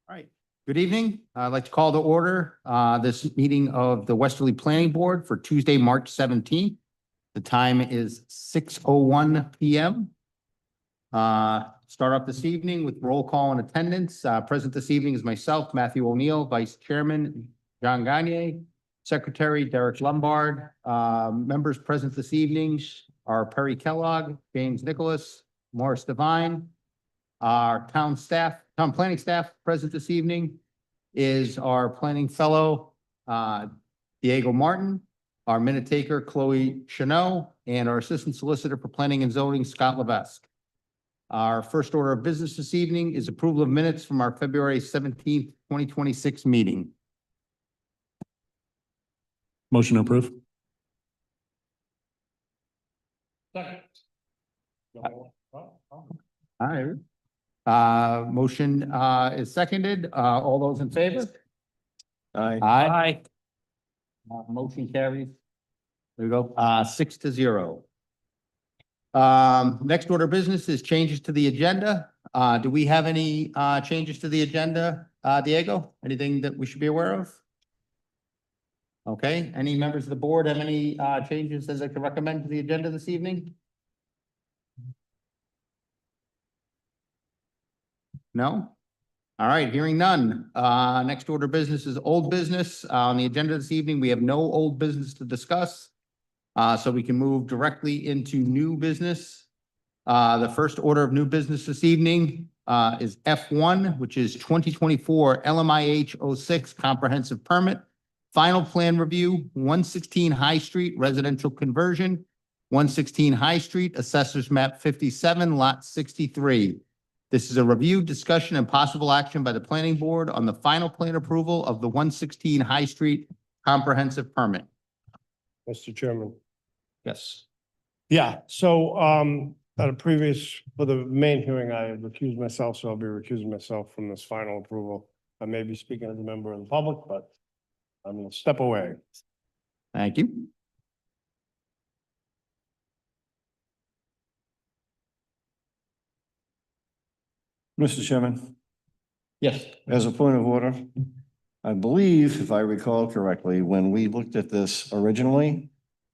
All right. Good evening. I'd like to call to order this meeting of the Westerly Planning Board for Tuesday, March 17th. The time is 6:01 p.m. Start off this evening with roll call and attendance. Present this evening is myself, Matthew O'Neill, Vice Chairman John Gagne, Secretary Derek Lombard. Members present this evening are Perry Kellogg, James Nicholas, Morris Devine. Our town planning staff present this evening is our planning fellow, Diego Martin, our minute taker, Chloe Chanel, and our assistant solicitor for planning and zoning, Scott Levesque. Our first order of business this evening is approval of minutes from our February 17th, 2026 meeting. Motion to approve. Second. All right. Motion is seconded. All those in favor? Aye. Aye. Motion carries. There we go. 6-0. Next order of business is changes to the agenda. Do we have any changes to the agenda, Diego? Anything that we should be aware of? Okay. Any members of the board have any changes that they could recommend to the agenda this evening? No? All right, hearing none. Next order of business is old business. On the agenda this evening, we have no old business to discuss. So we can move directly into new business. The first order of new business this evening is F1, which is 2024 LMIH 06 comprehensive permit. Final plan review, 116 High Street residential conversion, 116 High Street, assessors map 57, lot 63. This is a review, discussion, and possible action by the planning board on the final plan approval of the 116 High Street comprehensive permit. Mr. Chairman. Yes. Yeah, so at a previous, for the main hearing, I recused myself, so I'll be recusing myself from this final approval. I may be speaking as a member of the public, but I'm gonna step away. Thank you. Mr. Chairman, Yes. as a point of order, I believe, if I recall correctly, when we looked at this originally,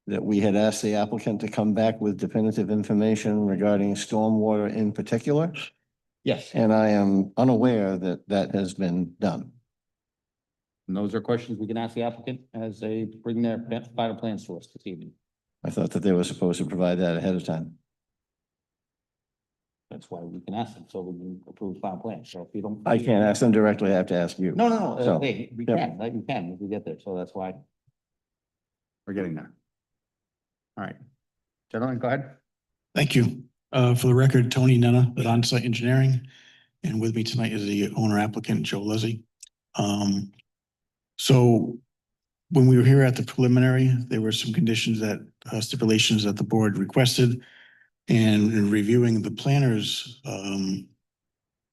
that we had asked the applicant to come back with definitive information regarding stormwater in particular, Yes. and I am unaware that that has been done. And those are questions we can ask the applicant as they bring their final plans to us this evening. I thought that they were supposed to provide that ahead of time. That's why we can ask them, so we can approve final plans. So if you don't. I can't ask them directly, I have to ask you. No, So, hey, we yep. can, like, you can, if we get there, so that's why. We're getting there. All right. Gentlemen, go ahead. Thank you. For the record, Tony Nenna at On-Site Engineering, and with me tonight is the owner applicant, Joe Lezzi. So when we were here at the preliminary, there were some conditions that, stipulations that the board requested. And in reviewing the planner's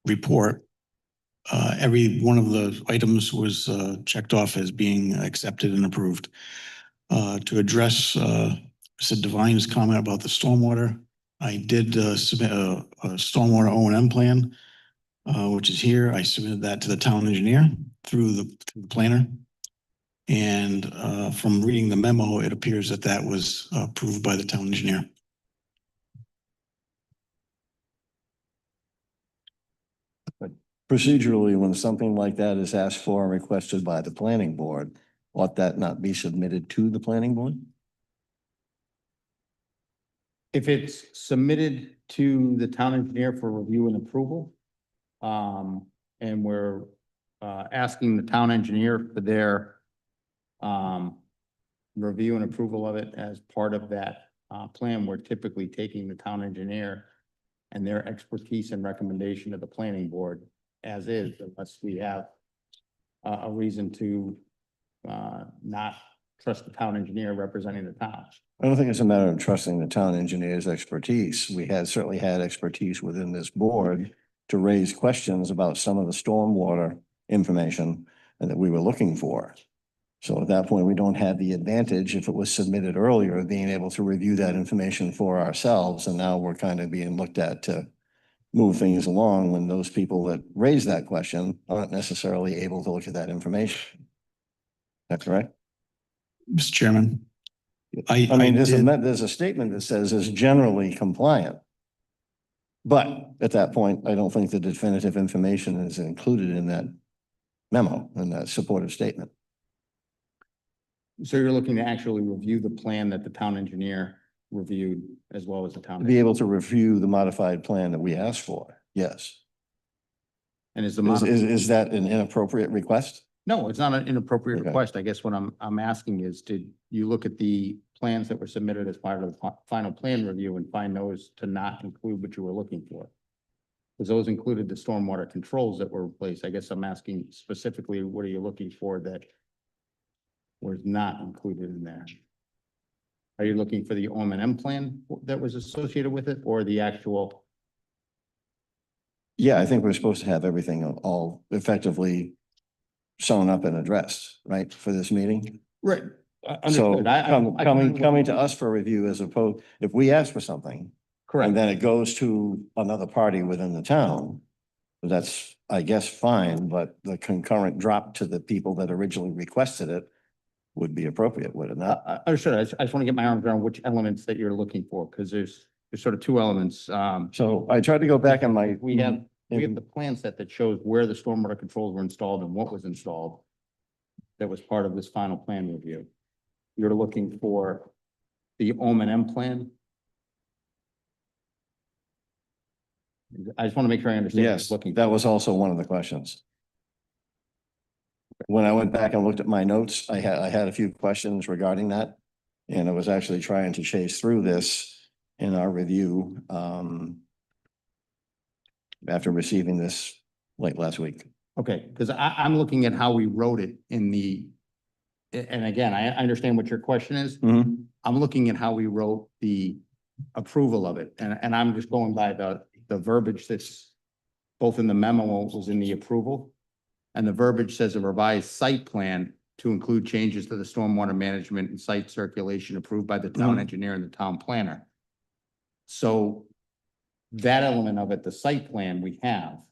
report, every one of the items was checked off as being accepted and approved. To address Mr. Devine's comment about the stormwater, I did submit a stormwater O&M plan, which is here. I submitted that to the town engineer through the planner. And from reading the memo, it appears that that was approved by the town engineer. Procedurally, when something like that is asked for and requested by the planning board, ought that not be submitted to the planning board? If it's submitted to the town engineer for review and approval, and we're asking the town engineer for their review and approval of it as part of that plan, we're typically taking the town engineer and their expertise and recommendation to the planning board as is, unless we have a reason to not trust the town engineer representing the town. I don't think it's a matter of trusting the town engineer's expertise. We had certainly had expertise within this board to raise questions about some of the stormwater information and that we were looking for. So at that point, we don't have the advantage, if it was submitted earlier, of being able to review that information for ourselves. And now we're kind of being looked at to move things along when those people that raise that question aren't necessarily able to look at that information. That's right. Mr. Chairman. I mean, there's did- there's a statement that says is generally compliant. But at that point, I don't think the definitive information is included in that memo, in that supportive statement. So you're looking to actually review the plan that the town engineer reviewed as well as the town. To be able to review the modified plan that we asked for, yes. And is the, Is that an inappropriate request? no, it's not an inappropriate Okay. request. I guess what I'm asking is, did you look at the plans that were submitted as part of the final plan review and find those to not include what you were looking for? Because those included the stormwater controls that were replaced. I guess I'm asking specifically, what are you looking for that was not included in there? Are you looking for the O&M plan that was associated with it, or the actual? Yeah, I think we're supposed to have everything all effectively sewn up and addressed, right, for this meeting? Right. So Understood. I coming to us for review as opposed, if we ask for something, and Correct. then it goes to another party within the town, that's, I guess, fine, but the concurrent drop to the people that originally requested it would be appropriate, would it not? Understood. I just want to get my arms around which elements that you're looking for, because there's sort of two elements. So I tried to go back on my. We have the plan set that shows where the stormwater controls were installed and what was installed. That was part of this final plan review. You're looking for the O&M plan. I just want to make sure I understand. what Yes, you're looking that for. was also one of the questions. When I went back and looked at my notes, I had a few questions regarding that. And I was actually trying to chase through this in our review, after receiving this late last week. Okay, because I'm looking at how we wrote it in the, and again, I understand what your question is. Mhm. I'm looking at how we wrote the approval of it, and I'm just going by the verbiage that's both in the memo was in the approval. And the verbiage says a revised site plan to include changes to the stormwater management and site circulation approved by the town Mhm. engineer and the town planner. So that element of it, the site plan we have,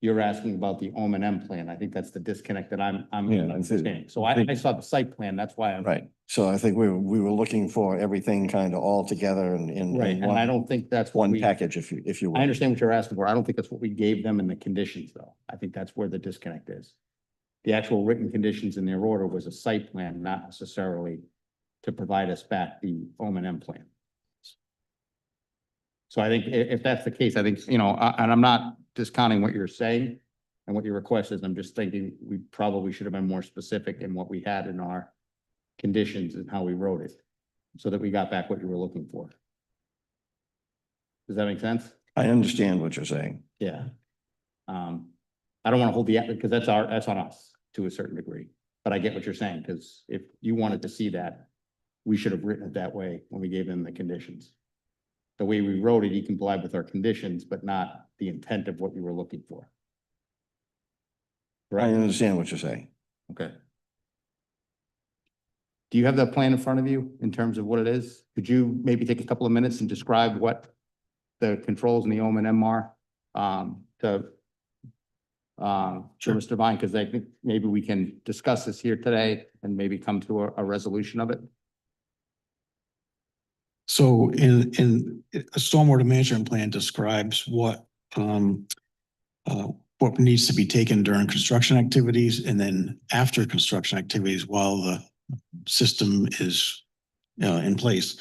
you're asking about the O&M plan. I think that's the disconnect that I'm Yeah, I see. understanding. So I saw the site plan, that's why I'm. Right. So I think we were looking for everything kind of all together in Right, and I don't think that's what one we, package, if you will. I understand what you're asking for. I don't think that's what we gave them in the conditions, though. I think that's where the disconnect is. The actual written conditions in their order was a site plan, not necessarily to provide us back the O&M plan. So I think if that's the case, I think, and I'm not discounting what you're saying and what your request is. I'm just thinking we probably should have been more specific in what we had in our conditions and how we wrote it, so that we got back what you were looking for. Does that make sense? I understand what you're saying. Yeah. I don't want to hold the, because that's on us to a certain degree, but I get what you're saying, because if you wanted to see that, we should have written it that way when we gave him the conditions. The way we wrote it, he complied with our conditions, but not the intent of what you were looking for. I Right, understand what you're saying. okay. Do you have that plan in front of you in terms of what it is? Could you maybe take a couple of minutes and describe what the controls in the O&M are? Sure, Mr. Vine, because I think maybe we can discuss this here today and maybe come to a resolution of it. So in a stormwater management plan describes what needs to be taken during construction activities and then after construction activities while the system is in place.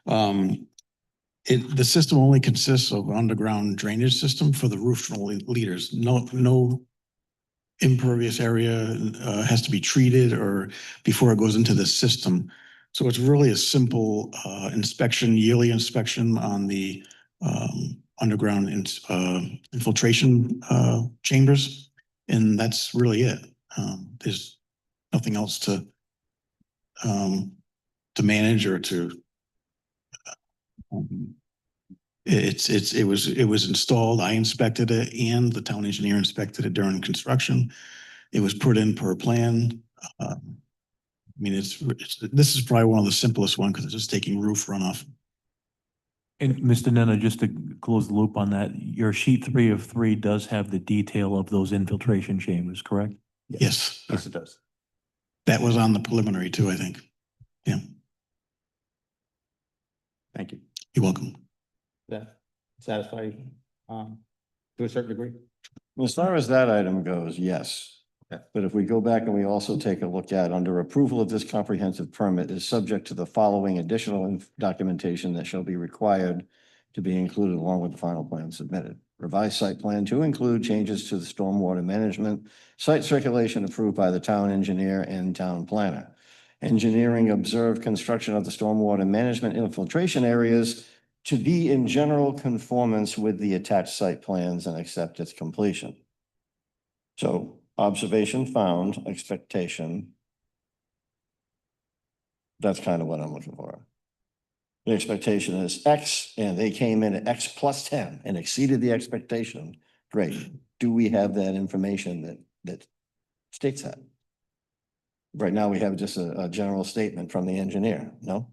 The system only consists of underground drainage system for the roof leaders. No impervious area has to be treated or before it goes into the system. So it's really a simple inspection, yearly inspection on the underground infiltration chambers. And that's really it. There's nothing else to manage or to It was installed, I inspected it, and the town engineer inspected it during construction. It was put in per plan. I mean, this is probably one of the simplest one because it's just taking roof runoff. And Mr. Nenna, just to close the loop on that, your sheet 3 of 3 does have the detail of those infiltration chambers, correct? Yes, Yes, it does. that was on the preliminary too, I think. Yeah, Thank you. you're welcome. That satisfy, to a certain degree? As far as that item goes, yes. Okay. But if we go back and we also take a look at under approval of this comprehensive permit is subject to the following additional documentation that shall be required to be included along with the final plan submitted. Revised site plan to include changes to the stormwater management, site circulation approved by the town engineer and town planner. Engineering observed construction of the stormwater management infiltration areas to be in general conformance with the attached site plans and accept its completion. So observation found, expectation. That's kind of what I'm looking for. The expectation is X and they came in at X plus 10 and exceeded the expectation. Great. Do we have that information that states that? Right now, we have just a general statement from the engineer, no?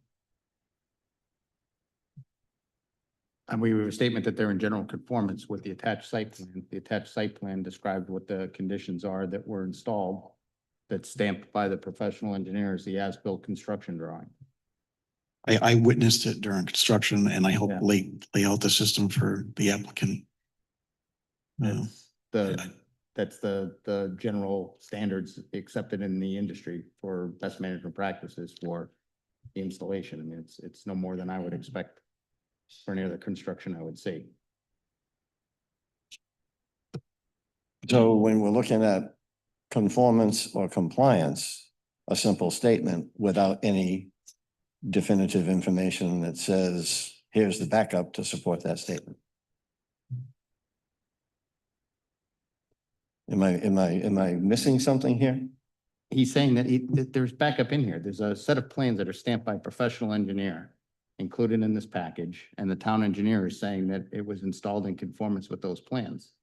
And we have a statement that they're in general conformance with the attached site plan. The attached site plan described what the conditions are that were installed, that's stamped by the professional engineers, the as-built construction drawing. I witnessed it during construction and I Yeah. helped lay out the system for the applicant. That's the general standards accepted in the industry for best management practices for the installation. I mean, it's no more than I would expect for any other construction I would see. So when we're looking at conformance or compliance, a simple statement without any definitive information that says, here's the backup to support that statement. Am I missing something here? He's saying that there's backup in here. There's a set of plans that are stamped by a professional engineer included in this package, and the town engineer is saying that it was installed in conformance with those plans.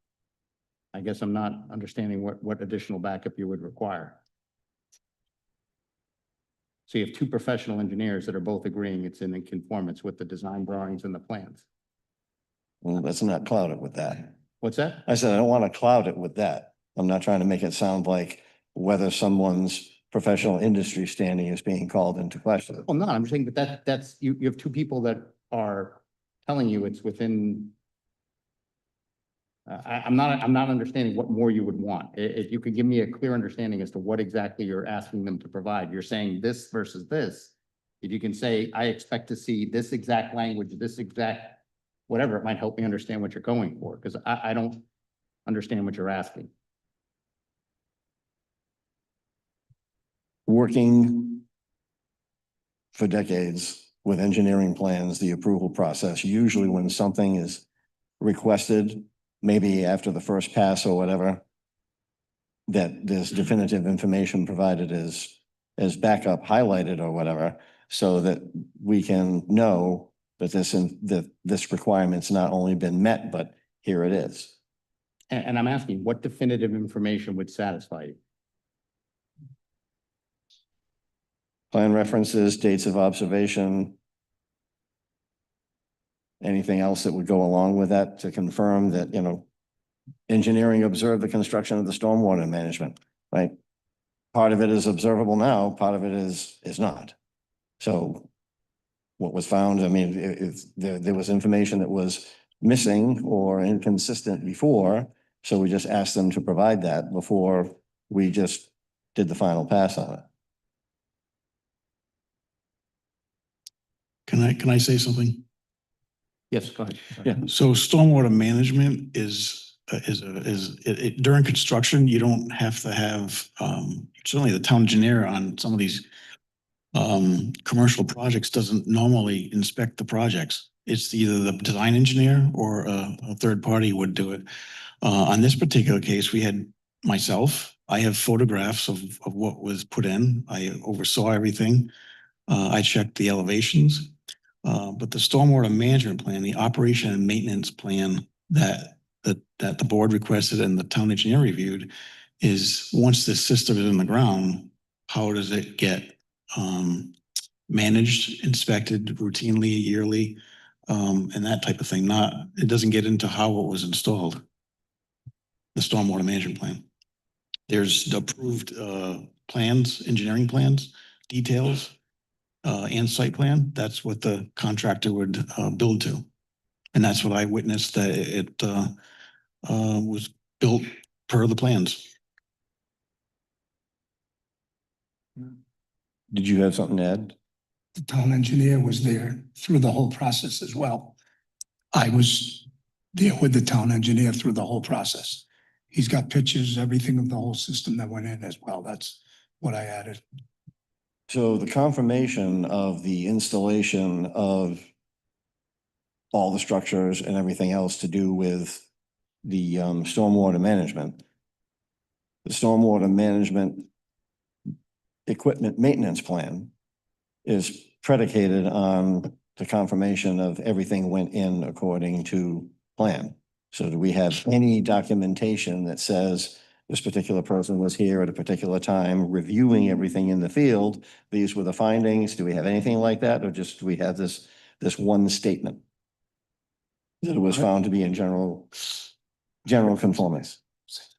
I guess I'm not understanding what additional backup you would require. So you have two professional engineers that are both agreeing it's in conformance with the design drawings and the plans. Well, let's not cloud it with that. What's that? I said, I don't want to cloud it with that. I'm not trying to make it sound like whether someone's professional industry standing is being called into question. Well, no, I'm saying that that's, you have two people that are telling you it's within. I'm not understanding what more you would want. If you could give me a clear understanding as to what exactly you're asking them to provide. You're saying this versus this. If you can say, I expect to see this exact language, this exact, whatever, it might help me understand what you're going for, because I don't understand what you're asking. Working for decades with engineering plans, the approval process, usually when something is requested, maybe after the first pass or whatever, that there's definitive information provided as backup highlighted or whatever, so that we can know that this requirement's not only been met, but here it is. And I'm asking, what definitive information would satisfy you? Plan references, dates of observation. Anything else that would go along with that to confirm that, engineering observed the construction of the stormwater management, right? Part of it is observable now, part of it is not. So what was found, I mean, if there was information that was missing or inconsistent before, so we just asked them to provide that before we just did the final pass on it. Can I say something? Yes, go ahead. Yeah. So stormwater management is during construction, you don't have to have, certainly the town engineer on some of these commercial projects doesn't normally inspect the projects. It's either the design engineer or a third party would do it. On this particular case, we had myself, I have photographs of what was put in. I oversaw everything. I checked the elevations. But the stormwater management plan, the operation and maintenance plan that the board requested and the town engineer reviewed is once the system is in the ground, how does it get managed, inspected routinely, yearly, and that type of thing. It doesn't get into how it was installed. The stormwater management plan. There's the approved plans, engineering plans, details, and site plan. That's what the contractor would build to. And that's what I witnessed, that it was built per the plans. Did you have something to add? The town engineer was there through the whole process as well. I was there with the town engineer through the whole process. He's got pictures, everything of the whole system that went in as well. That's what I added. So the confirmation of the installation of all the structures and everything else to do with the stormwater management. The stormwater management equipment maintenance plan is predicated on the confirmation of everything went in according to plan. So do we have any documentation that says this particular person was here at a particular time, reviewing everything in the field? These were the findings. Do we have anything like that? Or just do we have this one statement that it was found to be in general conformance?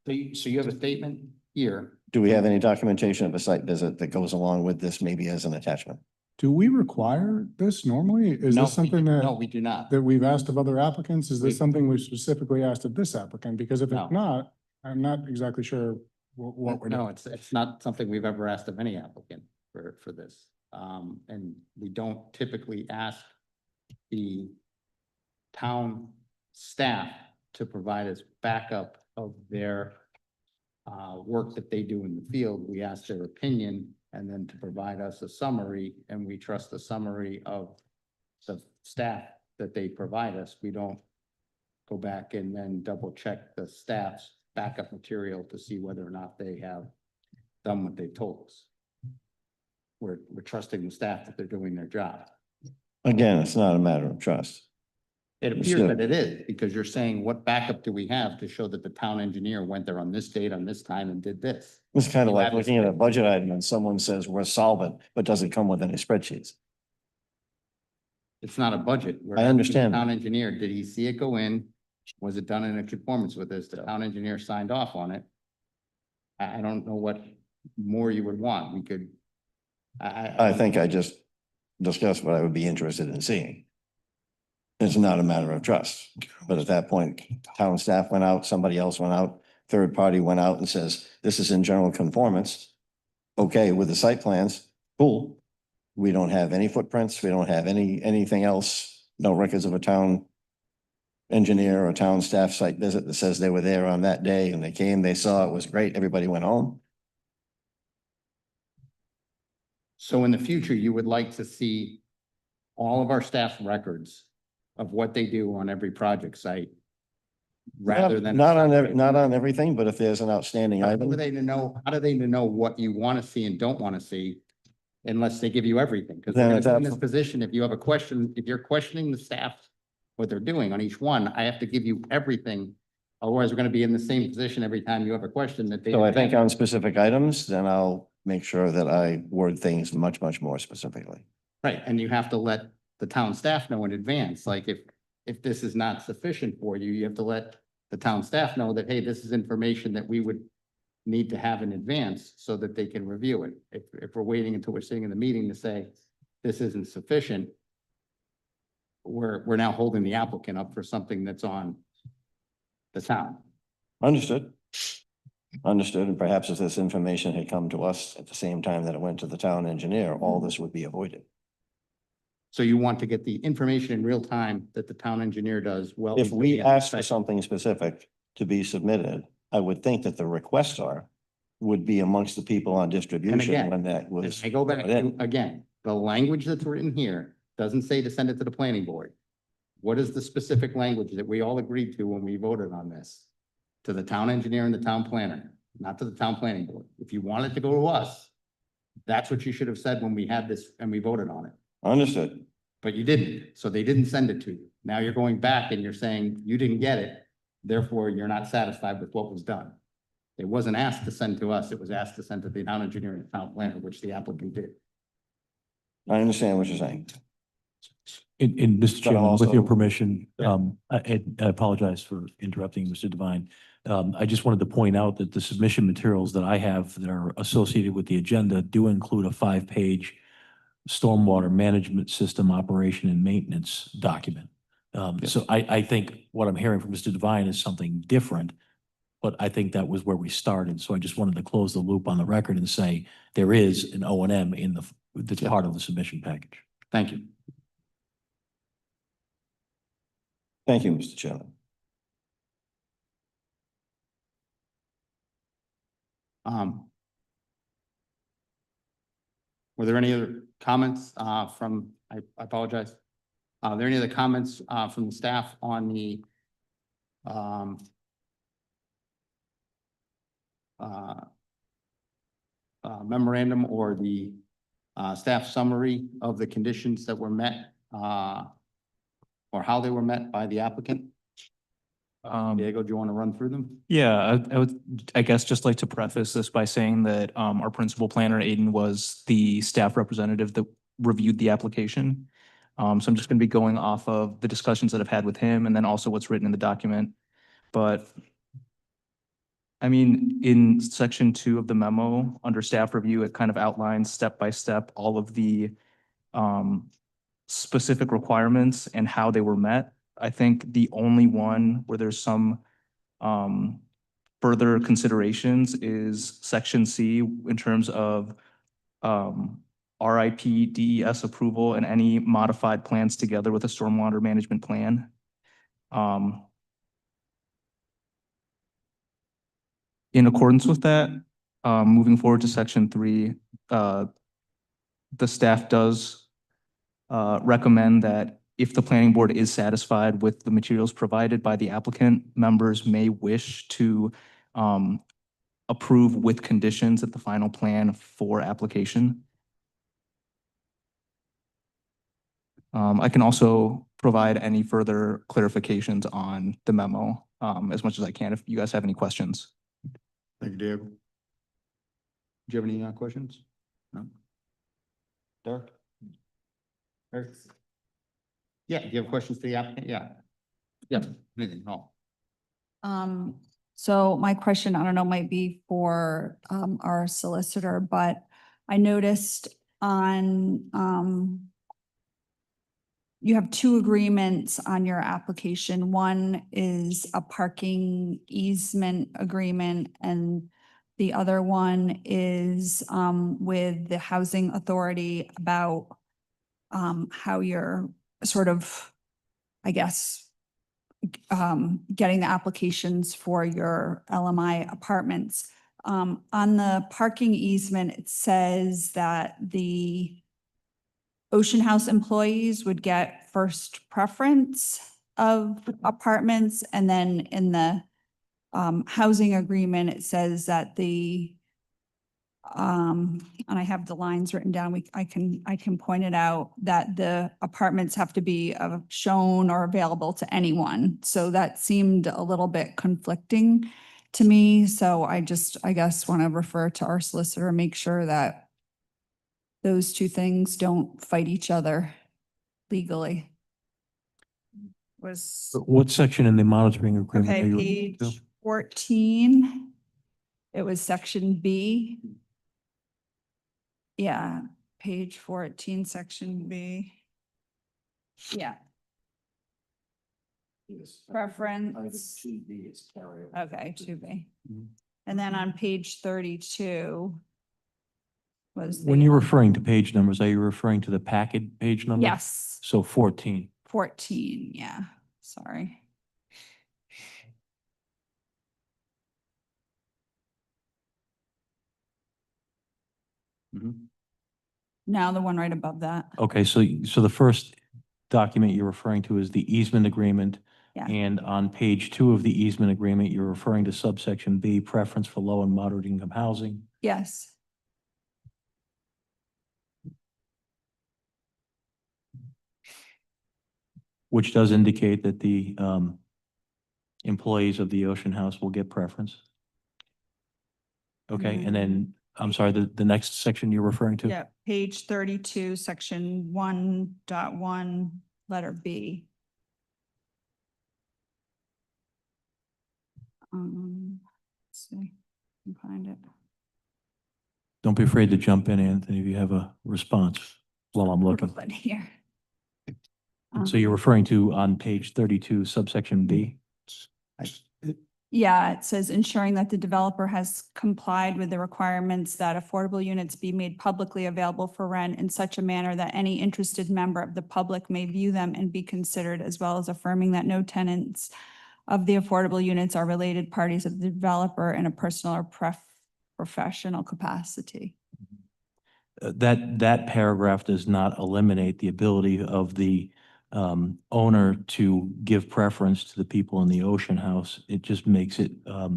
So you have a statement here. Do we have any documentation of a site visit that goes along with this, maybe as an attachment? Do we require this normally? Is No, this something No, that, we do not. that we've asked of other applicants? Is We- this something we specifically asked of this applicant? Because if No. it's not, I'm not exactly sure what we're No, doing. it's not something we've ever asked of any applicant for this. And we don't typically ask the town staff to provide us backup of their work that they do in the field. We ask their opinion and then to provide us a summary, and we trust the summary of the staff that they provide us. We don't go back and then double check the staff's backup material to see whether or not they have done what they told us. We're trusting the staff that they're doing their job. Again, it's not a matter of trust. It appears Sure. that it is, because you're saying, what backup do we have to show that the town engineer went there on this date, on this time, and did this? It's kind of You like have this- looking at a budget item and someone says we're solvent, but doesn't come with any spreadsheets. It's not a budget. We're I asking the understand. Town engineer, did he see it go in? Was it done in a conformance with this? The town engineer signed off on it. I don't know what more you would want. We could. I think I just discussed what I would be interested in seeing. It's not a matter of trust, but at that point, town staff went out, somebody else went out, third party went out and says, this is in general conformance. Okay, with the site plans, cool. We don't have any footprints, we don't have anything else, no records of a town engineer or town staff site visit that says they were there on that day and they came, they saw it was great, everybody went home. So in the future, you would like to see all of our staff records of what they do on every project site. Rather than. Not on everything, but if there's an outstanding How item. do they know, what you want to see and don't want to see unless they give you everything? Because Then in it's this position, if you have a question, if you're questioning the staff, what they're doing on each one, I have to give you everything. Otherwise, we're going to be in the same position every time you have a question that they. So I didn't think have. on specific items, then I'll make sure that I word things much, much more specifically. Right, and you have to let the town staff know in advance, like if this is not sufficient for you, you have to let the town staff know that, hey, this is information that we would need to have in advance so that they can review it. If we're waiting until we're sitting in the meeting to say this isn't sufficient, we're now holding the applicant up for something that's on the town. Understood. Understood. And perhaps if this information had come to us at the same time that it went to the town engineer, all this would be avoided. So you want to get the information in real time that the town engineer does well. If before we the asked for inspection. something specific to be submitted, I would think that the requestor would be amongst the people on distribution again, when that And was. I go back brought in. to, again, the language that's written here doesn't say to send it to the planning board. What is the specific language that we all agreed to when we voted on this? To the town engineer and the town planner, not to the town planning board. If you want it to go to us, that's what you should have said when we had this and we voted on it. Understood. but you didn't, so they didn't send it to you. Now you're going back and you're saying you didn't get it, therefore you're not satisfied with what was done. It wasn't asked to send to us, it was asked to send to the town engineer and town planner, which the applicant did. I understand what you're saying. And Mr. But I'm Chairman, with your also- permission, Yeah. I apologize for interrupting Mr. Devine. I just wanted to point out that the submission materials that I have that are associated with the agenda do include a 5-page stormwater management system operation and maintenance document. So I think what I'm hearing from Mr. Devine is something different, but I think that was where we started. So I just wanted to close the loop on the record and say there is an O and M that's Yeah. part of the submission package. Thank you. Thank you, Mr. Chairman. Were there any other comments from, I apologize. Are there any other comments from the staff on the memorandum or the staff summary of the conditions that were met or how they were met by the applicant? Diego, do you want to run through them? Yeah, I would, I guess, just like to preface this by saying that our principal planner, Aiden, was the staff representative that reviewed the application. So I'm just going to be going off of the discussions that I've had with him and then also what's written in the document. But I mean, in section 2 of the memo, under staff review, it kind of outlines step by step all of the specific requirements and how they were met. I think the only one where there's some further considerations is section C in terms of RIP DES approval and any modified plans together with a stormwater management plan. In accordance with that, moving forward to section 3, the staff does recommend that if the planning board is satisfied with the materials provided by the applicant, members may wish to approve with conditions at the final plan for application. I can also provide any further clarifications on the memo as much as I can if you guys have any questions. Thank you, Diego. Do you have any questions? No? Derek? Derek? Yeah, do you have questions for the applicant? Yeah. Yeah, anything, no. So my question, I don't know, might be for our solicitor, but I noticed on you have 2 agreements on your application. One is a parking easement agreement and the other one is with the housing authority about how you're sort of, I guess, getting the applications for your LMI apartments. On the parking easement, it says that the Ocean House employees would get first preference of apartments. And then in the housing agreement, it says that the and I have the lines written down. I can point it out that the apartments have to be shown or available to anyone. So that seemed a little bit conflicting to me. So I guess, want to refer to our solicitor, make sure that those 2 things don't fight each other legally. What section in the monitoring agreement? are Okay, you referring to? page 14. It was section B. Yeah, page 14, section B. Yeah. Preference. Okay, 2B. Mhm. And then on page 32 was. When the- you're referring to page numbers, are you referring to the packet page number? Yes, So 14. 14, yeah, sorry. Mhm. Now the one right above that. Okay, so the first document you're referring to is the easement agreement. Yeah. And on page 2 of the easement agreement, you're referring to subsection B, preference for low and moderate income housing. Yes. which does indicate that the employees of the Ocean House will get preference. Okay, and then, I'm sorry, the next section you're referring to? Yeah, page 32, section 1.1, letter B. Let's see, I can find it. Don't be afraid to jump in, Anthony, if you have a response while I'm looking. But here. So you're referring to on page 32, subsection B? Yeah, it says ensuring that the developer has complied with the requirements that affordable units be made publicly available for rent in such a manner that any interested member of the public may view them and be considered, as well as affirming that no tenants of the affordable units are related parties of the developer in a personal or professional capacity. That paragraph does not eliminate the ability of the owner to give preference to the people in the Ocean House. It just makes it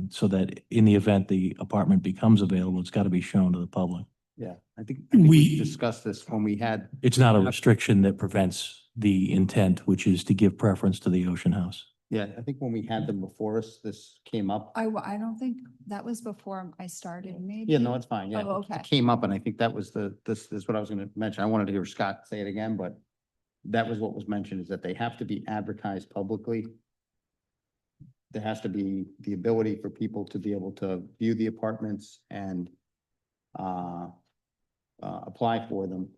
so that in the event the apartment becomes available, it's got to be shown to the public. Yeah, I think we We- discussed this when we had. It's not a restriction that prevents the intent, which is to give preference to the Ocean House. Yeah, I think when we had them before us, this came up. I don't think that was before I started, maybe. Yeah, no, it's fine. Yeah, Oh, it okay. came up and I think that was this is what I was gonna mention. I wanted to hear Scott say it again, but that was what was mentioned, is that they have to be advertised publicly. There has to be the ability for people to be able to view the apartments and apply for them.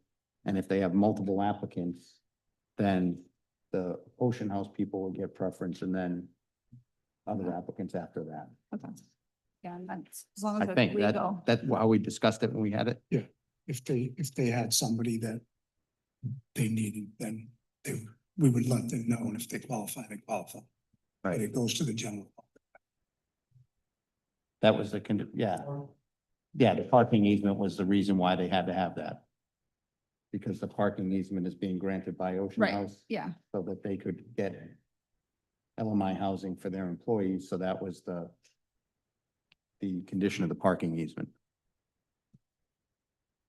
And if they have multiple applicants, then the Ocean House people will get preference and then other applicants after that. Okay. Yeah, and that's, as long I as it's think legal. that's how we discussed it when we had it. If they had somebody that they needed, then we would let them know, and if they qualify, they qualify. But Right. it goes to the general. That was the, yeah. Yeah, the parking easement was the reason why they had to have that. Because the parking easement is being granted by Ocean Right, House yeah. so that they could get LMI housing for their employees. So that was the condition of the parking easement.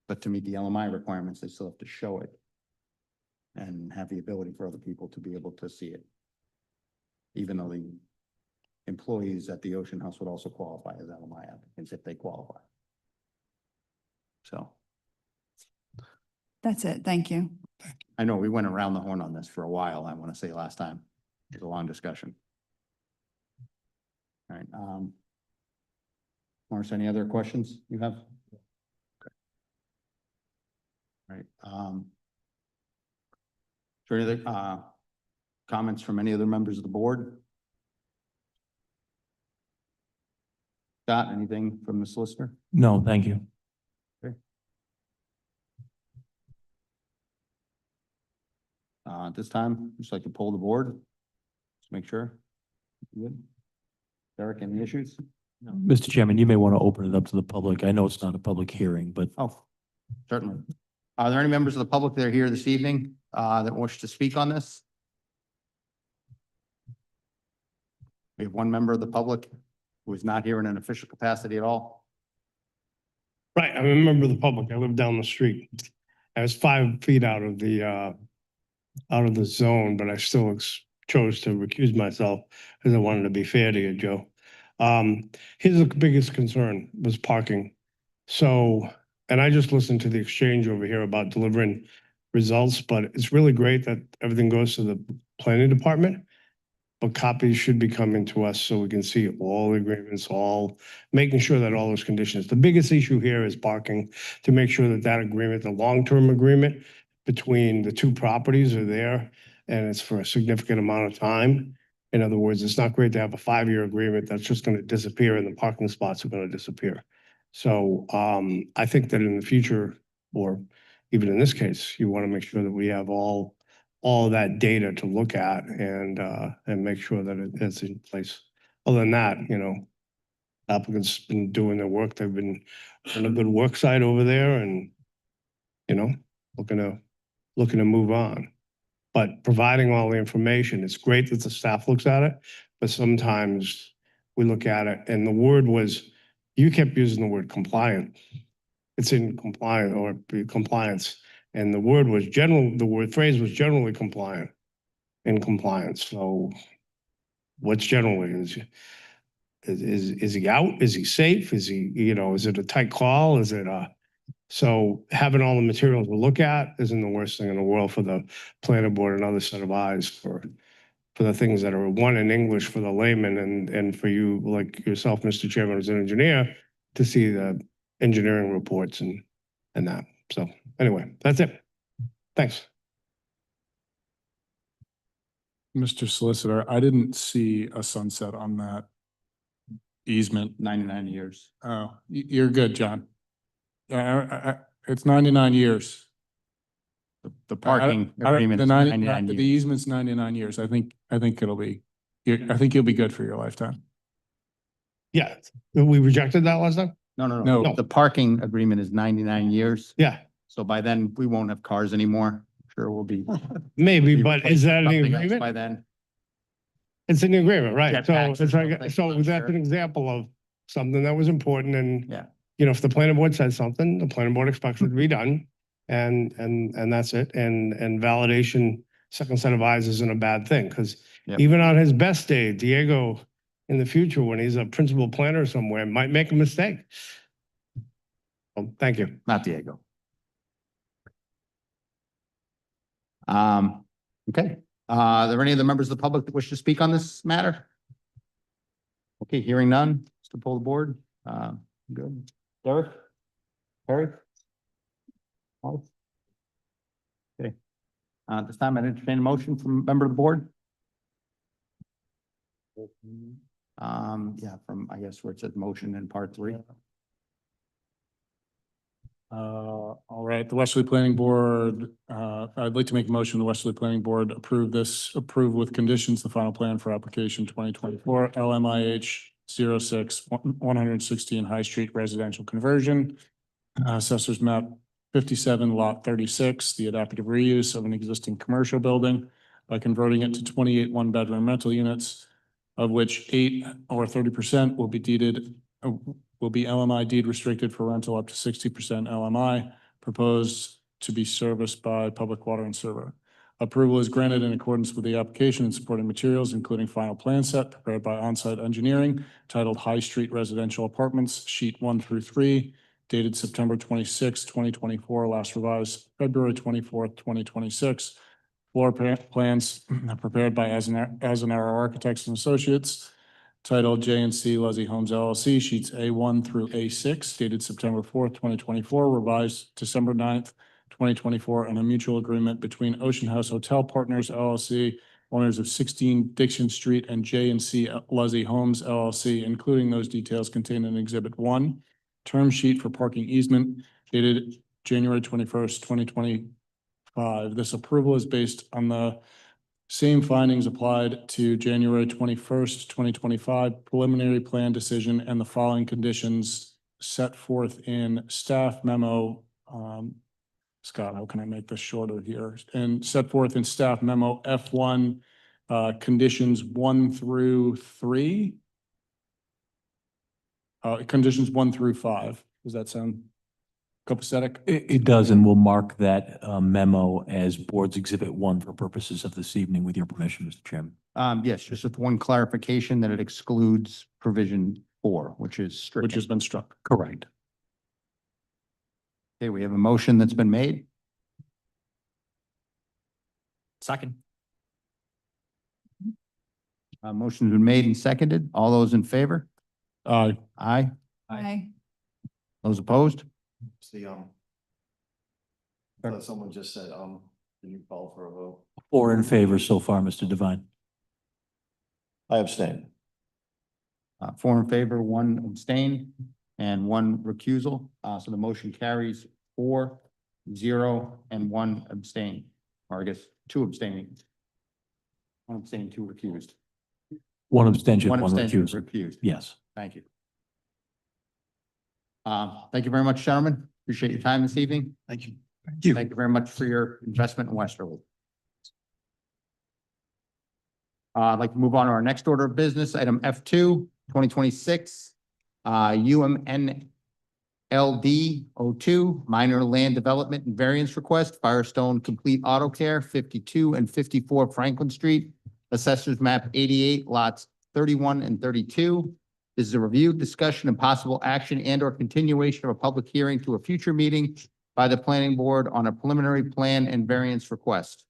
But to meet the LMI requirements, they still have to show it and have the ability for other people to be able to see it. Even though the employees at the Ocean House would also qualify as LMI applicants if they qualify. So That's it. Thank you. I know we went around the horn on this for a while, I want to say last time. It was a long discussion. All right, Morris, any other questions you have? Okay. All right, is there any other, comments from any other members of the board? Scott, anything from the solicitor? No, thank you. At this time, just like to poll the board. Just make sure. Good. Derek, any issues? Mr. Chairman, you may want to open it up to the public. I know it's not a public hearing, but Oh, certainly. Are there any members of the public that are here this evening, that wish to speak on this? We have one member of the public who is not here in an official capacity at all. Right, I'm a member of the public. I live down the street. I was 5 feet out of the zone, but I still chose to recuse myself because I wanted to be fair to you, Joe. His biggest concern was parking. So, and I just listened to the exchange over here about delivering results, but it's really great that everything goes to the planning department. But copies should be coming to us so we can see all the agreements, making sure that all those conditions. The biggest issue here is parking, to make sure that that agreement, the long-term agreement between the two properties are there, and it's for a significant amount of time. In other words, it's not great to have a 5-year agreement that's just going to disappear and the parking spots are going to disappear. So I think that in the future, or even in this case, you want to make sure that we have all that data to look at and make sure that it's in place. Other than that, applicants been doing their work. They've been on a good work site over there and, looking to move on. But providing all the information, it's great that the staff looks at it, but sometimes we look at it and the word was, you kept using the word compliant. It's in compliant or compliance. And the word was phrase was generally compliant. in compliance. So what's generally, is he out? Is he safe? Is he, is it a tight call? Is it so having all the materials to look at isn't the worst thing in the world for the planning board, another set of eyes for the things that are one in English for the layman and for you like yourself, Mr. Chairman, as an engineer, to see the engineering reports and that. So anyway, that's it. Thanks. Mr. Solicitor, I didn't see a sunset on that easement. 99 years. Oh, you're good, John. It's 99 years. The parking I don't- agreement the is 90 99 The years. easement's 99 years. I think it'll be, I think you'll be good for your lifetime. Yeah, we rejected that last time? No, no, No. no. The parking agreement is 99 years. Yeah, So by then, we won't have cars anymore. Sure, we'll be. maybe, be but is that an something else agreement? By then. It's an agreement, right? So Jetpacks or it's like, something, so I'm that's sure. an example of something that was important and, Yeah. if the planning board says something, the planning board expects it to be done. And that's it. And validation, second set of eyes isn't a bad thing, because Yep. even on his best day, Diego, in the future, when he's a principal planner somewhere, might make a mistake. Well, thank you. Not Diego. Okay, are there any other members of the public that wish to speak on this matter? Okay, hearing none, to pull the board, good. Derek? Harry? All? Okay. This time I entertain a motion from a member of the board. Yeah, from, I guess, where it says motion in part 3. All right, the Westerly Planning Board, I'd like to make a motion, the Westerly Planning Board approve with conditions, the final plan for application 2024 LMIH 06-116 High Street Residential Conversion. Assessors map 57 lot 36, the adaptive reuse of an existing commercial building by converting it to 28 one-bedroom rental units, of which 8 or 30% will be deeded, will be LMI deed restricted for rental up to 60% LMI, proposed to be serviced by public water and sewer. Approval is granted in accordance with the application and supporting materials, including final plan set prepared by on-site engineering titled High Street Residential Apartments, sheet 1 through 3, dated September 26, 2024, last revised February 24th, 2026. Floor plans prepared by As an Architects and Associates, titled J&C Luzzy Homes LLC, sheets A1 through A6, dated September 4th, 2024, revised December 9th, 2024, and a mutual agreement between Ocean House Hotel Partners LLC, owners of 16 Dixon Street, and J&C Luzzy Homes LLC, including those details contained in Exhibit 1, term sheet for parking easement dated January 21st, 2025. This approval is based on the same findings applied to January 21st, 2025 preliminary plan decision and the following conditions set forth in staff memo. Scott, how can I make this shorter here? And set forth in staff memo F1, conditions 1 through 3. Conditions 1 through 5. Does that sound copacetic? It does, and we'll mark that memo as Board's Exhibit 1 for purposes of this evening, with your permission, Mr. Chairman. Yes, just with one clarification that it excludes provision 4, which is strict. Which has been struck. Correct. Okay, we have a motion that's been made. Second. Motion's been made and seconded. All those in favor? Aye. Aye. Aye. Those opposed? See, I thought someone just said, did you call for a vote? 4 in favor so far, Mr. Devine. I abstain. 4 in favor, 1 abstain, and 1 recusal. So the motion carries 4, 0, and 1 abstain, or I guess 2 abstaining. 1 abstain, 2 recused. 1 abstention, 1 1 abstention, recused. recused. Yes. Thank you. Thank you very much, gentlemen. Appreciate your time this evening. Thank you. Thank Thank you very much for your investment in Westerly. I'd like to move on to our next order of business, item F2, 2026, UMN LD 02, minor land development and variance request, Firestone Complete Auto Care, 52 and 54 Franklin Street, Assessors Map 88, lots 31 and 32. This is a review, discussion, and possible action and or continuation of a public hearing to a future meeting by the planning board on a preliminary plan and variance request.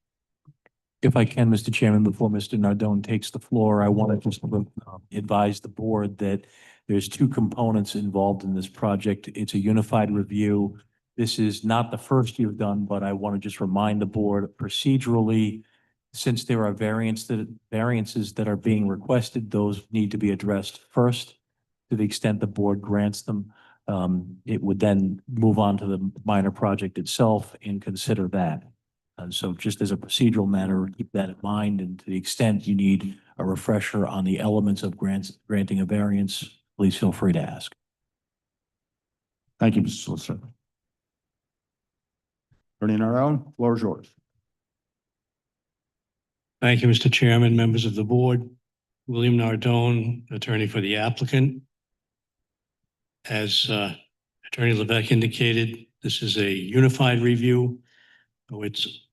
If I can, Mr. Chairman, before Mr. Nardone takes the floor, I want to just advise the board that there's two components involved in this project. It's a unified review. This is not the first you've done, but I want to just remind the board procedurally, since there are variances that are being requested, those need to be addressed first. To the extent the board grants them, it would then move on to the minor project itself and consider that. And so just as a procedural matter, keep that in mind. And to the extent you need a refresher on the elements of granting a variance, please feel free to ask. Thank you, Mr. Solicitor. Attorney Nardone, floor is yours. Thank you, Mr. Chairman, members of the board. William Nardone, attorney for the applicant. As Attorney Levesque indicated, this is a unified review. It's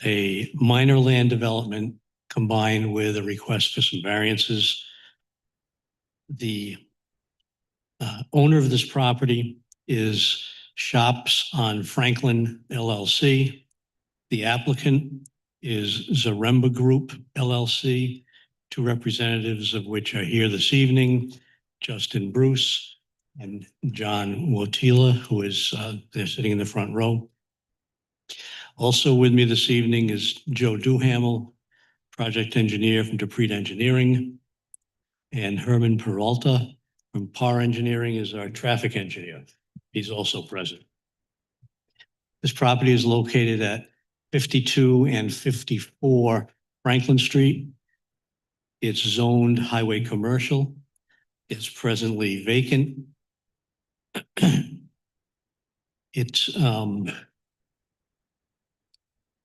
a minor land development combined with a request for some variances. The owner of this property is Shops on Franklin LLC. The applicant is Zaremba Group LLC, two representatives of which are here this evening, Justin Bruce and John Wotila, who is they're sitting in the front row. Also with me this evening is Joe Duhamel, project engineer from Dupree Engineering, and Herman Peralta from PAR Engineering is our traffic engineer. He's also present. This property is located at 52 and 54 Franklin Street. It's zoned highway commercial. It's presently vacant.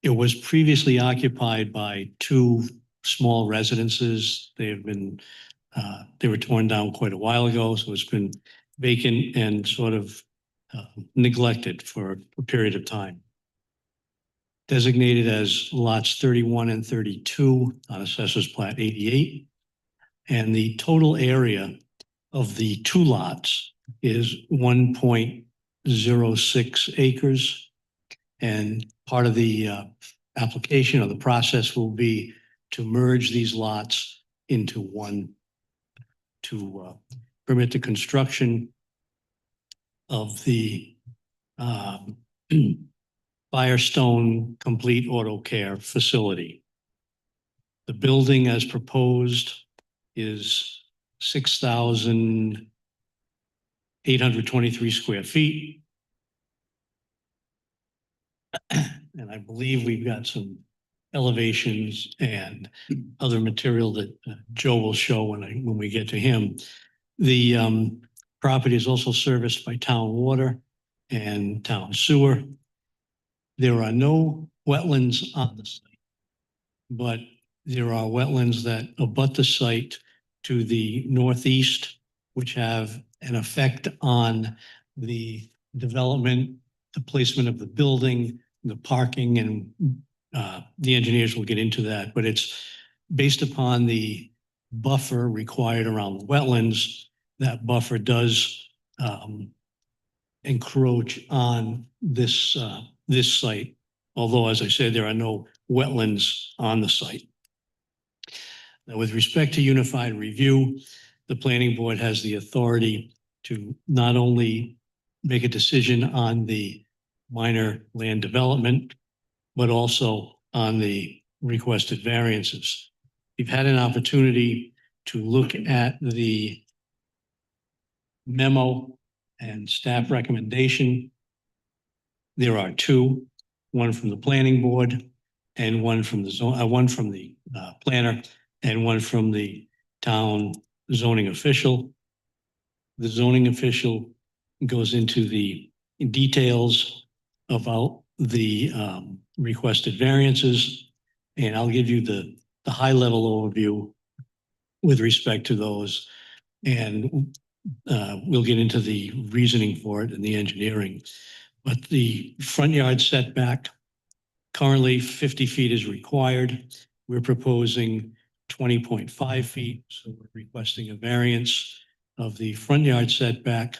It was previously occupied by two small residences. They were torn down quite a while ago, so it's been vacant and sort of neglected for a period of time. Designated as lots 31 and 32 on Assessor's Plat 88. And the total area of the two lots is 1.06 acres. And part of the application or the process will be to merge these lots into one to permit the construction of the Firestone Complete Auto Care facility. The building as proposed is 6,823 square feet. And I believe we've got some elevations and other material that Joe will show when we get to him. The property is also serviced by town water and town sewer. There are no wetlands on the site, but there are wetlands that abut the site to the northeast, which have an effect on the development, the placement of the building, the parking, and the engineers will get into that, but it's based upon the buffer required around the wetlands. That buffer does encroach on this site, although, as I said, there are no wetlands on the site. Now, with respect to unified review, the planning board has the authority to not only make a decision on the minor land development, but also on the requested variances. You've had an opportunity to look at the memo and staff recommendation. There are two, one from the planning board and one from the planner and one from the town zoning official. The zoning official goes into the details about the requested variances, and I'll give you the high level overview with respect to those. And we'll get into the reasoning for it and the engineering. But the front yard setback, currently 50 feet is required. We're proposing 20.5 feet. So we're requesting a variance of the front yard setback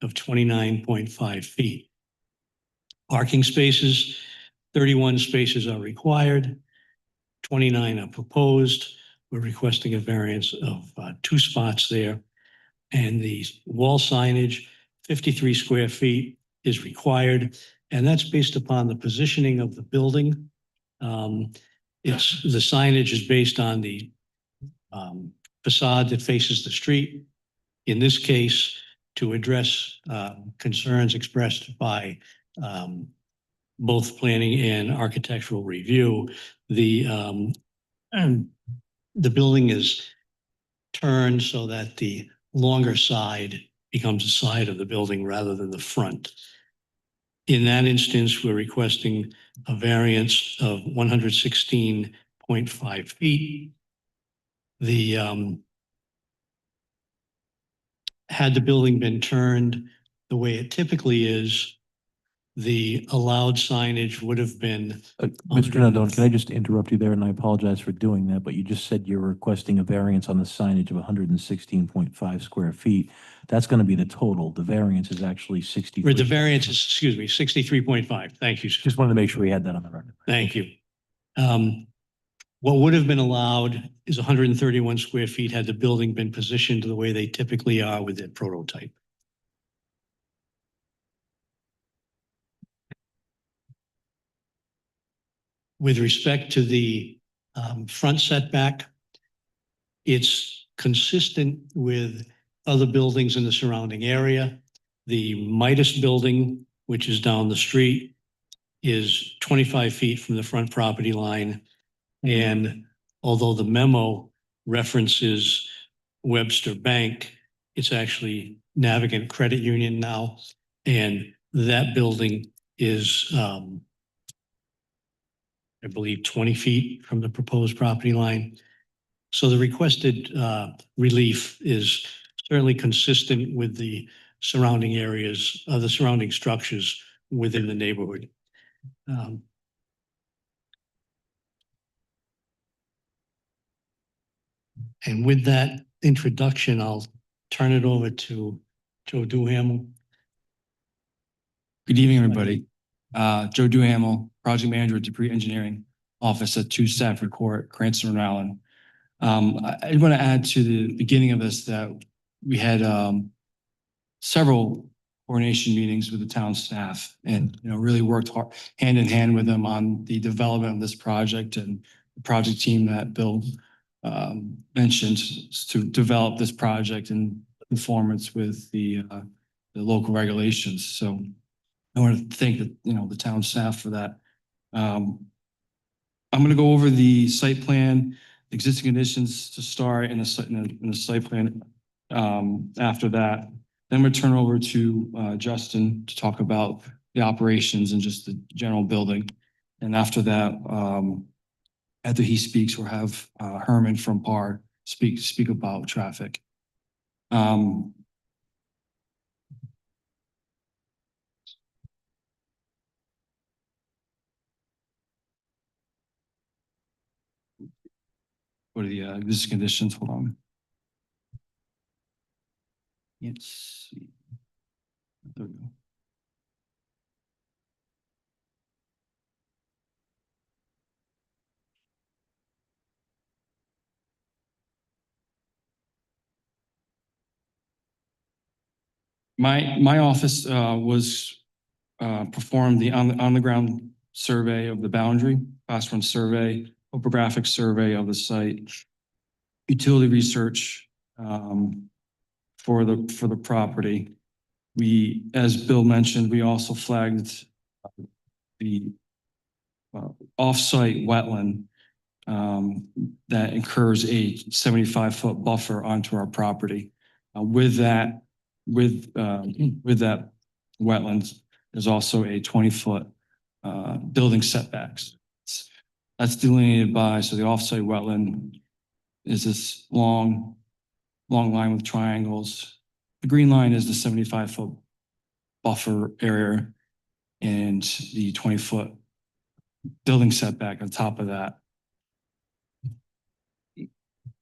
of 29.5 feet. Parking spaces, 31 spaces are required. 29 are proposed. We're requesting a variance of 2 spots there. And the wall signage, 53 square feet is required. And that's based upon the positioning of the building. The signage is based on the facade that faces the street. In this case, to address concerns expressed by both planning and architectural review, the building is turned so that the longer side becomes the side of the building rather than the front. In that instance, we're requesting a variance of 116.5 feet. Had the building been turned the way it typically is, the allowed signage would have been. Mr. Nardone, can I just interrupt you there? And I apologize for doing that, but you just said you're requesting a variance on the signage of 116.5 square feet. That's going to be the total. The variance is actually 60. Or the variance is, excuse me, 63.5. Thank you, sir. Just wanted to make sure we had that on the record. Thank you. What would have been allowed is 131 square feet had the building been positioned the way they typically are with their prototype. With respect to the front setback, it's consistent with other buildings in the surrounding area. The Midas building, which is down the street, is 25 feet from the front property line. And although the memo references Webster Bank, it's actually Navigant Credit Union now. And that building is, I believe, 20 feet from the proposed property line. So the requested relief is certainly consistent with the surrounding areas, the surrounding structures within the neighborhood. And with that introduction, I'll turn it over to Joe Duhamel. Good evening, everybody. Joe Duhamel, Project Manager at Dupree Engineering Office at 2 Stafford Court, Cranston, Rhode Island. I want to add to the beginning of this that we had several coordination meetings with the town staff and really worked hard hand in hand with them on the development of this project, and the project team that Bill mentioned to develop this project in conformance with the local regulations. So I want to thank the town staff for that. I'm going to go over the site plan, existing conditions to start in the site plan. After that, then we'll turn over to Justin to talk about the operations and just the general building. And after that, after he speaks, we'll have Herman from PAR speak about traffic. What are the existing conditions? Hold on. Let's see. There we go. My office was performed the on the ground survey of the boundary, class 1 survey, topographic survey of the site, utility research for the property. We, as Bill mentioned, we also flagged the off-site wetland that incurs a 75-foot buffer onto our property. With that wetlands, there's also a 20-foot building setbacks. That's delineated by, so the off-site wetland is this long line with triangles. the green line is the 75-foot buffer area and the 20-foot building setback on top of that.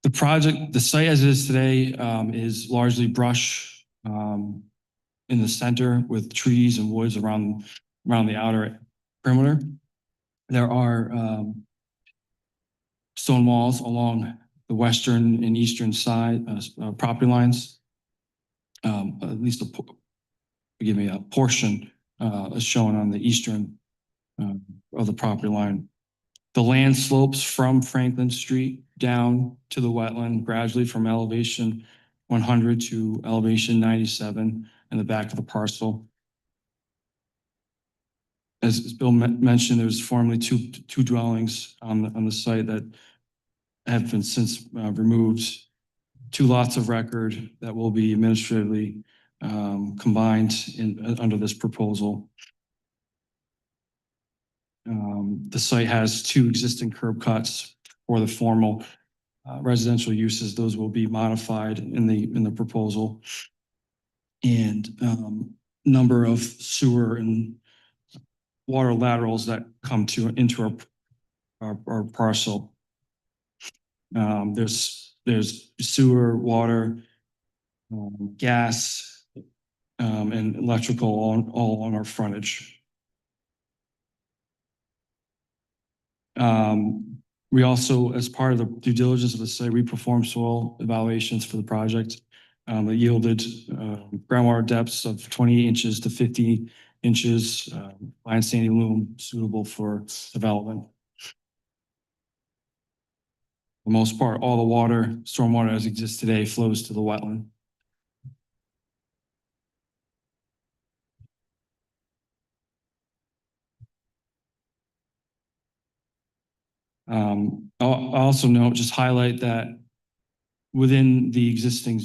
The project, the site as it is today, is largely brush in the center with trees and woods around the outer perimeter. There are stone walls along the western and eastern side property lines. At least a portion is shown on the eastern of the property line. The land slopes from Franklin Street down to the wetland gradually from elevation 100 to elevation 97 in the back of the parcel. As Bill mentioned, there's formerly two dwellings on the site that have been since removed. 2 lots of record that will be administratively combined under this proposal. The site has 2 existing curb cuts for the formal residential uses. Those will be modified in the proposal. And number of sewer and water laterals that come into our parcel. There's sewer, water, gas, and electrical all on our frontage. We also, as part of the due diligence of the site, we performed soil evaluations for the project. That yielded groundwater depths of 28 inches to 50 inches, fine sandy loam suitable for development. For the most part, all the water, stormwater as exists today flows to the wetland. I'll also note, just highlight that within the existing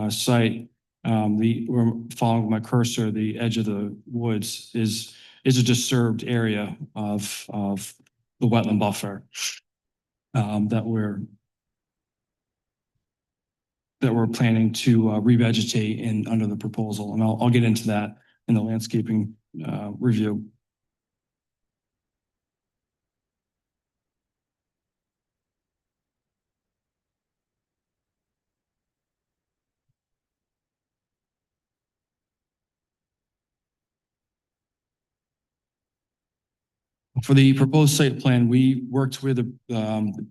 site, we're following my cursor, the edge of the woods is a disturbed area of the wetland buffer that we're planning to revegetate in under the proposal, and I'll get into that in the landscaping review. For the proposed site plan, we worked with the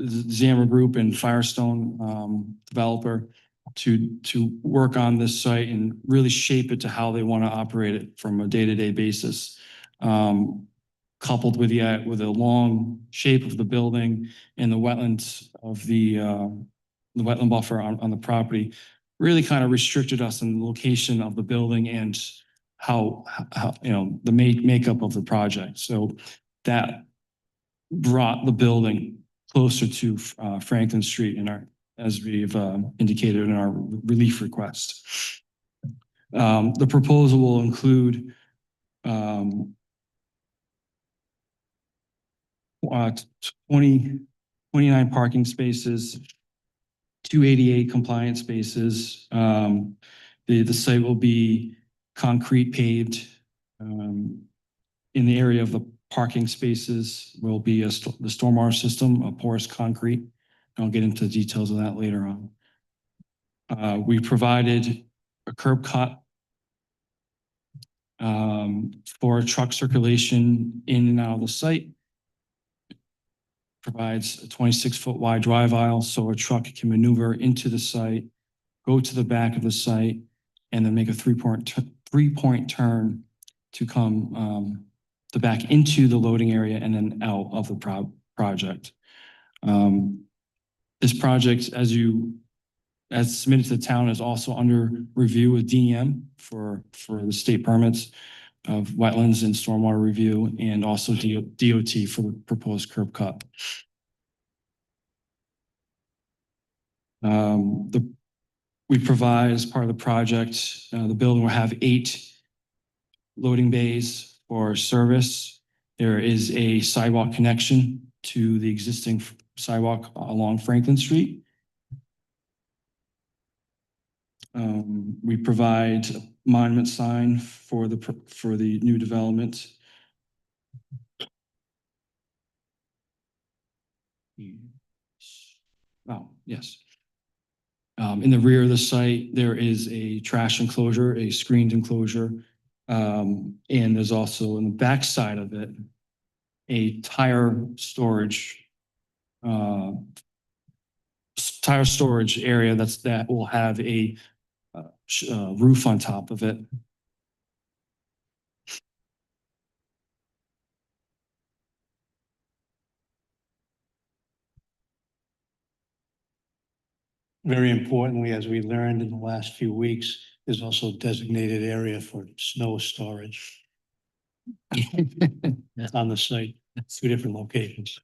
Zama Group and Firestone developer to work on this site and really shape it to how they want to operate it from a day-to-day basis. Coupled with the long shape of the building and the wetlands of the wetland buffer on the property, really kind of restricted us in the location of the building and how the makeup of the project. So that brought the building closer to Franklin Street as we've indicated in our relief request. The proposal will include 29 parking spaces, 288 compliant spaces. The site will be concrete paved. In the area of the parking spaces will be the stormwater system, a porous concrete. I'll get into the details of that later on. We provided a curb cut for truck circulation in and out of the site. Provides a 26-foot wide drive aisle so a truck can maneuver into the site, go to the back of the site, and then make a three-point turn to come back into the loading area and then out of the project. This project, as submitted to the town, is also under review with DEM for the state permits of wetlands and stormwater review, and also DOT for the proposed curb cut. We provide, as part of the project, the building will have 8 loading bays for service. There is a sidewalk connection to the existing sidewalk along Franklin Street. We provide a monument sign for the new development. Oh, yes. In the rear of the site, there is a trash enclosure, a screened enclosure. And there's also in the back side of it, a tire storage area that will have a roof on top of it. Very importantly, as we learned in the last few weeks, there's also a designated area for snow storage on the site, 2 different locations.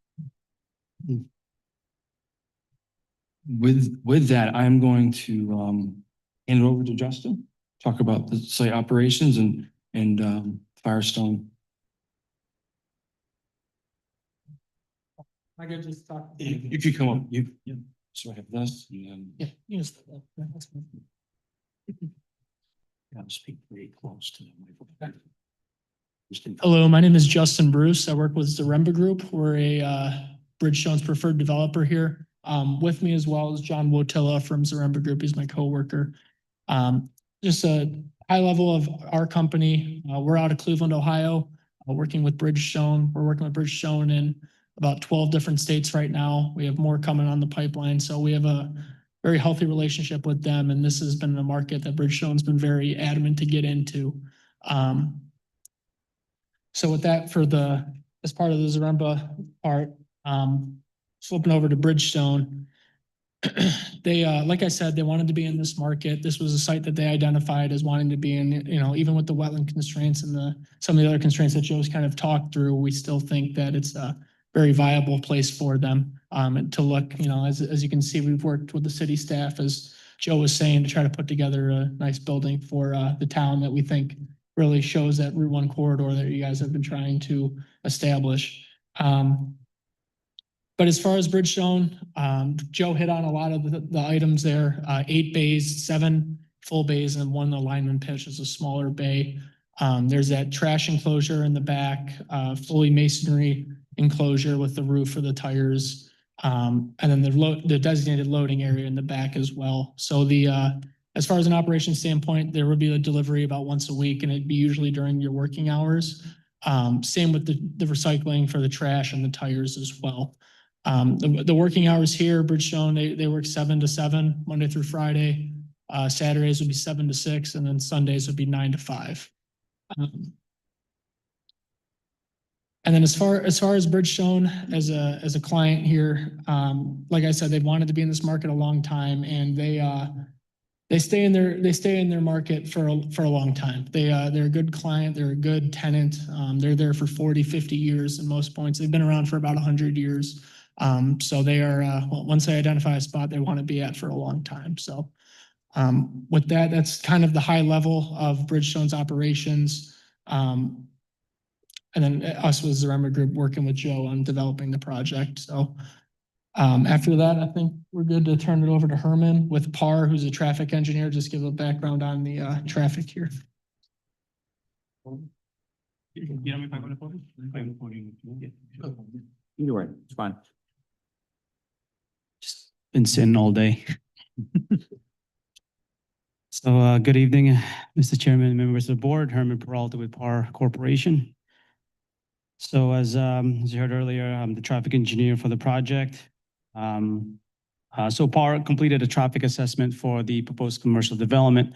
With that, I'm going to hand it over to Justin, talk about the site operations and Firestone. I could just talk. If you come up, so I have this and then. Yeah, use that. That's fine. Gotta speak very close to them. Hello, my name is Justin Bruce. I work with Zaremba Group. We're a Bridgestone's preferred developer here. With me as well as John Wotilla from Zaremba Group. He's my coworker. Just a high level of our company. We're out of Cleveland, Ohio, working with Bridgestone. We're working with Bridgestone in about 12 different states right now. We have more coming on the pipeline. So we have a very healthy relationship with them. And this has been a market that Bridgestone's been very adamant to get into. So with that, as part of the Zaremba part, flipping over to Bridgestone, they, like I said, they wanted to be in this market. This was a site that they identified as wanting to be in, even with the wetland constraints and some of the other constraints that Joe's kind of talked through, we still think that it's a very viable place for them, and to look, as you can see, we've worked with the city staff, as Joe was saying, to try to put together a nice building for, the town that we think really shows that Route 1 corridor that you guys have been trying to establish. But as far as Bridgestone, Joe hit on a lot of the items there, 8 bays, 7 full bays, and 1 alignment pitch is a smaller bay. There's that trash enclosure in the back, fully masonry enclosure with the roof for the tires. And then the designated loading area in the back as well. So as far as an operation standpoint, there would be a delivery about once a week, and it'd be usually during your working hours. Same with the recycling for the trash and the tires as well. The working hours here, Bridgestone, they work 7 to 7, Monday through Friday. Saturdays would be 7 to 6, and then Sundays would be 9 to 5. And then as far as Bridgestone as a client here, like I said, they've wanted to be in this market a long time, and they stay in their market for a long time. They're a good client. They're a good tenant. They're there for 40, 50 years in most points. They've been around for about 100 years. So they are, once they identify a spot they want to be at for a long time. So with that, that's kind of the high level of Bridgestone's operations. And then us with Zaremba Group working with Joe on developing the project. So after that, I think we're good to turn it over to Herman with Parr, who's a traffic engineer. Just give a background on the traffic here. Either way, it's fine. Just been sitting all day. So good evening, Mr. Chairman, members of the board. Herman Peralta with Parr Corporation. So as you heard earlier, I'm the traffic engineer for the project. So Parr completed a traffic assessment for the proposed commercial development,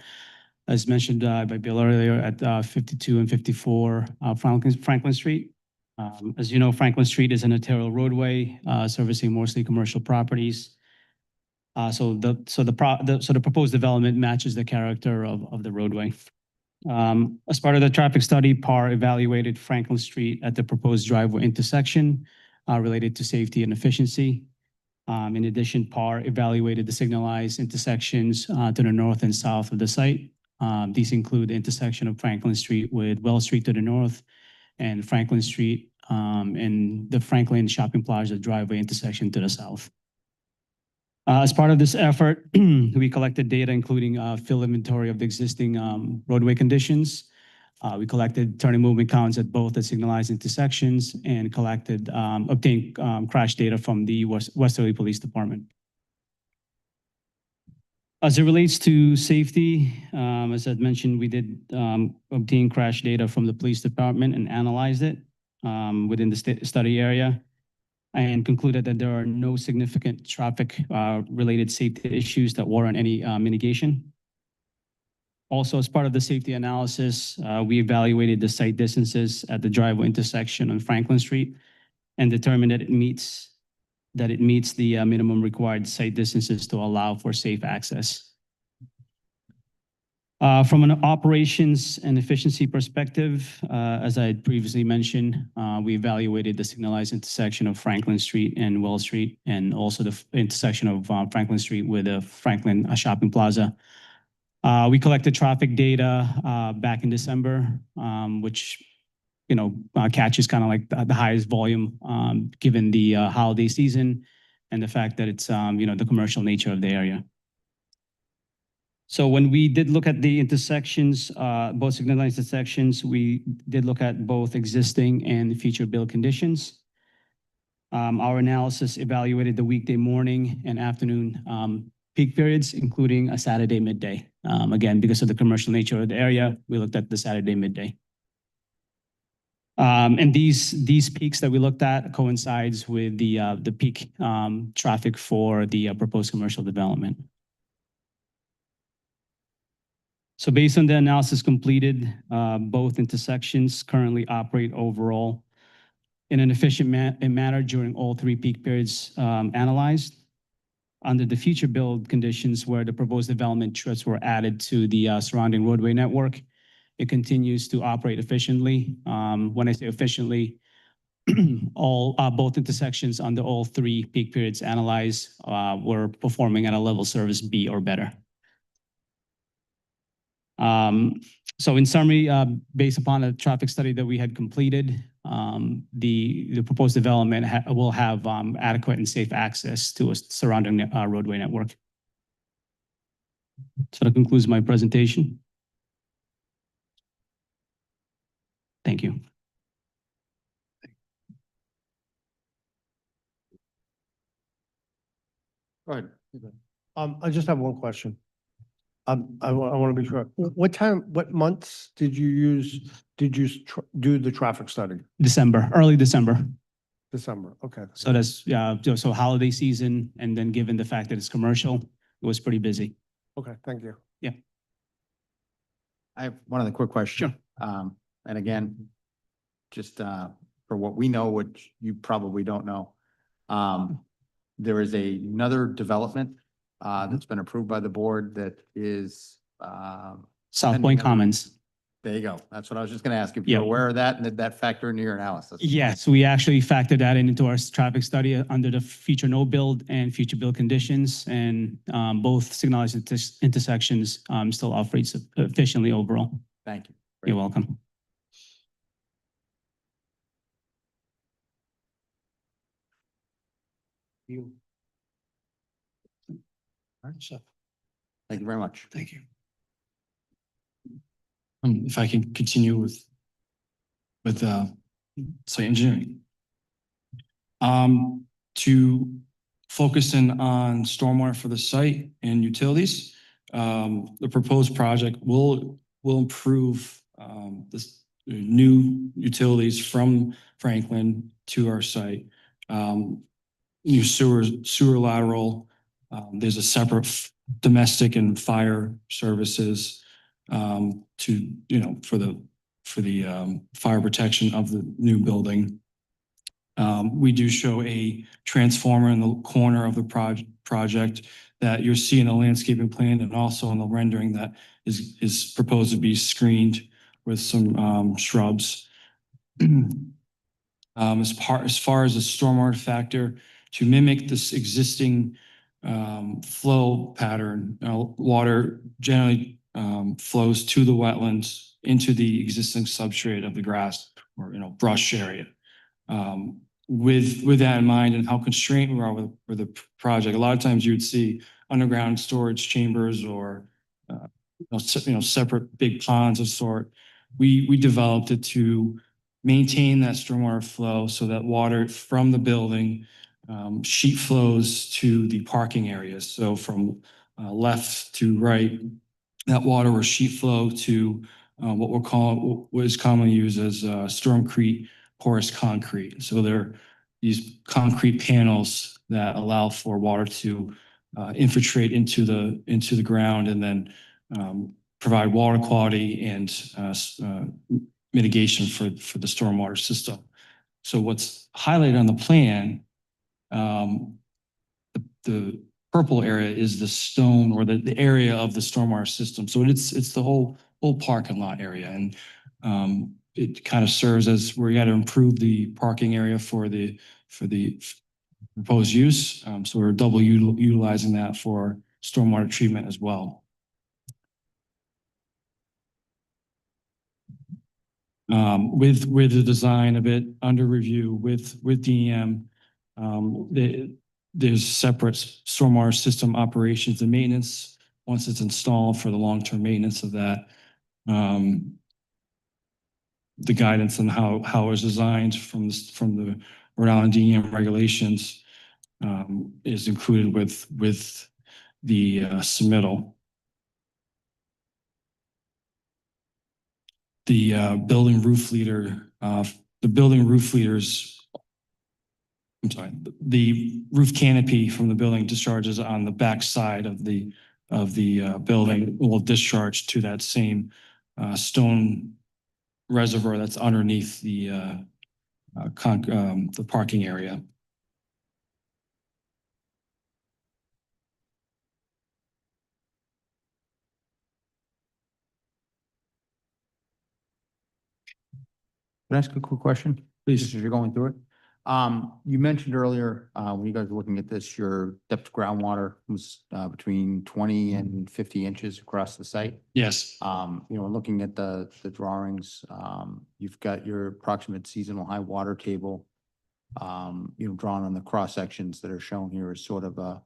as mentioned by Bill earlier, at 52 and 54 Franklin Street. As you know, Franklin Street is an arterial roadway servicing mostly commercial properties. So the proposed development matches the character of the roadway. As part of the traffic study, Parr evaluated Franklin Street at the proposed driveway intersection related to safety and efficiency. In addition, Parr evaluated the signalized intersections to the north and south of the site. These include the intersection of Franklin Street with Wells Street to the north and Franklin Street and the Franklin Shopping Plaza driveway intersection to the south. As part of this effort, we collected data including field inventory of the existing roadway conditions. We collected turning movement counts at both the signalized intersections and obtained crash data from the Westerly Police Department. As it relates to safety, as I'd mentioned, we did obtain crash data from the police department and analyzed it within the study area and concluded that there are no significant traffic related safety issues that warrant any mitigation. Also, as part of the safety analysis, we evaluated the site distances at the driveway intersection on Franklin Street and determined that it meets the minimum required site distances to allow for safe access. From an operations and efficiency perspective, as I had previously mentioned, we evaluated the signalized intersection of Franklin Street and Wells Street, and also the intersection of Franklin Street with the Franklin Shopping Plaza. We collected traffic data back in December, which catches kind of like the highest volume given the holiday season and the fact that it's the commercial nature of the area. So when we did look at the intersections, both signalized intersections, we did look at both existing and future build conditions. Our analysis evaluated the weekday morning and afternoon peak periods, including a Saturday midday. Again, because of the commercial nature of the area, we looked at the Saturday midday. And these peaks that we looked at coincides with the peak traffic for the proposed commercial development. So based on the analysis completed, both intersections currently operate overall in an efficient manner during all three peak periods analyzed. Under the future build conditions where the proposed development trips were added to the surrounding roadway network, it continues to operate efficiently. When I say efficiently, both intersections under all three peak periods analyzed were performing at a level service B or better. So in summary, based upon a traffic study that we had completed, the proposed development will have adequate and safe access to a surrounding roadway network. So that concludes my presentation. Thank you. Go ahead. I just have one question. I want to be sure. What months did you do the traffic study? Early December. December, okay. So that's, so holiday season, and then given the fact that it's commercial, it was pretty busy. Okay, thank you. Yeah. I have one other quick question. Sure. And again, just for what we know, which you probably don't know, there is another development that's been approved by the board that is South Point Commons. There you go. That's what I was just going to ask. If you're Yeah. aware of that, and did that factor into your analysis? Yes, we actually factored that into our traffic study under the future no build and future build conditions, and both signalized intersections still operate efficiently overall. Thank you. You're welcome. All right, so thank you very much. Thank you. If I can continue with site engineering. To focus in on stormwater for the site and utilities, the proposed project will improve this new utilities from Franklin to our site. New sewer lateral. There's a separate domestic and fire services for the fire protection of the new building. We do show a transformer in the corner of the project that you'll see in the landscaping plan and also in the rendering that is proposed to be screened with some shrubs. As far as the stormwater factor, to mimic this existing flow pattern, water generally flows to the wetlands into the existing substrate of the grass or brush area. with that in mind and how constrained we are with the project, a lot of times you would see underground storage chambers or separate big ponds of sort. We developed it to maintain that stormwater flow so that water from the building sheet flows to the parking areas. So from left to right, that water will sheet flow to what is commonly used as stormcrete porous concrete. So they're these concrete panels that allow for water to infiltrate into the ground and then provide water quality and mitigation for the stormwater system. So what's highlighted on the plan, the purple area is the stone or the area of the stormwater system. So it's the whole parking lot area. And it kind of serves as where you got to improve the parking area for the proposed use. So we're double utilizing that for stormwater treatment as well. With the design of it under review with DEM, there's separate stormwater system operations and maintenance once it's installed for the long-term maintenance of that. The guidance on how it was designed from the Rhode Island DEM regulations is included with the submittal. The building roof leaders, I'm sorry, the roof canopy from the building discharges on the back side of the building will discharge to that same stone reservoir that's underneath the parking area. Can I ask a quick question? Please. Just as you're going through it. You mentioned earlier, when you guys were looking at this, your depth of groundwater was between 20 and 50 inches across the site. Yes. Looking at the drawings, you've got your approximate seasonal high water table, drawn on the cross sections that are shown here is sort of a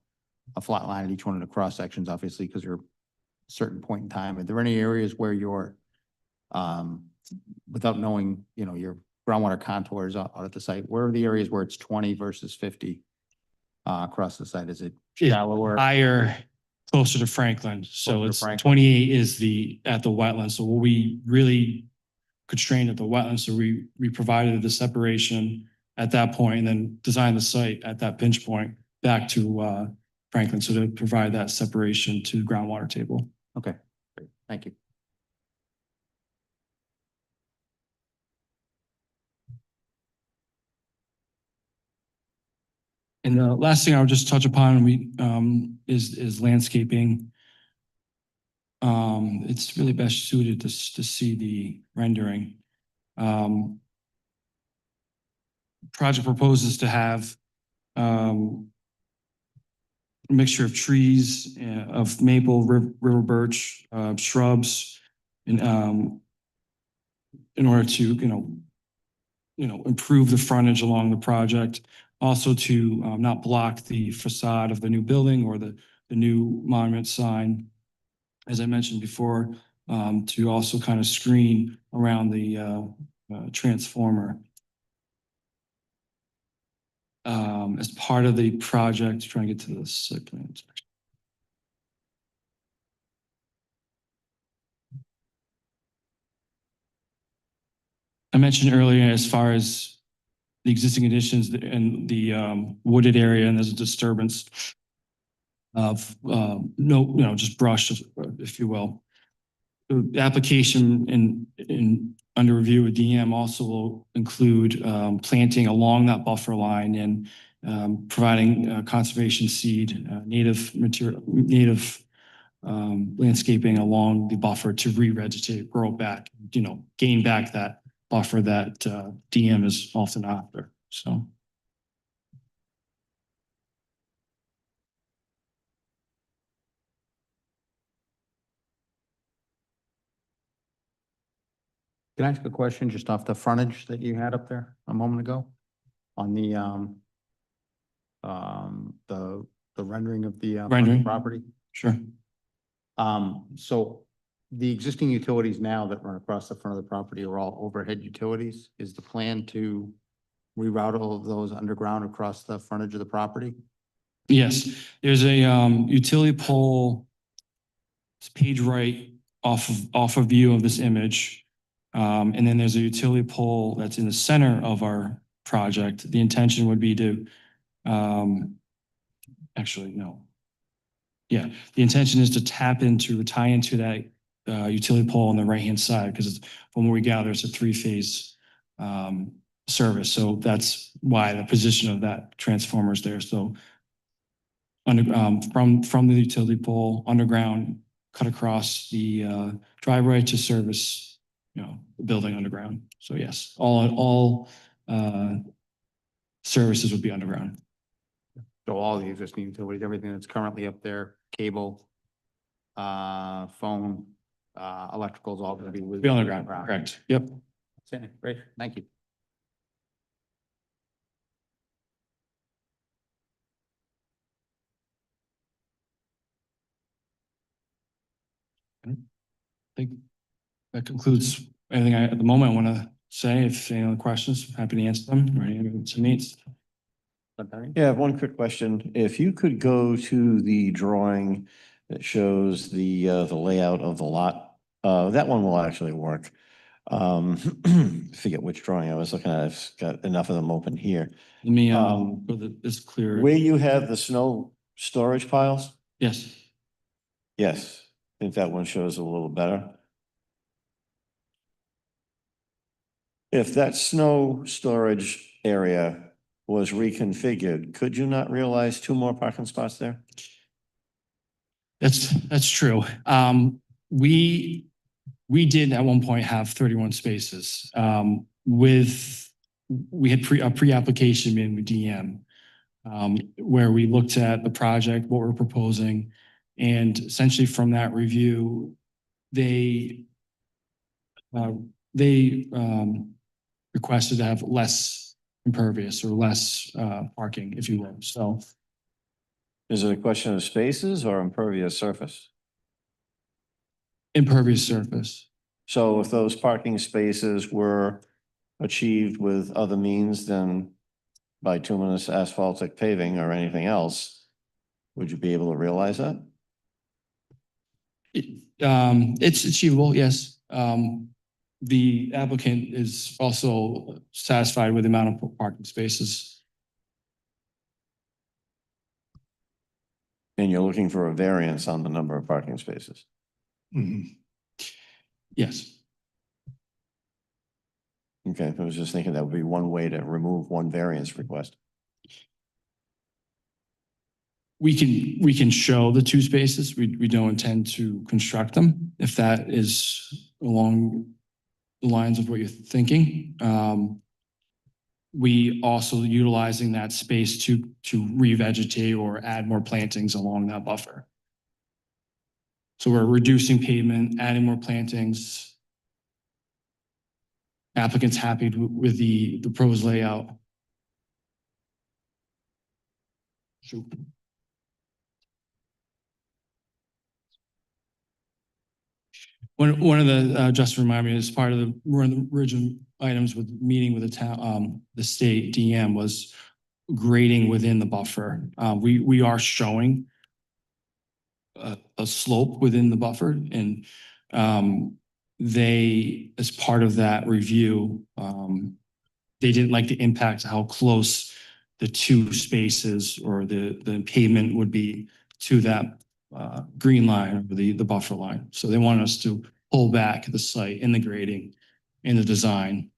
flat line at each one of the cross sections, obviously, because you're a certain point in time. Are there any areas where you're, without knowing, your groundwater contours out at the site, where are the areas where it's 20 versus 50 across the site? Is it shallower? Higher, closer to Franklin. So Closer to it's Franklin. 28 is at the wetland. So we really constrained at the wetland. So we provided the separation at that point and then designed the site at that pinch point back to Franklin. So to provide that separation to the groundwater table. Okay, great. Thank you. And the last thing I would just touch upon, is landscaping. It's really best suited to see the rendering. Project proposes to have a mixture of trees, of maple, river birch, shrubs, and in order to improve the frontage along the project. Also to not block the facade of the new building or the new monument sign. As I mentioned before, to also kind of screen around the transformer. As part of the project, trying to get to the site plan section. I mentioned earlier, as far as the existing additions and the wooded area, and there's a disturbance of just brush, if you will. The application in under review with DM also will include planting along that buffer line and providing conservation seed, native material, landscaping along the buffer to re-vegetate, grow back, gain back that buffer that DM is often after. So. Can I ask a question just off the frontage that you had up there a moment ago? on the, the rendering of the Rendering. property. Sure. So the existing utilities now that run across the front of the property are all overhead utilities. Is the plan to reroute all of those underground across the frontage of the property? Yes, there's a utility pole. It's page right off of view of this image. And then there's a utility pole that's in the center of our project. The intention would be to actually, no. Yeah, the intention is to tie into that utility pole on the right-hand side, because from what we gather, it's a three-phase service. So that's why the position of that transformer is there. So from the utility pole underground, cut across the driveway to service, the building underground. So yes, all services would be underground. So all the existing utilities, everything that's currently up there, cable, phone, electrical is all gonna be. Be underground, correct. Yep. Okay, great, thank you. I think that concludes anything at the moment I want to say. If any other questions, happy to answer them, or any to meet. Yeah, I have one quick question. If you could go to the drawing that shows the layout of the lot, that one will actually work. Forget which drawing I was looking at. I've got enough of them open here. Let me, so that it's clear. Where you have the snow storage piles? Yes. Yes, I think that one shows a little better. If that snow storage area was reconfigured, could you not realize 2 more parking spots there? That's true. We did at one point have 31 spaces. We had a pre-application in with DM, where we looked at the project, what we're proposing, and essentially from that review, they requested to have less impervious or less parking, if you will. So Is it a question of spaces or impervious surface? impervious surface. So if those parking spaces were achieved with other means than bituminous asphaltic paving or anything else, would you be able to realize that? It's achievable, yes. The applicant is also satisfied with the amount of parking spaces. And you're looking for a variance on the number of parking spaces? Yes. Okay, I was just thinking that would be one way to remove one variance request. We can show the 2 spaces. We don't intend to construct them, if that is along the lines of what you're thinking. We also utilizing that space to revegetate or add more plantings along that buffer. So we're reducing pavement, adding more plantings. Applicant's happy with the proposed layout. One of the, just to remind me, as part of one of the original items with meeting with the town, the state DM was grading within the buffer. We are showing a slope within the buffer, and they, as part of that review, they didn't like the impact of how close the 2 spaces or the pavement would be to that green line or the buffer line. So they want us to pull back the site in the grading, in the design.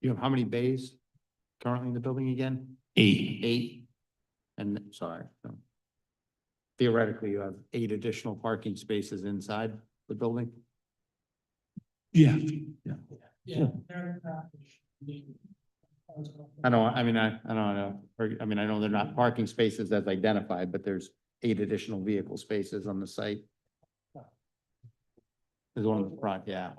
You have how many bays currently in the building again? 8. 8? And, sorry. Theoretically, you have 8 additional parking spaces inside the building? Yeah. Yeah. I don't know, I mean, I know they're not parking spaces as identified, but there's 8 additional vehicle spaces on the site. There's one in the front, yeah.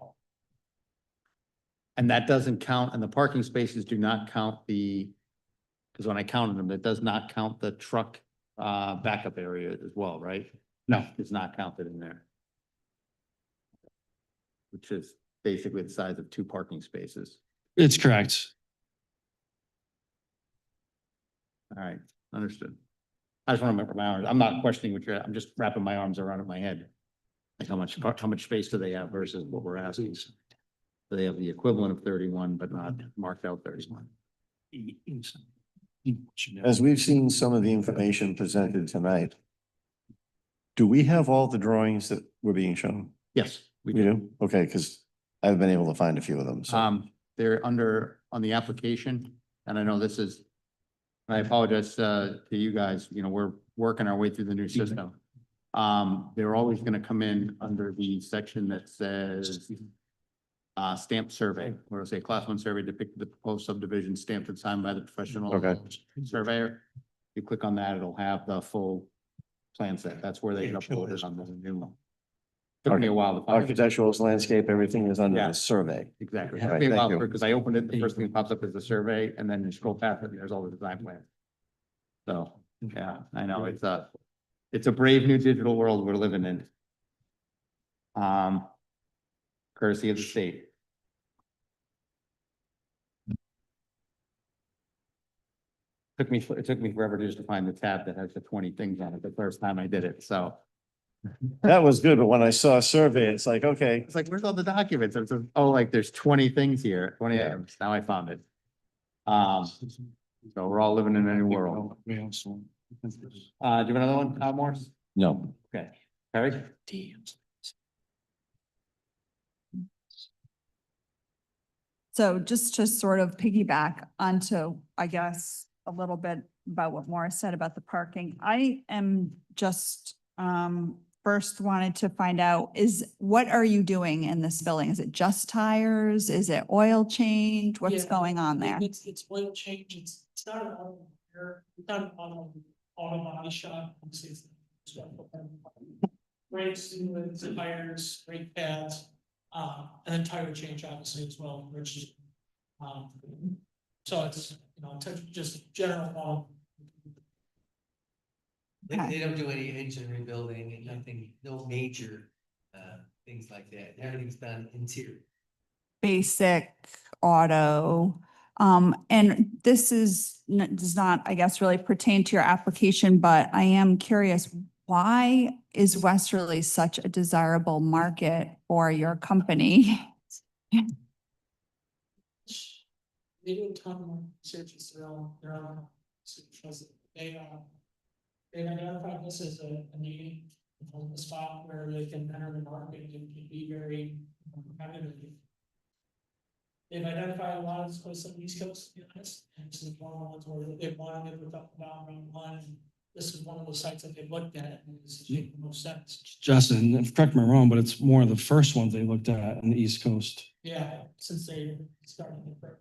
And that doesn't count, and the parking spaces do not count because when I counted them, it does not count the truck backup area as well, right? No. It's not counted in there. Which is basically the size of 2 parking spaces. It's correct. All right, understood. I just want to remember my arms. I'm not questioning I'm just wrapping my arms around it in my head. Like how much space do they have versus what we're asking? So they have the equivalent of 31, but not marked out 31. As we've seen some of the information presented tonight, do we have all the drawings that were being shown? Yes, we We do. do? Okay, because I've been able to find a few of them, so. They're on the application, and I know this is, and I apologize to you guys, we're working our way through the new system. They're always gonna come in under the section that says stamped survey, where it'll say class 1 survey depicted the proposed subdivision stamped and signed by the professional Okay. surveyor. You click on that, it'll have the full plan set. That's where they can upload it on the new one. Took me a while to find. Architectural, landscape, everything is under Yeah. the survey. Exactly. All Took right, me a thank while you. because I opened it, the first thing that pops up is the survey, and then you scroll past it, and there's all the design plans. So, yeah, I know, it's a brave new digital world we're living in. Courtesy of the state. It took me forever just to find the tab that has the 20 things on it the first time I did it, so. That was good, but when I saw a survey, it's like, okay, It's like, where's all the documents? It's like, there's 20 things here, 20 Yeah. items. Now I found it. So we're all living in a new world. Do you have another one, Morris? no. Okay, Harry? So just to sort of piggyback onto, I guess, a little bit about what Morris said about the parking. I am just first wanted to find out what are you doing in this building? Is it just tires? Is it oil change? What's Yeah, going on there? It's oil change, it's not an auto repair, it's not an auto body shop. Brakes, fluids, tires, brake pads, and then tire change obviously as well, which is. So it's, just general. Okay. They don't do any engine rebuilding and nothing, no major things like that. Everything's done interior. Basic auto. And this does not, I guess, really pertain to your application, but I am curious, why is Westerly such a desirable market for your company? They do a ton of research, their own, because they've identified this as a need, a spot where they can enter the market and be very competitive. They've identified a lot of this place on the East Coast, to be honest, and this is one of the ones where they've wanted to look up and down around one, and this is one of those sites that they've looked at, and this is making the most sense. Justin, correct me if I'm wrong, but it's more of the first ones they looked at on the East Coast. Yeah, since they started the.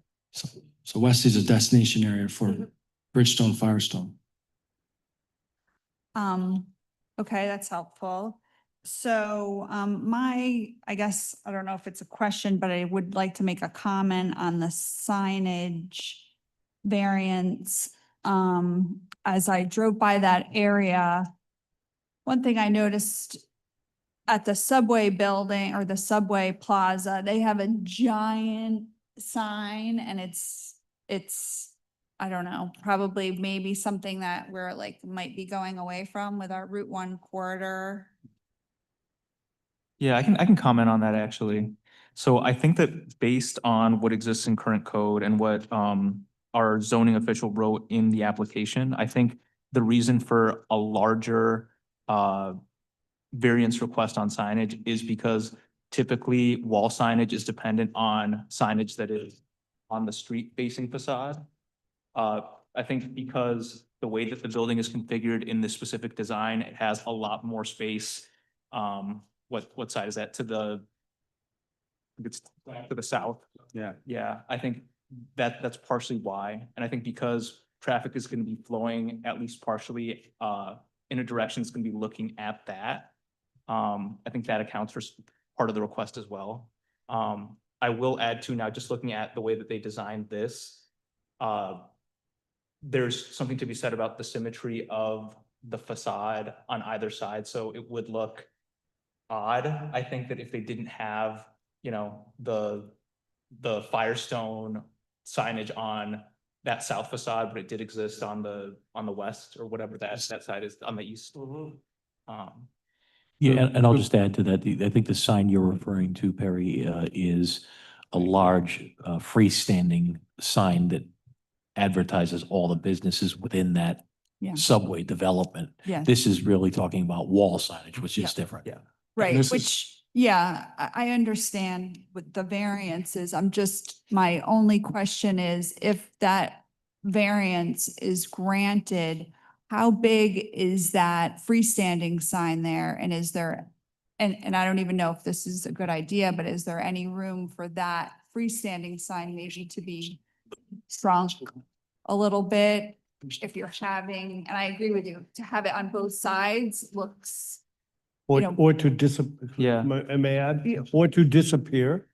So Wesley's a destination area for Bridgestone, Firestone. Okay, that's helpful. So, I guess, I don't know if it's a question, but I would like to make a comment on the signage variance. As I drove by that area, one thing I noticed at the subway building or the subway plaza, they have a giant sign and it's, I don't know, probably maybe something that we're like, might be going away from with our Route 1 corridor. Yeah, I can comment on that actually. So I think that based on what exists in current code and what our zoning official wrote in the application, I think the reason for a larger variance request on signage is because typically wall signage is dependent on signage that is on the street facing facade. I think because the way that the building is configured in this specific design, it has a lot more space. What side is that? It's to the south. Yeah. Yeah, I think that's partially why. And I think because traffic is going to be flowing at least partially in a direction that's going to be looking at that. I think that accounts for part of the request as well. I will add to now, just looking at the way that they designed this, there's something to be said about the symmetry of the facade on either side. So it would look odd, I think, that if they didn't have, you know, the Firestone signage on that south facade, but it did exist on the west or whatever that side is on the east. Yeah, and I'll just add to that, I think the sign you're referring to, Perry, is a large freestanding sign that advertises all the businesses within that Yeah. subway development. Yeah. This is really talking about wall signage, which is different. Yeah. Right, this is- which, yeah, I understand with the variances. My only question is if that variance is granted, how big is that freestanding sign there? And is there, and I don't even know if this is a good idea, but is there any room for that freestanding sign maybe to be shrunk a little bit? If you're having, and I agree with you, to have it on both sides looks, Or, you know- or to disappear. Yeah. May I add? Or to disappear.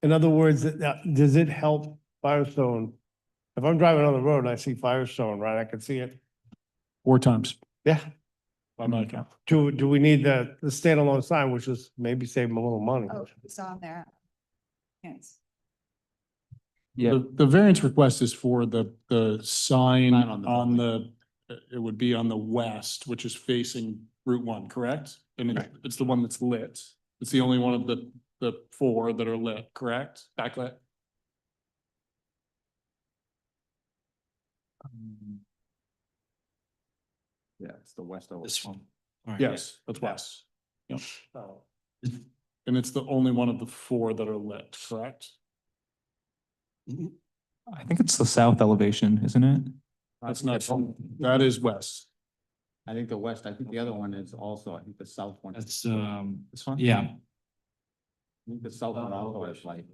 In other words, does it help Firestone? If I'm driving on the road and I see Firestone, right, I can see it. 4 times Yeah. by my account. Do we need the standalone sign, which is maybe save them a little money? oh, it's on there. Yes. Yeah. The variance request is for the sign Sign on the on the, it would be on the west, which is facing Route 1, correct? And it's the one that's lit. It's the only one of the 4 that are lit, correct? Backlit? Yeah, it's the west of This one. Yes, that's west. Yep. And it's the only one of the 4 that are lit, correct? I think it's the south elevation, isn't it? That's not, that is west. I think the west, I think the other one is also, I think the south one. That's, This one? yeah, I think the south one also has light.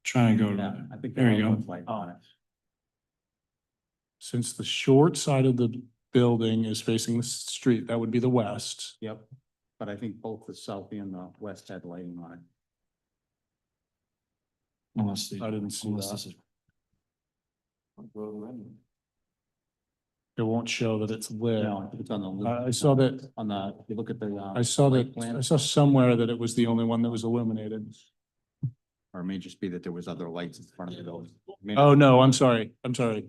trying to go Yeah, to, I think. there you go. Light on it. Since the short side of the building is facing the street, that would be the west. Yep, but I think both the south and the west had lighting on it. unless I didn't see unless that. this is. It won't show that it's lit. No, I think it's on the. I saw that, On the, if you look at the. I saw light that, plan, I saw somewhere that it was the only one that was illuminated. Or it may just be that there was other lights in front of the building. May Oh, not- no, I'm sorry.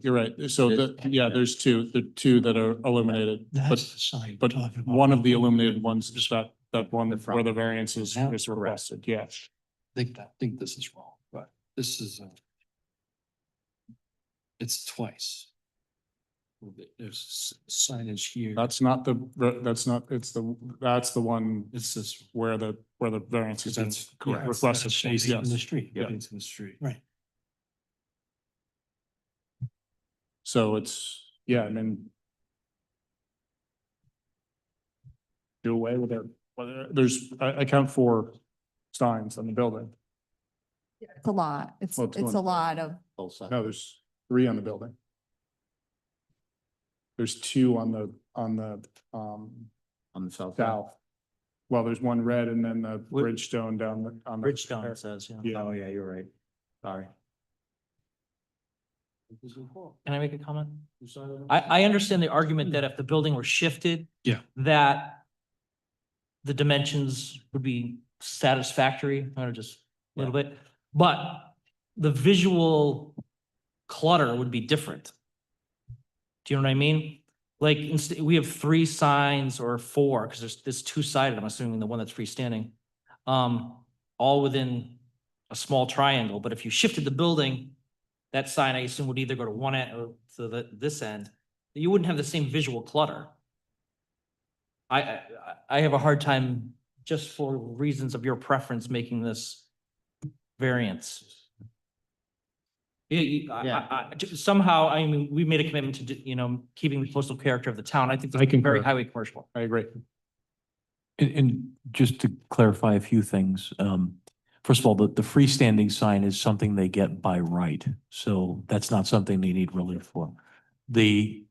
You're right. So yeah, there's the 2 that are illuminated, That's but, the sign. but talking about. one of the illuminated ones is that one The where front. the variance is Yeah. requested, yes. I think this is wrong, but this is, it's twice. There's signage here. That's not that's the one It's this, where the variance is that's correct. correct. Requested. Facing the Yes. street, Yeah. into the street. Right. So it's, yeah, I mean. Do away with it. There's, I count 4 signs on the building. It's a lot. It's Well, it's a going- lot of, Both sides. No, there's 3 on the building. There's 2 on the On the south. side. south. Well, there's 1 red and then the Bridgestone down on the. Bridgestone, it says, yeah. Yeah. Oh, yeah, you're right. Sorry. Can I make a comment? I understand the argument that if the building were shifted. Yeah. That the dimensions would be satisfactory, or just a little bit, but the visual clutter would be different. Do you know what I mean? Like, instead, we have 3 signs or 4, because there's this 2-sided, I'm assuming the one that's freestanding. All within a small triangle, but if you shifted the building, that sign, I assume, would either go to one end or to this end. You wouldn't have the same visual clutter. I have a hard time, just for reasons of your preference, making this variance. Somehow, I mean, we made a commitment to, keeping the coastal character of the town. I think I it's very concur. highway commercial. I agree. And just to clarify a few things, first of all, the freestanding sign is something they get by right. So that's not something they need relief for. The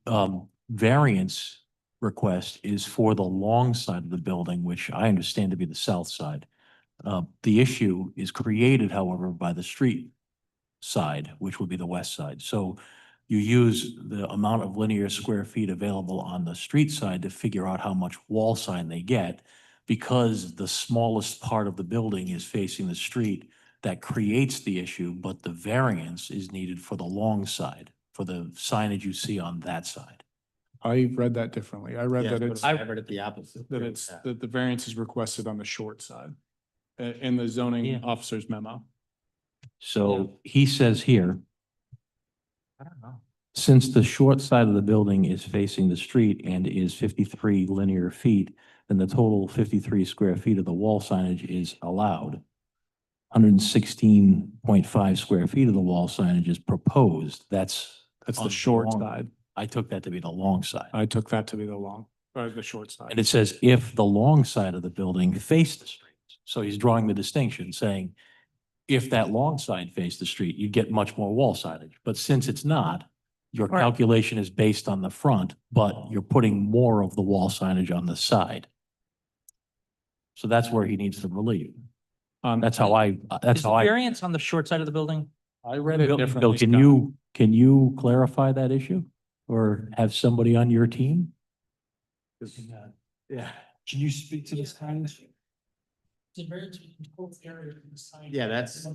variance request is for the long side of the building, which I understand to be the south side. The issue is created, however, by the street side, which would be the west side. So you use the amount of linear square feet available on the street side to figure out how much wall sign they get. Because the smallest part of the building is facing the street, that creates the issue, but the variance is needed for the long side, for the signage you see on that side. I read that differently. I read that it's, I read it the opposite. that it's, that the variance is requested on the short side in the zoning Yeah. officer's memo. So he says here, I don't know. since the short side of the building is facing the street and is 53 linear feet, then the total 53 square feet of the wall signage is allowed. 116.5 square feet of the wall signage is proposed. That's That's on the short long- side. I took that to be the long side. I took that to be the short side. And it says if the long side of the building faced the street. So he's drawing the distinction, saying if that long side faced the street, you'd get much more wall signage. But since it's not, your Right. calculation is based on the front, but you're putting more of the wall signage on the side. So that's where he needs the relief. That's how I, that's Is the how I. variance on the short side of the building? I read it Bill, differently. can you clarify that issue? Or have somebody on your team? Yeah. Can you speak to this kind? Yeah, that's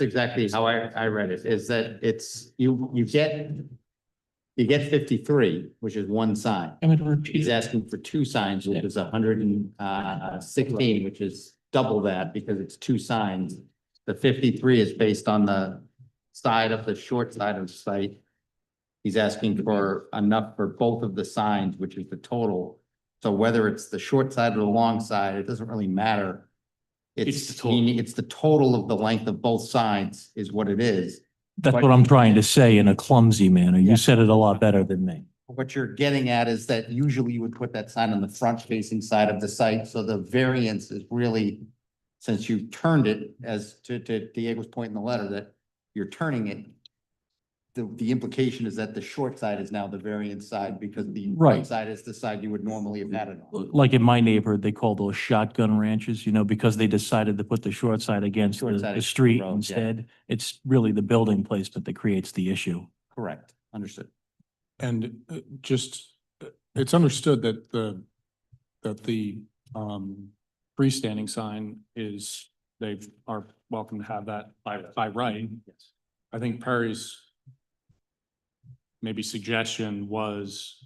exactly how I read it, is that it's, you get 53, which is one sign. I'm going to repeat He's it. asking for two signs, which is 116, which is double that because it's two signs. The 53 is based on the side of the short side of the site. He's asking for enough for both of the signs, which is the total. So whether it's the short side or the long side, it doesn't really matter. It's the total. It's the total of the length of both sides is what it is. That's But- what I'm trying to say in a clumsy manner. You said it a lot better than me. What you're getting at is that usually you would put that sign on the front facing side of the site, so the variance is really, since you turned it, as to Diego's point in the letter, that you're turning it. The implication is that the short side is now the variance side because the Right. right side is the side you would normally have had it on. Like in my neighborhood, they call those shotgun ranches, because they decided to put the short side against Short the side the against the street road, yeah. instead. It's really the building placement that creates the issue. Correct, understood. And it's understood that the freestanding sign is, they are welcome to have that by right. Yes. I think Perry's maybe suggestion was,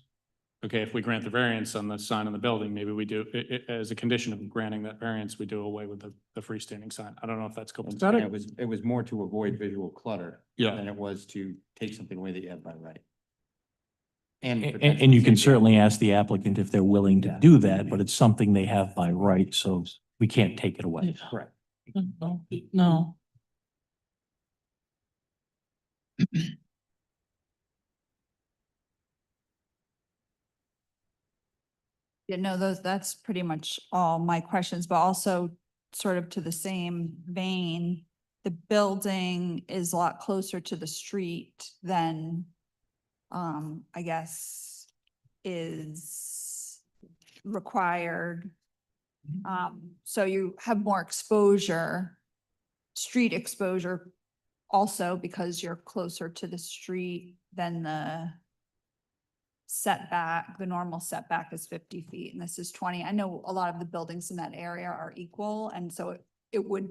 okay, if we grant the variance on the sign on the building, maybe we do, as a condition of granting that variance, we do away with the freestanding sign. I don't know if that's And copacetic. it was more to avoid visual clutter Yeah. than it was to take something away that you had by right. And And you can certainly ask the applicant if they're willing to do that, but it's something they have by right, so we can't take it away. Correct. No. Yeah, no, that's pretty much all my questions, but also sort of to the same vein. The building is a lot closer to the street than, I guess, is required. So you have more exposure, street exposure also because you're closer to the street than the setback. The normal setback is 50 feet and this is 20. I know a lot of the buildings in that area are equal and so it would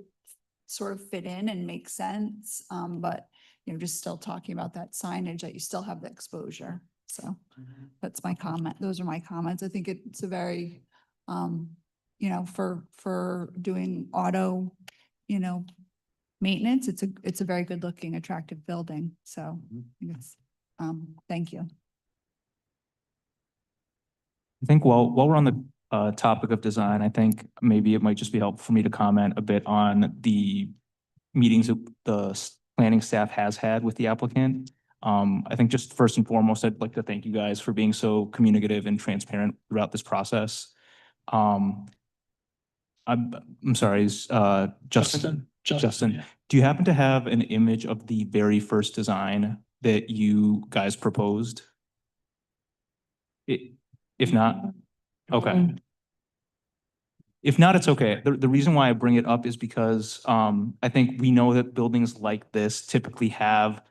sort of fit in and make sense. But just still talking about that signage that you still have the exposure. So that's my comment. Those are my comments. I think it's a very, for doing auto, maintenance, it's a very good looking, attractive building. So I think it's, thank you. I think while we're on the topic of design, I think maybe it might just be helpful for me to comment a bit on the meetings that the planning staff has had with the applicant. I think just first and foremost, I'd like to thank you guys for being so communicative and transparent throughout this process. I'm sorry, Justin. Justin, do you happen to have an image of the very first design that you guys proposed? If not, okay. If not, it's okay. The reason why I bring it up is because I think we know that buildings like this typically have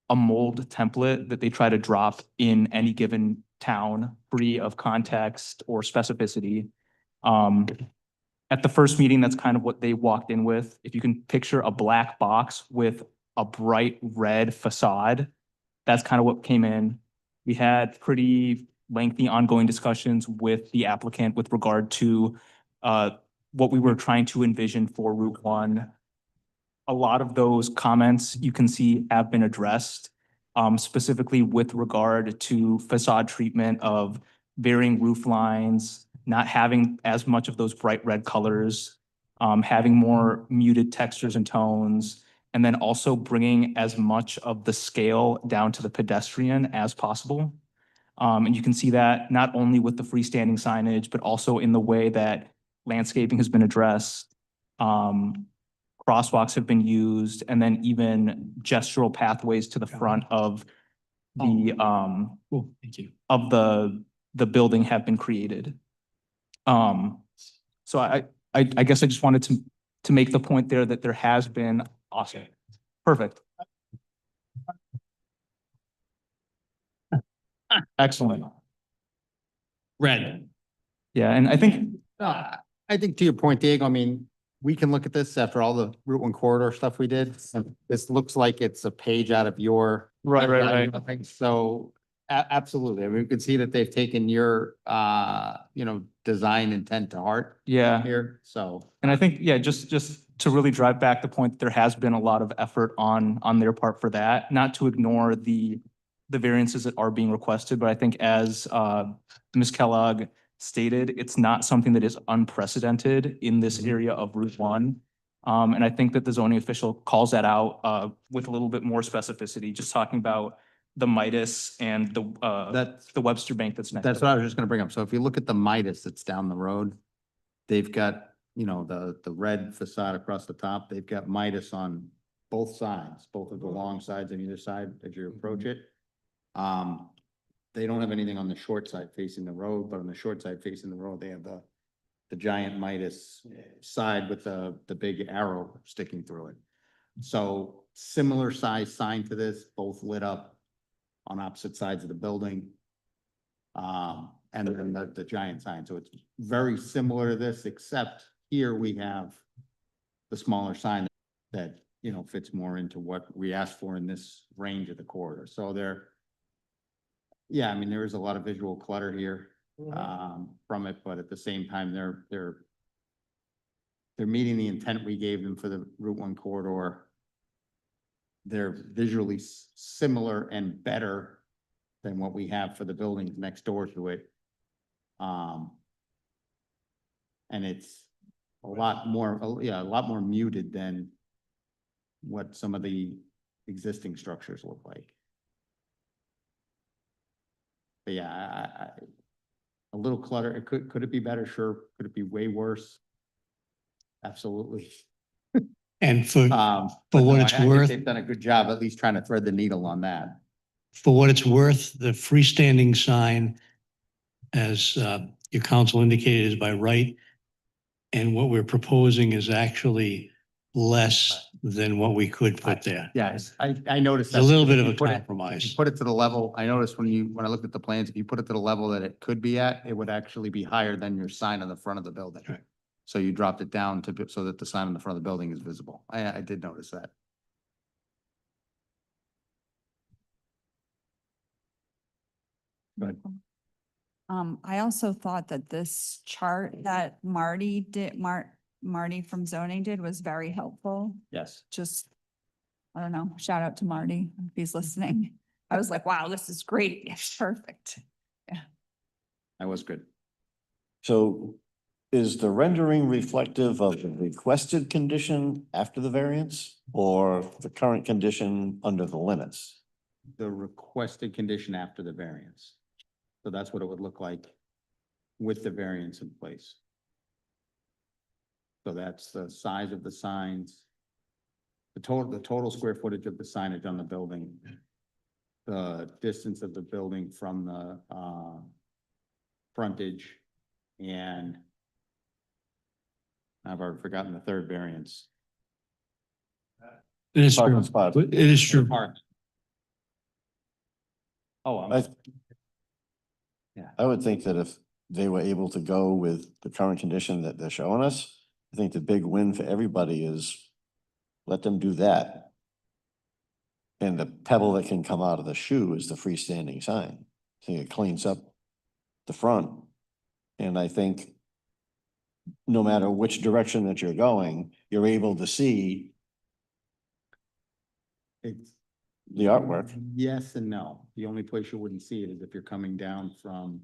a mold template that they try to drop in any given town, free of context or specificity. At the first meeting, that's kind of what they walked in with. If you can picture a black box with a bright red facade, that's kind of what came in. We had pretty lengthy ongoing discussions with the applicant with regard to what we were trying to envision for Route 1. A lot of those comments you can see have been addressed, specifically with regard to facade treatment of varying roof lines, not having as much of those bright red colors, having more muted textures and tones, and then also bringing as much of the scale down to the pedestrian as possible. And you can see that not only with the freestanding signage, but also in the way that landscaping has been addressed. Crosswalks have been used, and then even gestural pathways to the front of the Cool, thank you. of the building have been created. So I guess I just wanted to make the point there that there has been awesome. Perfect. Excellent. Red. Yeah, and I think I think to your point, Diego, I mean, we can look at this after all the Route 1 corridor stuff we did. And this looks like it's a page out of your. Right. So absolutely. I mean, we can see that they've taken your, design intent to heart yeah. here, so. And I think, yeah, just to really drive back the point, there has been a lot of effort on their part for that, not to ignore the variances that are being requested, but I think as Ms. Kellogg stated, it's not something that is unprecedented in this area of Route 1. And I think that the zoning official calls that out with a little bit more specificity, just talking about the Midas and the Webster Bank that's next. That's what I was just gonna bring up. So if you look at the Midas that's down the road, they've got, the red facade across the top. They've got Midas on both sides, both of the long sides on either side as you approach it. They don't have anything on the short side facing the road, but on the short side facing the road, they have the giant Midas side with the big arrow sticking through it. So similar size sign to this, both lit up on opposite sides of the building. And then the giant sign. So it's very similar to this, except here we have the smaller sign that, fits more into what we asked for in this range of the corridor. So I mean, there is a lot of visual clutter here, from it, but at the same time, they're meeting the intent we gave them for the Route 1 corridor. They're visually similar and better than what we have for the buildings next door to it. And it's a lot more muted than what some of the existing structures look like. But yeah, a little clutter. Could it be better? Sure. Could it be way worse? Absolutely. And for But what no, it's I think worth, they've done a good job, at least trying to thread the needle on that. for what it's worth, the freestanding sign, as your counsel indicated, is by right. And what we're proposing is actually less than what we could put there. Yes, I noticed. It's a little that. bit If of you a put it- compromise. if you put it to the level, I noticed when I looked at the plans, if you put it to the level that it could be at, it would actually be higher than your sign on the front of the building. Right. So you dropped it down so that the sign on the front of the building is visible. I did notice that. Good. I also thought that this chart that Marty from zoning did was very helpful. Yes. Just, I don't know, shout out to Marty if he's listening. I was like, wow, this is great. It's perfect. That was good. So is the rendering reflective of the requested condition after the variance or the current condition under the limits? The requested condition after the variance. So that's what it would look like with the variance in place. So that's the size of the signs, the total square footage of the signage on the building, the distance of the building from the, frontage, and I've already forgotten the third variance. It is Parking true. spots. It is true. Park. Oh, I would think that if they were able to go with the current condition that they're showing us, I think the big win for everybody is let them do that. And the pebble that can come out of the shoe is the freestanding sign. I think it cleans up the front. And I think no matter which direction that you're going, you're able to see it's the artwork. yes and no. The only place you wouldn't see it is if you're coming down from,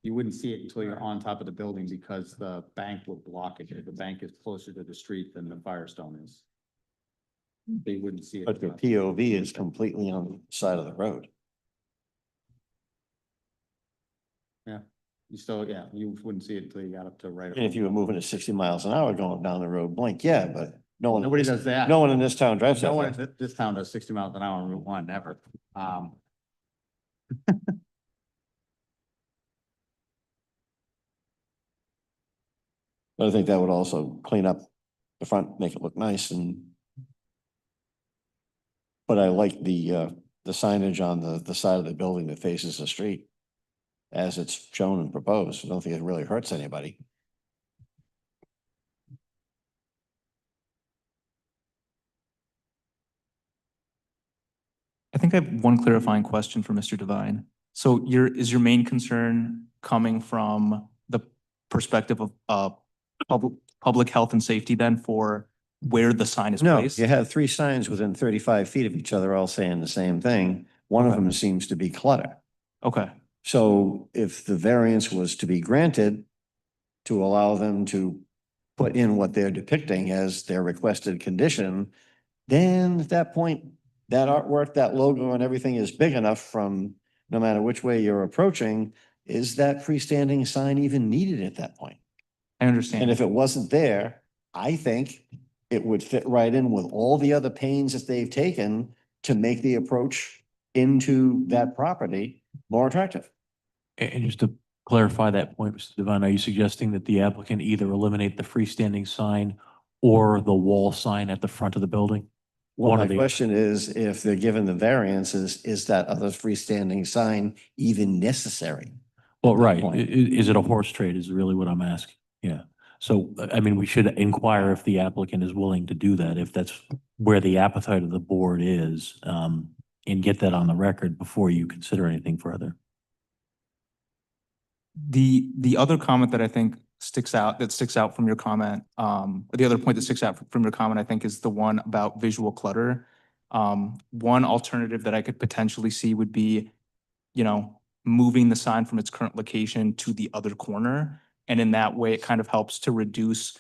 you wouldn't see it until you're on top of the building because the bank would block it. The bank is closer to the street than the Firestone is. They wouldn't see it. But your POV is completely on the side of the road. You still, yeah, you wouldn't see it until you got up to right. And if you were moving at 60 miles an hour going down the road, blink, yeah, but no one. Nobody does that. No one in this town drives No that. one way. in this town does 60 miles an hour on Route 1, never. But I think that would also clean up the front, make it look nice and. But I like the signage on the side of the building that faces the street. As it's shown and proposed. I don't think it really hurts anybody. I think I have one clarifying question for Mr. Devine. So is your main concern coming from the perspective of, public health and safety then for where the sign is No, placed? you have three signs within 35 feet of each other, all saying the same thing. One of Okay. them seems to be clutter. Okay, So if the variance was to be granted to allow them to put in what they're depicting as their requested condition, then at that point, that artwork, that logo and everything is big enough from no matter which way you're approaching, is that freestanding sign even needed at that point? I understand. And if it wasn't there, I think it would fit right in with all the other pains that they've taken to make the approach into that property more attractive. And just to clarify that point, Mr. Devine, are you suggesting that the applicant either eliminate the freestanding sign or the wall sign at the front of the building? Well, One or my the question is, if they're given the variances, is that other freestanding sign even necessary? Well, at that right. point? Is it a horse trade is really what I'm asking. Yeah. So, I mean, we should inquire if the applicant is willing to do that, if that's where the appetite of the board is, and get that on the record before you consider anything further. The other comment that I think sticks out from your comment, the other point that sticks out from your comment, I think, is the one about visual clutter. One alternative that I could potentially see would be, moving the sign from its current location to the other corner. And in that way, it kind of helps to reduce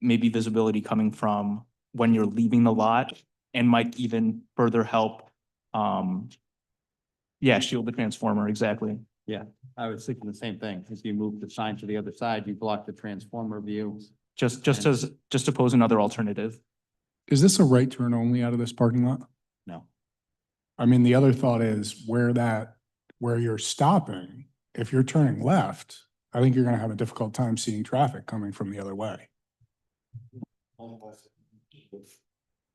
maybe visibility coming from when you're leaving the lot and might even further help, shield the transformer, exactly. Yeah, I was thinking the same thing. If you move the sign to the other side, you block the transformer view. Just to pose another alternative. Is this a right turn only out of this parking lot? No. I mean, the other thought is where you're stopping, if you're turning left, I think you're gonna have a difficult time seeing traffic coming from the other way.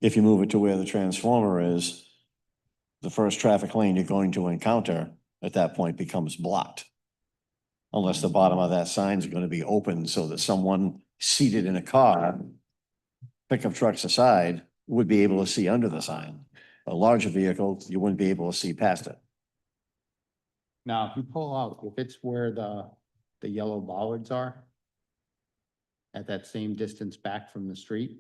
If you move it to where the transformer is, the first traffic lane you're going to encounter at that point becomes blocked. Unless the bottom of that sign is going to be open so that someone seated in a car, pickup trucks aside, would be able to see under the sign. A larger vehicle, you wouldn't be able to see past it. Now, if you pull out, if it's where the yellow bollards are, at that same distance back from the street,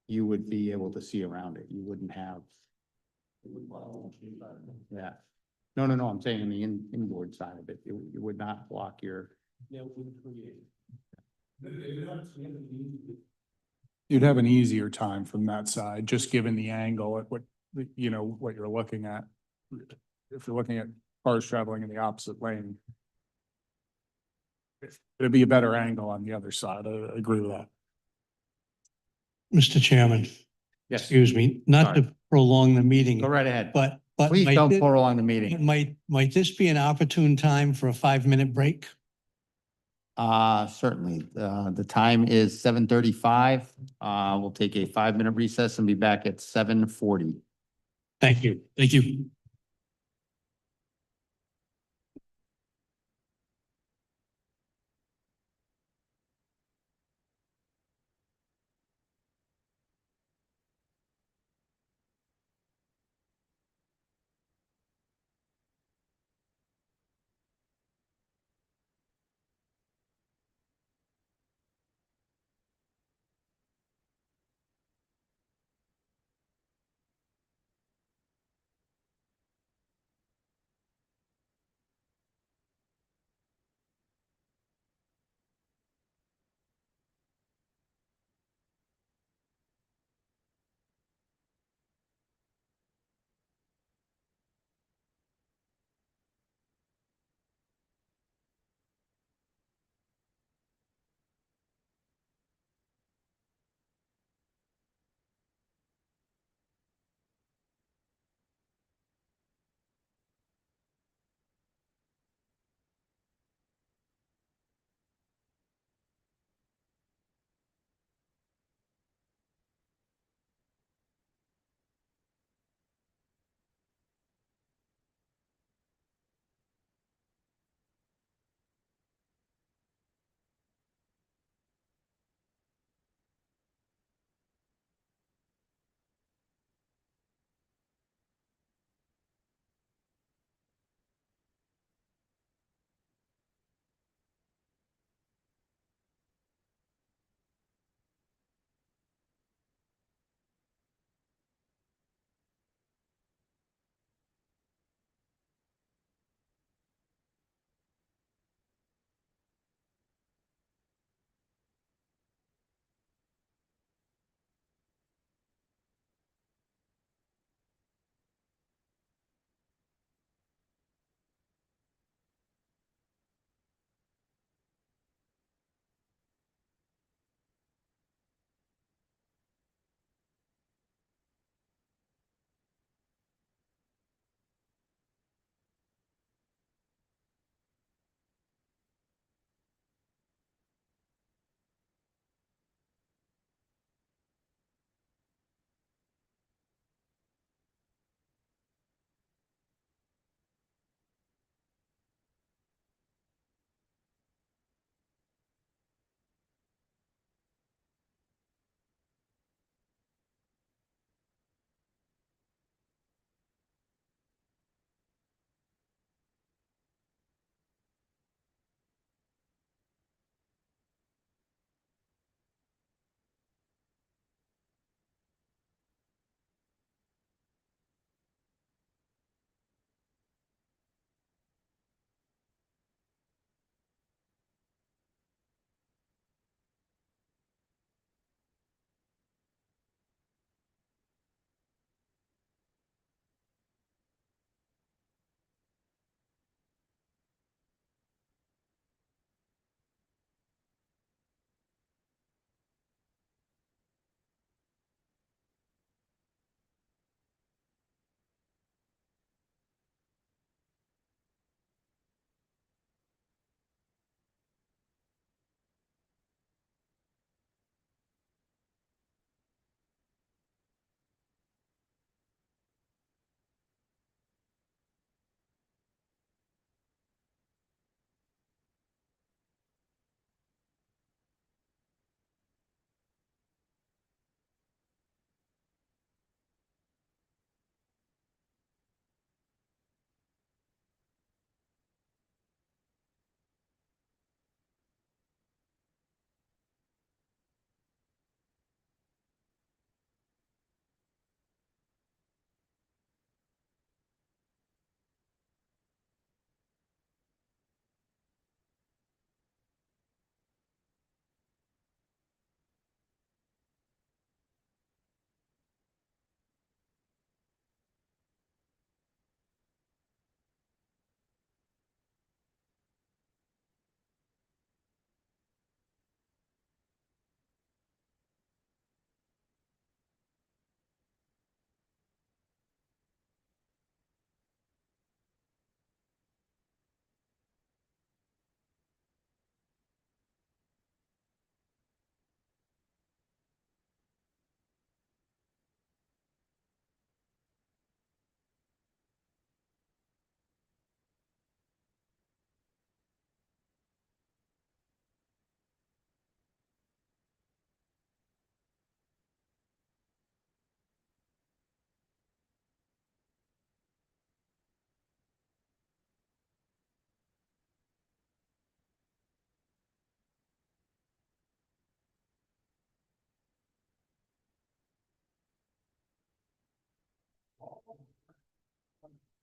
you would be able to see around it. You wouldn't have. Yeah. No, I'm saying in the inboard side of it, it would not block your. You'd have an easier time from that side, just given the angle at what you're looking at. If you're looking at cars traveling in the opposite lane. It'd be a better angle on the other side. I agree with that. Mr. Chairman, Yes, excuse me, not to prolong the meeting, go right ahead. but Please might don't thi- prolong the meeting. might this be an opportune time for a 5-minute break? Certainly. The time is 7:35. We'll take a 5-minute recess and be back at 7:40. Thank you. Thank you.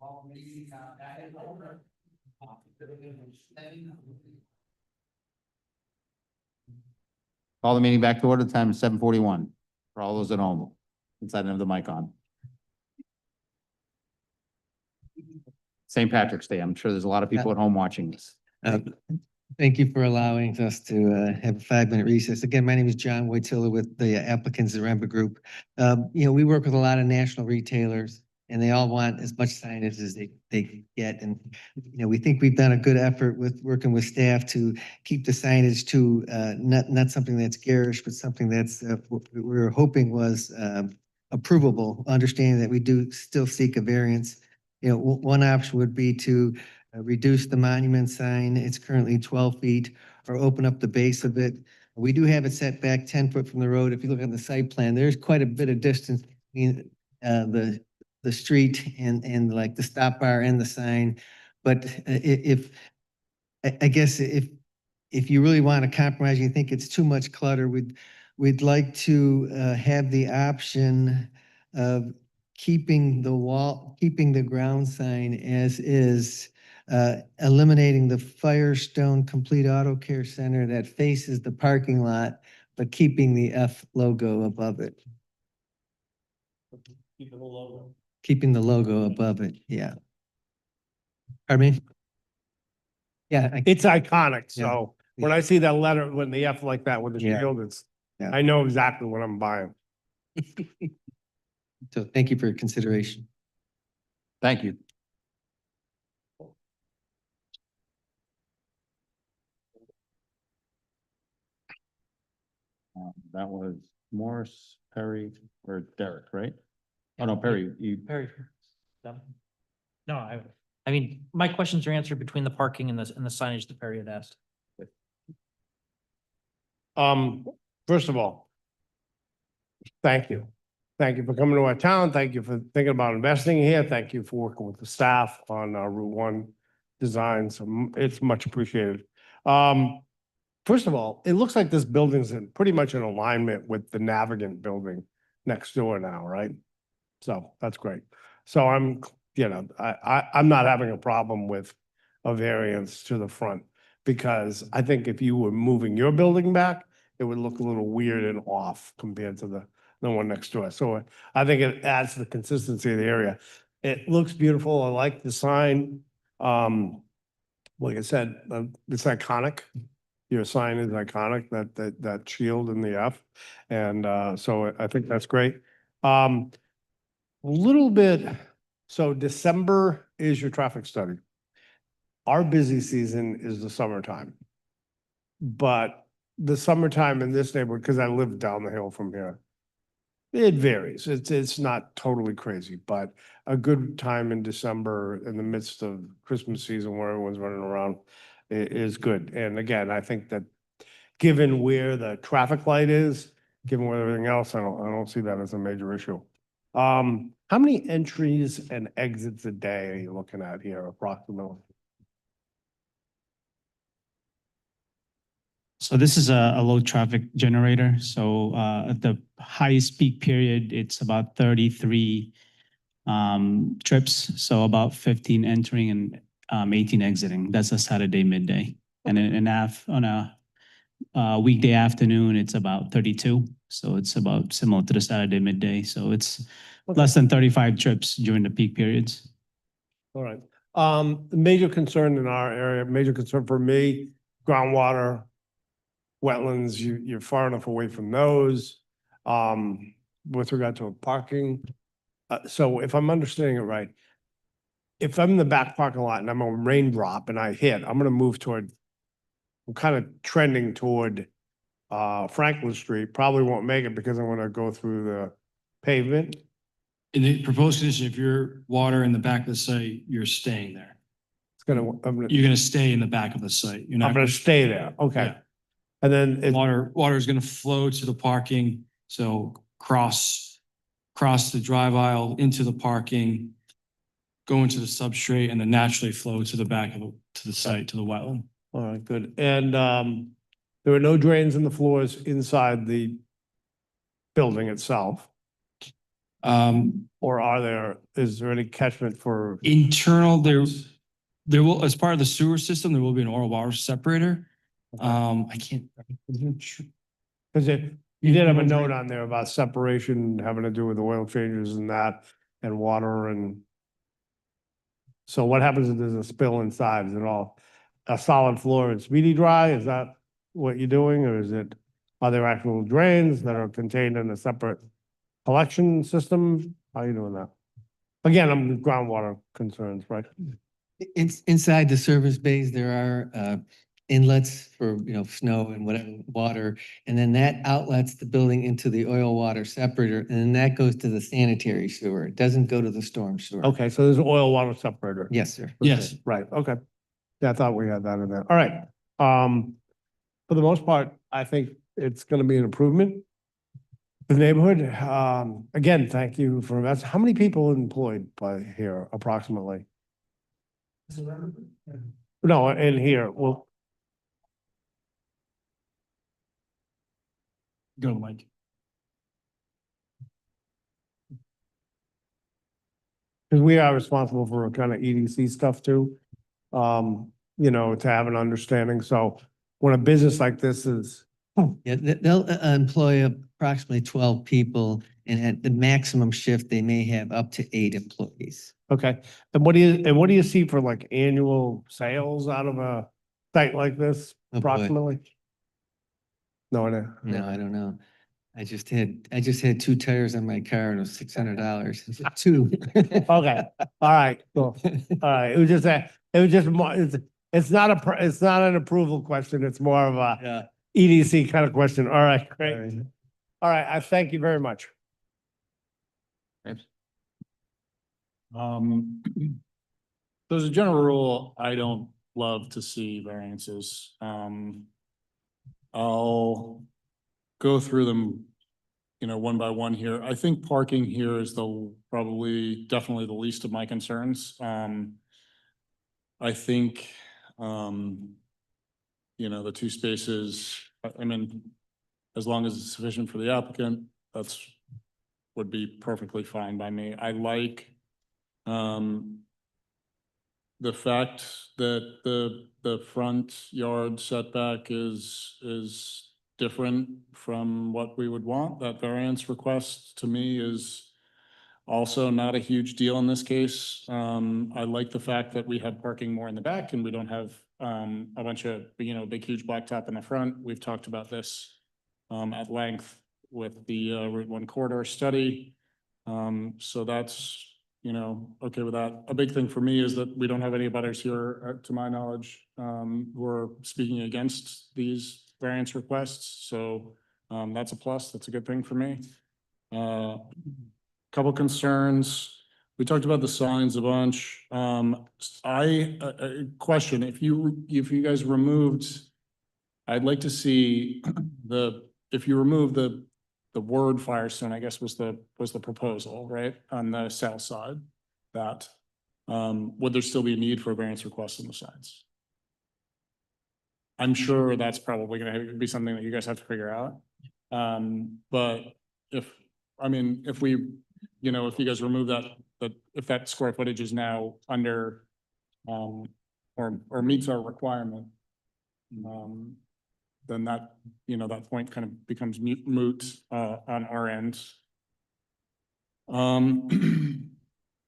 Call the meeting back to order. The time is 7:41. For all those at home, inside and have the mic on. St. Patrick's Day. I'm sure there's a lot of people at home watching this. Thank you for allowing us to have a 5-minute recess. Again, my name is John Wojtyla with the applicants Zaremba Group. We work with a lot of national retailers and they all want as much signage as they get. And, we think we've done a good effort with working with staff to keep the signage to not something that's garish, but something that's what we were hoping was approvable, understanding that we do still seek a variance. One option would be to reduce the monument sign. It's currently 12 feet, or open up the base of it. We do have it set back 10 foot from the road. If you look on the site plan, there's quite a bit of distance between the street and like the stop bar and the sign. But I guess if you really want to compromise, you think it's too much clutter, we'd like to have the option of keeping the ground sign as is, eliminating the Firestone Complete Auto Care Center that faces the parking lot, but keeping the F logo above it. Keeping the logo above it, yeah. Pardon me? Yeah. It's iconic, Yeah. so when I see that letter, when the F like that with the Yeah. shield, Yeah. I know exactly what I'm buying. So thank you for your consideration. Thank you. That was Morris, Perry, or Derek, right? Oh, no, Perry, you, Very. No, I mean, my questions are answered between the parking and the signage that Perry had asked. First of all, thank you. Thank you for coming to our town. Thank you for thinking about investing here. Thank you for working with the staff on Route 1 designs. It's much appreciated. First of all, it looks like this building's pretty much in alignment with the Navigant building next door now, right? So that's great. So I'm not having a problem with a variance to the front, because I think if you were moving your building back, it would look a little weird and off compared to the one next door. So I think it adds to the consistency of the area. It looks beautiful. I like the sign. Like I said, it's iconic. Your sign is iconic, that shield and the F. And so I think that's great. Little bit, so December is your traffic study. Our busy season is the summertime. But the summertime in this neighborhood, because I live down the hill from here, it varies. It's not totally crazy, but a good time in December in the midst of Christmas season where everyone's running around is good. And again, I think that given where the traffic light is, given where everything else, I don't see that as a major issue. How many entries and exits a day are you looking at here approximately? So this is a low traffic generator. So at the highest peak period, it's about 33 trips. So about 15 entering and 18 exiting. That's a Saturday midday. And then on a weekday afternoon, it's about 32. So it's about similar to the Saturday midday. So it's less than 35 trips during the peak periods. All right. The major concern in our area, major concern for me, groundwater, wetlands, you're far enough away from those. With regard to parking. So if I'm understanding it right, if I'm in the back parking lot and I'm on raindrop and I hit, I'm gonna move toward, I'm kind of trending toward Franklin Street, probably won't make it because I'm gonna go through the pavement. In the proposed condition, if you're water in the back of the site, you're staying there. It's gonna, You're gonna stay in the back of the site. You're not. I'm gonna stay there, okay. Yeah. And then Water is gonna flow to the parking, so cross the drive aisle into the parking, go into the substrate, and then naturally flow to the back of to the site, to the wetland. all right, good. And there are no drains in the floors inside the building itself. Or is there any catchment for? Internal, there will, as part of the sewer system, there will be an oil water separator. I can't. Because you did have a note on there about separation having to do with oil changes and that, and water and. So what happens if there's a spill inside? Is it all a solid floor and speedy dry? Is that what you're doing, or are there actual drains that are contained in a separate collection system? How are you doing that? Again, I'm groundwater concerns, right? Inside the service bays, there are inlets for, snow and whatever, water. And then that outlets the building into the oil water separator, and then that goes to the sanitary sewer. It doesn't go to the storm sewer. Okay, so there's an oil water separator. Yes, sir. Yes. Right, okay. Yeah, I thought we had that in there. All right. For the most part, I think it's gonna be an improvement for the neighborhood. Again, thank you for that. How many people employed by here approximately? No, in here, well, Go, Mike. because we are responsible for kind of EDC stuff too. To have an understanding. So when a business like this is, Yeah, they'll employ approximately 12 people, and at the maximum shift, they may have up to 8 employees. okay, and what do you see for like annual sales out of a site like this Oh, boy. approximately? No idea. No, I don't know. I just had 2 tires on my car and it was $600. 2. Okay, all right, cool. All right, it's not an approval question. It's more of a Yeah. EDC kind of question. All right, great. All right, I thank you very much. There's a general rule, I don't love to see variances. I'll go through them, one by one here. I think parking here is definitely the least of my concerns. I think, the 2 spaces, as long as it's sufficient for the applicant, would be perfectly fine by me. I like, the fact that the front yard setback is different from what we would want. That variance request to me is also not a huge deal in this case. I like the fact that we have parking more in the back and we don't have a bunch of, big huge blacktop in the front. We've talked about this at length with the Route 1 corridor study. So that's, okay with that. A big thing for me is that we don't have any abutters here, to my knowledge, who are speaking against these variance requests. So that's a plus. That's a good thing for me. Couple concerns. We talked about the signs a bunch. Question, if you guys removed, I'd like to see if you remove the word Firestone, I guess was the proposal, right? On the south side, that, would there still be a need for a variance request on the sides? I'm sure that's probably gonna be something that you guys have to figure out. But if you guys remove that, if that square footage is now under, or meets our requirement, then that, that point kind of becomes moot, on our end.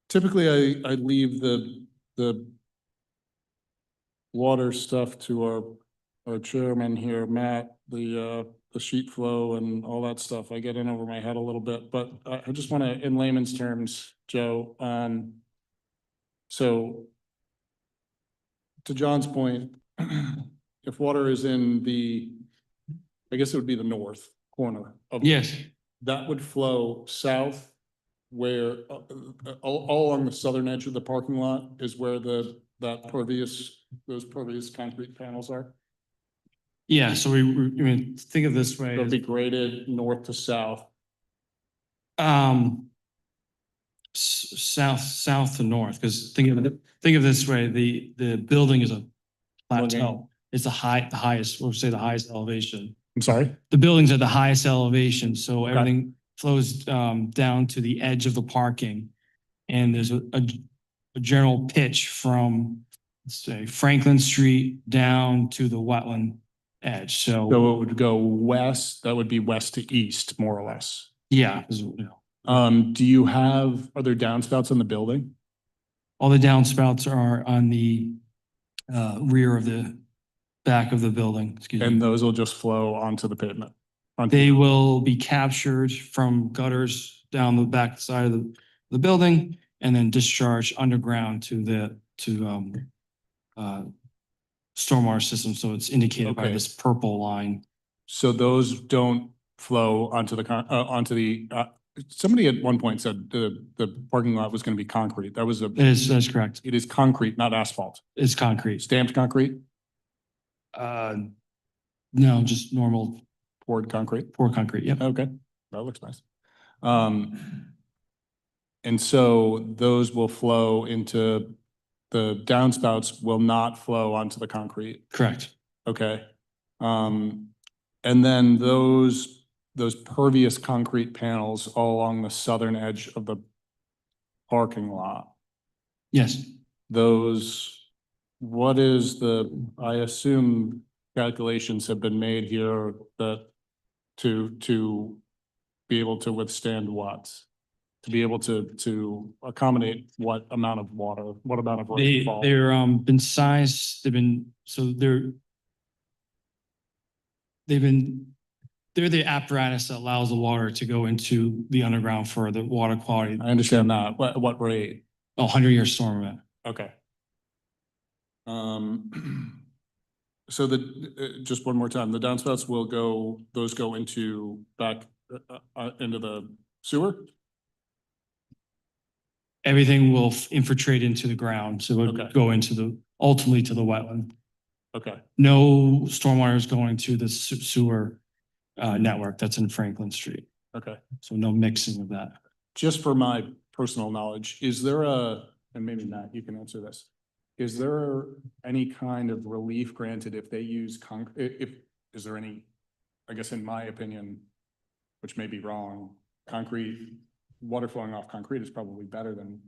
Typically I leave the water stuff to our chairman here, Matt, the sheet flow and all that stuff. I get in over my head a little bit, but I just want to, in layman's terms, Joe, so to John's point, if water is in I guess it would be the north corner of. Yes. That would flow south where, all along the southern edge of the parking lot is where those pervious concrete panels are. Yeah, so think of this way. It'll be graded north to south. South to north, because think of this way, the building is a plateau. It's the highest, we'll say the highest elevation. I'm sorry? The building's at the highest elevation, so everything flows down to the edge of the parking. And there's a general pitch from, let's say, Franklin Street down to the wetland edge. So, So it would go west, that would be west to east, more or less. yeah, Do you have, are there downspouts in the building? all the downspouts are on the rear of the back of the building, excuse me. And those will just flow onto the pavement? They will be captured from gutters down the back side of the building and then discharged underground to stormwater system. So it's indicated by Okay. this purple line. So those don't flow onto somebody at one point said the parking lot was going to be concrete. That's correct. It is concrete, not asphalt. It's concrete. Stamped concrete, No, just normal poured concrete. pour concrete. Yep. Okay, that looks nice. And so those will flow into, the downspouts will not flow onto the concrete. Correct. Okay. And then those pervious concrete panels all along the southern edge of the parking lot, Yes. what is I assume calculations have been made here that to be able to withstand what? To be able to accommodate what amount of water, what amount of rainfall? They're been sized, they're the apparatus that allows the water to go into the underground for the water quality. I understand that. What rate? 100-year storm event. Okay. So just one more time, the downspouts those go into back into the sewer? Everything will infiltrate into the ground, so it Okay. would go into ultimately to the wetland. Okay, No stormwater is going to the sewer network that's in Franklin Street, okay. so no mixing of that. Just for my personal knowledge, is there and maybe Matt, you can answer this. Is there any kind of relief granted if they use is there any, I guess in my opinion, which may be wrong, water flowing off concrete is probably better than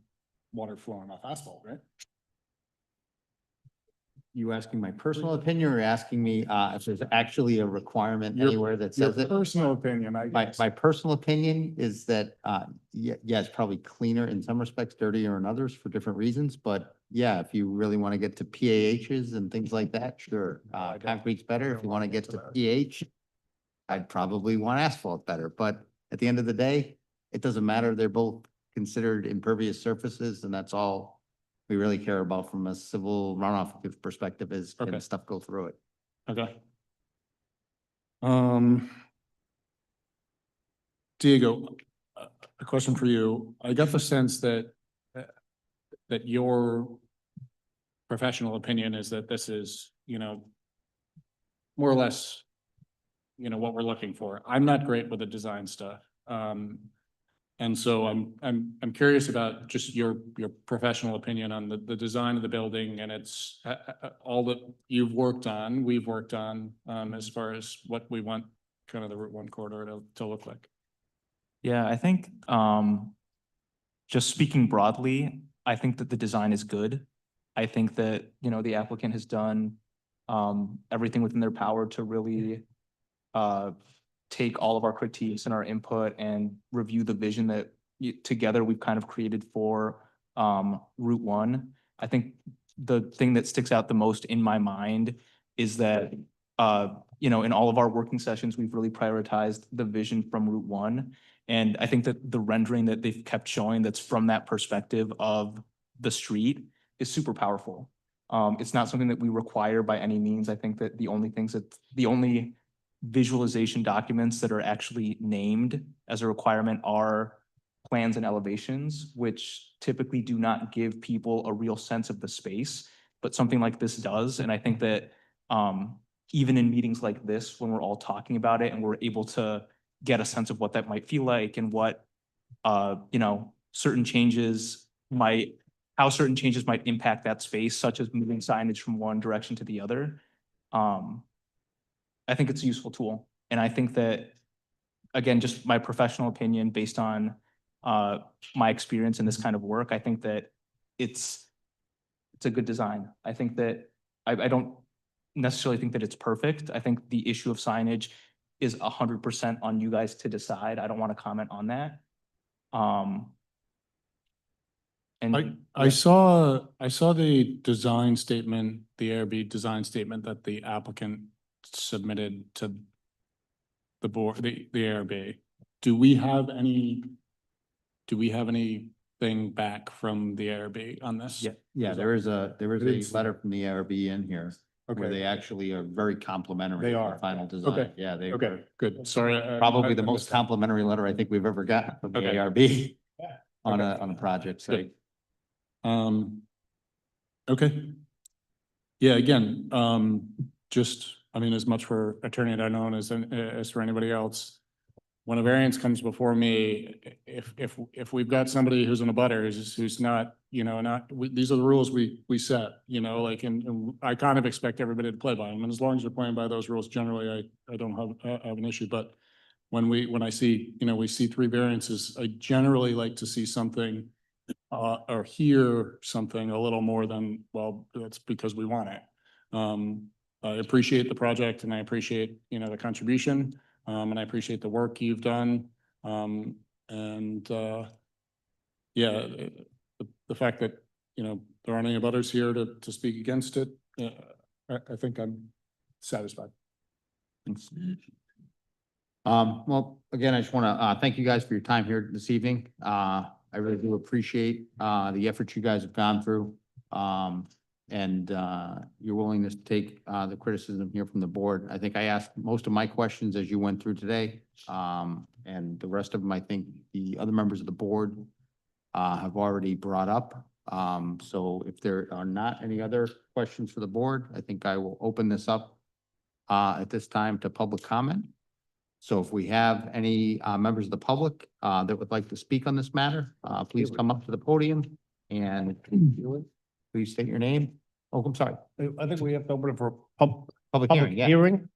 water flowing off asphalt, right? You asking my personal opinion or asking me if there's actually a requirement Your- anywhere that Your says it? personal opinion, I guess. My personal opinion is that, yeah, it's probably cleaner in some respects, dirtier in others for different reasons. But yeah, if you really want to get to PAHs and things like that, sure. I don't- Concrete's better. If you want to get to that. pH, I'd probably want asphalt better. But at the end of the day, it doesn't matter. They're both considered impervious surfaces, and that's all we really care about from a civil runoff perspective is can Okay. stuff go through it. Okay. Diego, a question for you. I got the sense that your professional opinion is that this is, more or less, what we're looking for. I'm not great with the design stuff. And so I'm curious about just your professional opinion on the design of the building, and it's all that you've worked on, we've worked on, as far as what we want kind of the Route 1 corridor to look like. Yeah, I think, just speaking broadly, I think that the design is good. I think that, the applicant has done, everything within their power to really, take all of our critiques and our input and review the vision that together we've kind of created for, Route 1. I think the thing that sticks out the most in my mind is that, in all of our working sessions, we've really prioritized the vision from Route 1. And I think that the rendering that they've kept showing that's from that perspective of the street is super powerful. It's not something that we require by any means. I think that the only visualization documents that are actually named as a requirement are plans and elevations, which typically do not give people a real sense of the space, but something like this does. And I think that even in meetings like this, when we're all talking about it and we're able to get a sense of what that might feel like and what, certain changes how certain changes might impact that space, such as moving signage from one direction to the other. I think it's a useful tool. And I think that, again, just my professional opinion based on my experience in this kind of work, I think that it's a good design. I think that I don't necessarily think that it's perfect. I think the issue of signage is 100% on you guys to decide. I don't want to comment on that. And I saw the design statement, the ARB design statement that the applicant submitted to the board, the ARB. Do we have anything back from the ARB on this? Yeah, there is a didn't see letter from the ARB in here where they Okay, actually are very complimentary They of are. the final design. Okay. Yeah, they okay, good. Sorry. probably the I most missed that. complimentary letter I think we've ever gotten from the Okay. ARB Yeah. on Okay. a project. So Good. Okay. Yeah, again, just, I mean, as much for Attorney Down as for anybody else. When a variance comes before me, if we've got somebody who's in a butter, who's not, these are the rules we set, like, and I kind of expect everybody to play by them. And as long as they're playing by those rules, generally, I don't have an issue, but when I see, we see 3 variances, I generally like to see something or hear something a little more than, well, that's because we want it. I appreciate the project and I appreciate, the contribution, and I appreciate the work you've done. Yeah, the fact that, there aren't any others here to speak against it, I think I'm satisfied. thanks. Well, again, I just want to thank you guys for your time here this evening. I really do appreciate the efforts you guys have gone through. And your willingness to take the criticism here from the board. I think I asked most of my questions as you went through today. And the rest of them, I think the other members of the board have already brought up. So if there are not any other questions for the board, I think I will open this up at this time to public comment. So if we have any members of the public that would like to speak on this matter, please come up to the podium and please state your name. Oh, I'm sorry. I think we have to open it for a Public public hearing, yeah. hearing.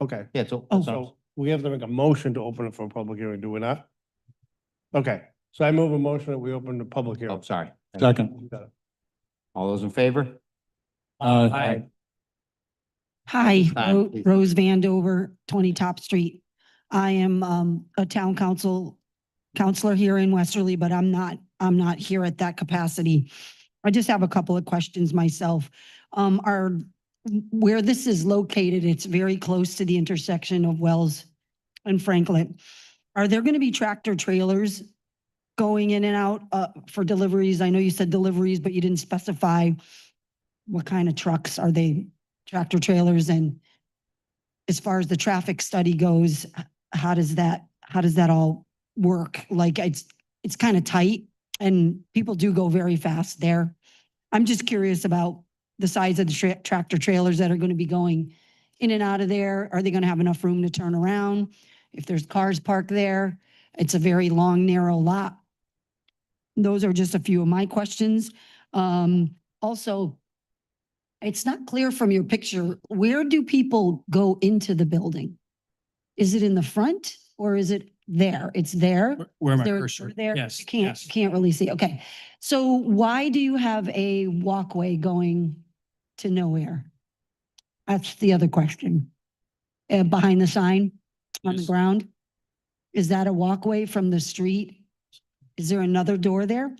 Okay, Yeah, so, so we have to make a motion to open it for a public hearing, do we not? Okay, so I move a motion that we open the public oh, hearing. sorry. Second. All those in favor? Aye. Hi, Time, please. Rose Vandover, 20 Top Street. I am a town counselor here in Westerly, but I'm not here at that capacity. I just have a couple of questions myself. Where this is located, it's very close to the intersection of Wells and Franklin. Are there going to be tractor trailers going in and out for deliveries? I know you said deliveries, but you didn't specify what kind of trucks. Are they tractor trailers? And as far as the traffic study goes, how does that all work? Like it's kind of tight and people do go very fast there. I'm just curious about the size of the tractor trailers that are going to be going in and out of there. Are they going to have enough room to turn around? If there's cars parked there, it's a very long, narrow lot. Those are just a few of my questions. Also, it's not clear from your picture, where do people go into the building? Is it in the front or is it there? It's there? Where Is my there a cursor? door there? Yes, You can't, yes. can't really see. Okay. So why do you have a walkway going to nowhere? That's the other question. Behind the sign on the Yes. ground? Is that a walkway from the street? Is there another door there?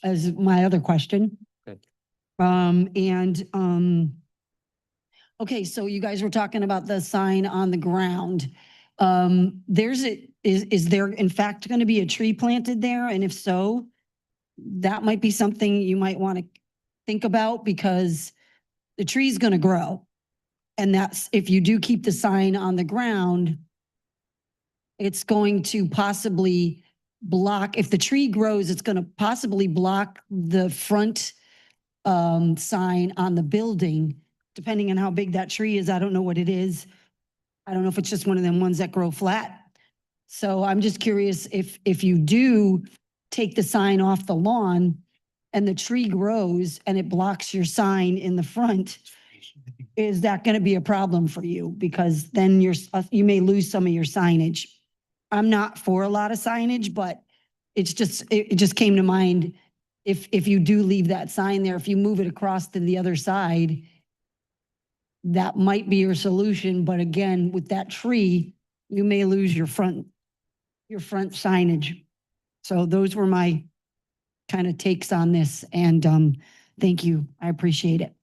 As my other question. Okay. Okay, so you guys were talking about the sign on the ground. Is there in fact going to be a tree planted there? And if so, that might be something you might want to think about because the tree's going to grow. And that's, if you do keep the sign on the ground, it's going to possibly block, if the tree grows, it's going to possibly block the front sign on the building, depending on how big that tree is. I don't know what it is. I don't know if it's just one of them ones that grow flat. So I'm just curious if you do take the sign off the lawn and the tree grows and it blocks your sign in the front, is that going to be a problem for you? Because then you may lose some of your signage. I'm not for a lot of signage, but it just came to mind. If you do leave that sign there, if you move it across to the other side, that might be your solution. But again, with that tree, you may lose your front signage. So those were my kind of takes on this. And thank you. I appreciate it.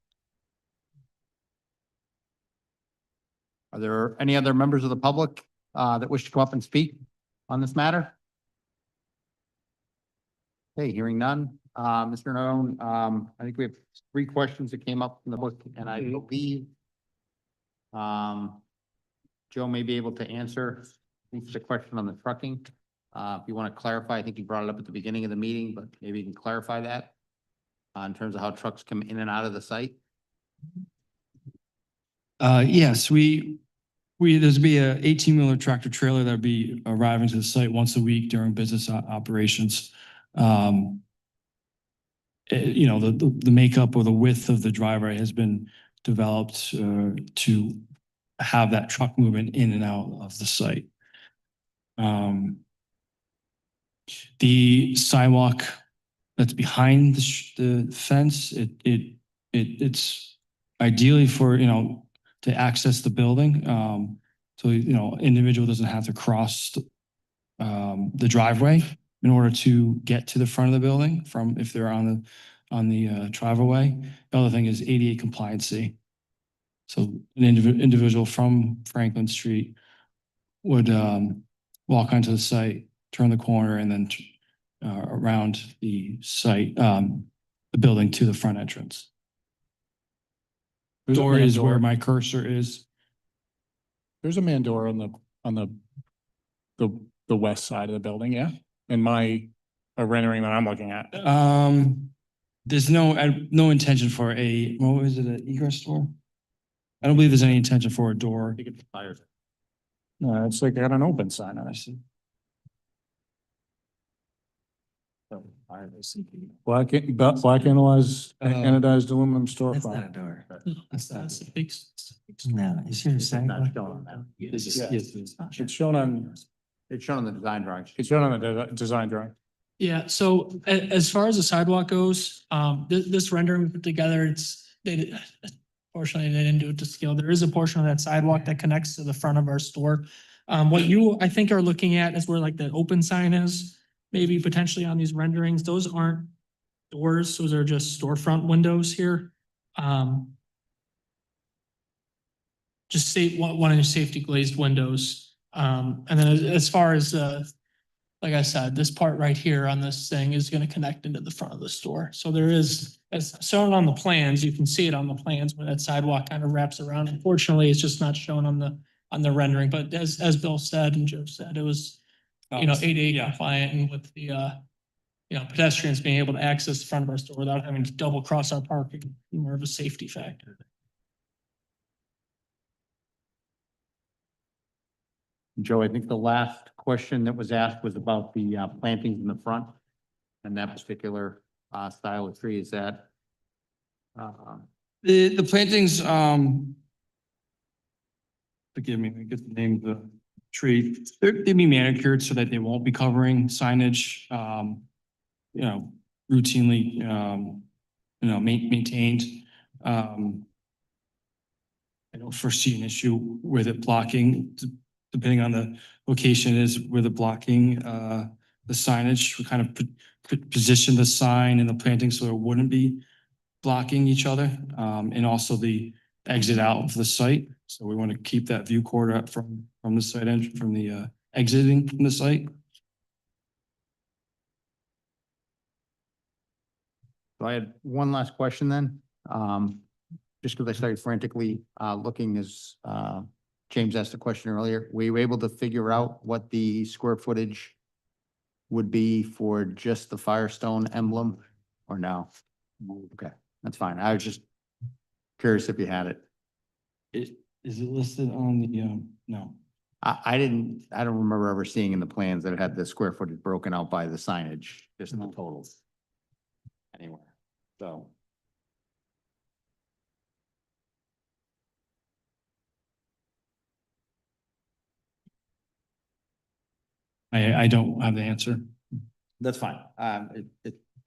Are there any other members of the public that wish to come up and speak on this matter? Okay, hearing none. Mr. Nardone, I think we have 3 questions that came up in the book, and I believe Joe may be able to answer the question on the trucking. If you want to clarify, I think you brought it up at the beginning of the meeting, but maybe you can clarify that in terms of how trucks come in and out of the site. Yes, there's be a 18-wheeler tractor trailer that'd be arriving to the site once a week during business operations. You know, the makeup or the width of the driveway has been developed to have that truck movement in and out of the site. The sidewalk that's behind the fence, it's ideally for, you know, to access the building. So, you know, individual doesn't have to cross the driveway in order to get to the front of the building from if they're on the driveway. The other thing is ADA compliancy. So an individual from Franklin Street would walk onto the site, turn the corner, and then around the site, the building to the front entrance. There's a Door man is where door. my cursor is. There's a man door on the west side of the building, yeah? In my rendering that I'm looking at. There's no intention for what was it, an egress door? I don't believe there's any intention for a door. No, it's like got an open sign on it. Black anodized aluminum storefront. door. That's a big. No, you see the sidewalk? It's shown on the design drawings. It's shown on the design drawing. Yeah, so as far as the sidewalk goes, this rendering we put together, fortunately, they didn't do it to scale. There is a portion of that sidewalk that connects to the front of our store. What you, I think, are looking at is where like the open sign is, maybe potentially on these renderings. Those aren't doors, those are just storefront windows here. Just one of the safety glazed windows. And then as far as like I said, this part right here on this thing is going to connect into the front of the store. So there is, as shown on the plans, you can see it on the plans where that sidewalk kind of wraps around. Unfortunately, it's just not shown on the rendering. But as Bill said and Joe said, it was, you know, ADA compliant and with the, you know, pedestrians being able to access the front of our store without having to double cross our parking, more of a safety factor. Joe, I think the last question that was asked was about the plantings in the front and that particular style of tree. Is that The plantings, forgive me, I get the name of the tree. They'd be manicured so that they won't be covering signage, you know, routinely, you know, maintained. I don't foresee an issue with it blocking, depending on the location is where the blocking, the signage. We kind of position the sign and the planting so it wouldn't be blocking each other, and also the exit out of the site. So we want to keep that view corridor from the site entry, from the exiting from the site. So I had one last question then. Just because I started frantically looking as James asked a question earlier, were you able to figure out what the square footage would be for just the Firestone emblem or no? Okay, that's fine. I was just curious if you had it. Is it listed on the, no. I don't remember ever seeing in the plans that it had the square footage broken out by the signage, just the totals anywhere. So. I don't have the answer. That's fine. A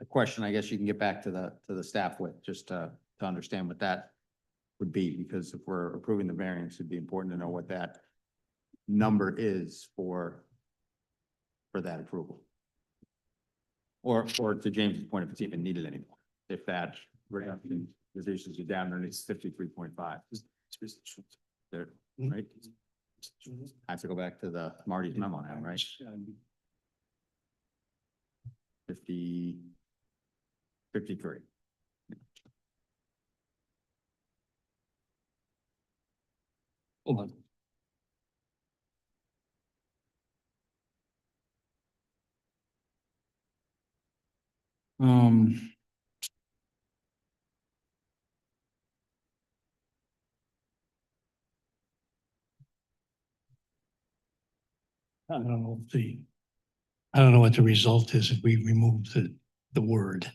question I guess you can get back to the staff with, just to understand what that would be, because if we're approving the variance, it'd be important to know what that number is for that approval. Or to James's point, if it's even needed anymore, if that reduction reduces you down and it's 53.5. There, right? I have to go back to the Marty's memo now, right? 53. Hold on. I don't know I don't know what the result is if we remove the word.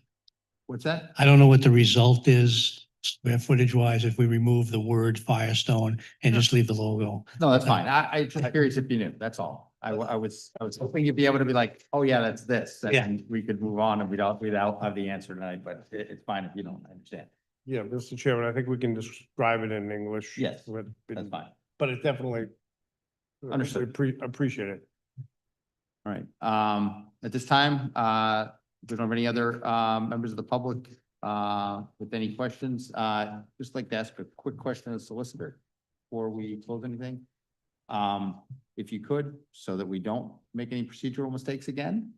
What's that? I don't know what the result is square footage wise if we remove the word Firestone and just leave the logo. No, that's fine. I just curious if you knew, that's all. I was hoping you'd be able to be like, oh yeah, that's this. Yeah. And we could move on and without have the answer tonight, but it's fine if you don't understand. Yeah, Mr. Chairman, I think we can describe it in English. Yes, But that's fine. but it definitely. Understood. Appreciate it. All right. At this time, we don't have any other members of the public with any questions. Just like to ask a quick question of the solicitor before we close anything. If you could, so that we don't make any procedural mistakes again.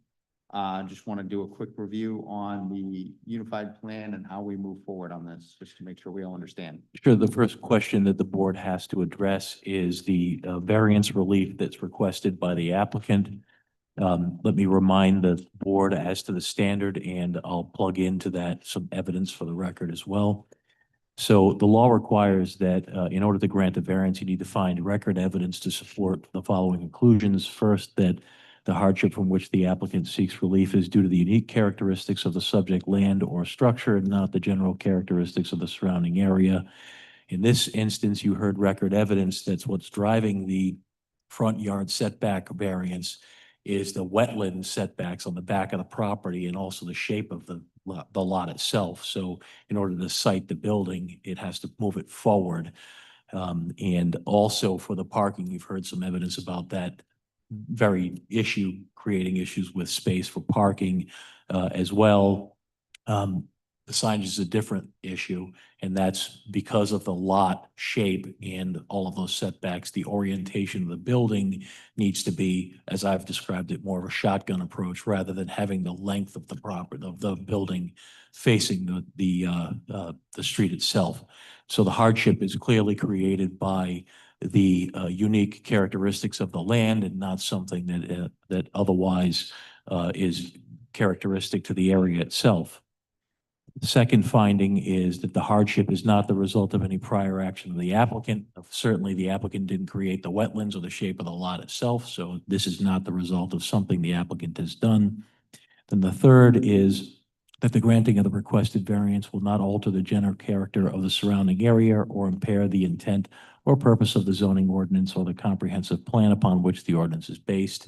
Just want to do a quick review on the unified plan and how we move forward on this, just to make sure we all understand. Sure, the first question that the board has to address is the variance relief that's requested by the applicant. Let me remind the board as to the standard, and I'll plug into that some evidence for the record as well. So the law requires that in order to grant a variance, you need to find record evidence to support the following conclusions. First, that the hardship from which the applicant seeks relief is due to the unique characteristics of the subject land or structure and not the general characteristics of the surrounding area. In this instance, you heard record evidence that's what's driving the front yard setback variance is the wetland setbacks on the back of the property and also the shape of the lot itself. So in order to site the building, it has to move it forward. And also for the parking, you've heard some evidence about that very issue, creating issues with space for parking as well. The signage is a different issue, and that's because of the lot shape and all of those setbacks. The orientation of the building needs to be, as I've described it, more of a shotgun approach rather than having the length of the property of the building facing the street itself. So the hardship is clearly created by the unique characteristics of the land and not something that otherwise is characteristic to the area itself. The second finding is that the hardship is not the result of any prior action of the applicant. Certainly, the applicant didn't create the wetlands or the shape of the lot itself, so this is not the result of something the applicant has done. Then the third is that the granting of the requested variance will not alter the general character of the surrounding area or impair the intent or purpose of the zoning ordinance or the comprehensive plan upon which the ordinance is based.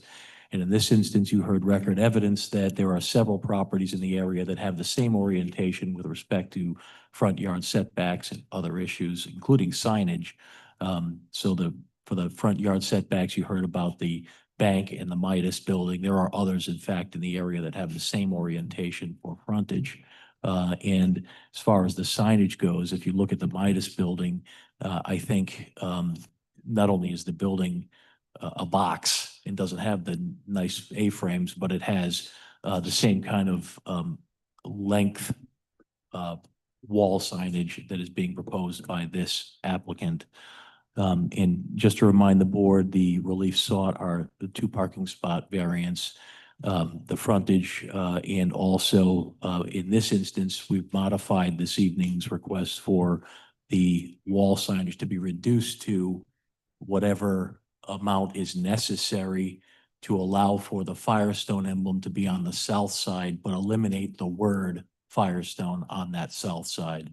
And in this instance, you heard record evidence that there are several properties in the area that have the same orientation with respect to front yard setbacks and other issues, including signage. For the front yard setbacks, you heard about the bank and the Midas building. There are others, in fact, in the area that have the same orientation for frontage. And as far as the signage goes, if you look at the Midas building, I think not only is the building a box and doesn't have the nice A-frames, but it has the same kind of length wall signage that is being proposed by this applicant. And just to remind the board, the relief sought are the 2 parking spot variance, the frontage, and also in this instance, we've modified this evening's request for the wall signage to be reduced to whatever amount is necessary to allow for the Firestone emblem to be on the south side, but eliminate the word Firestone on that south side.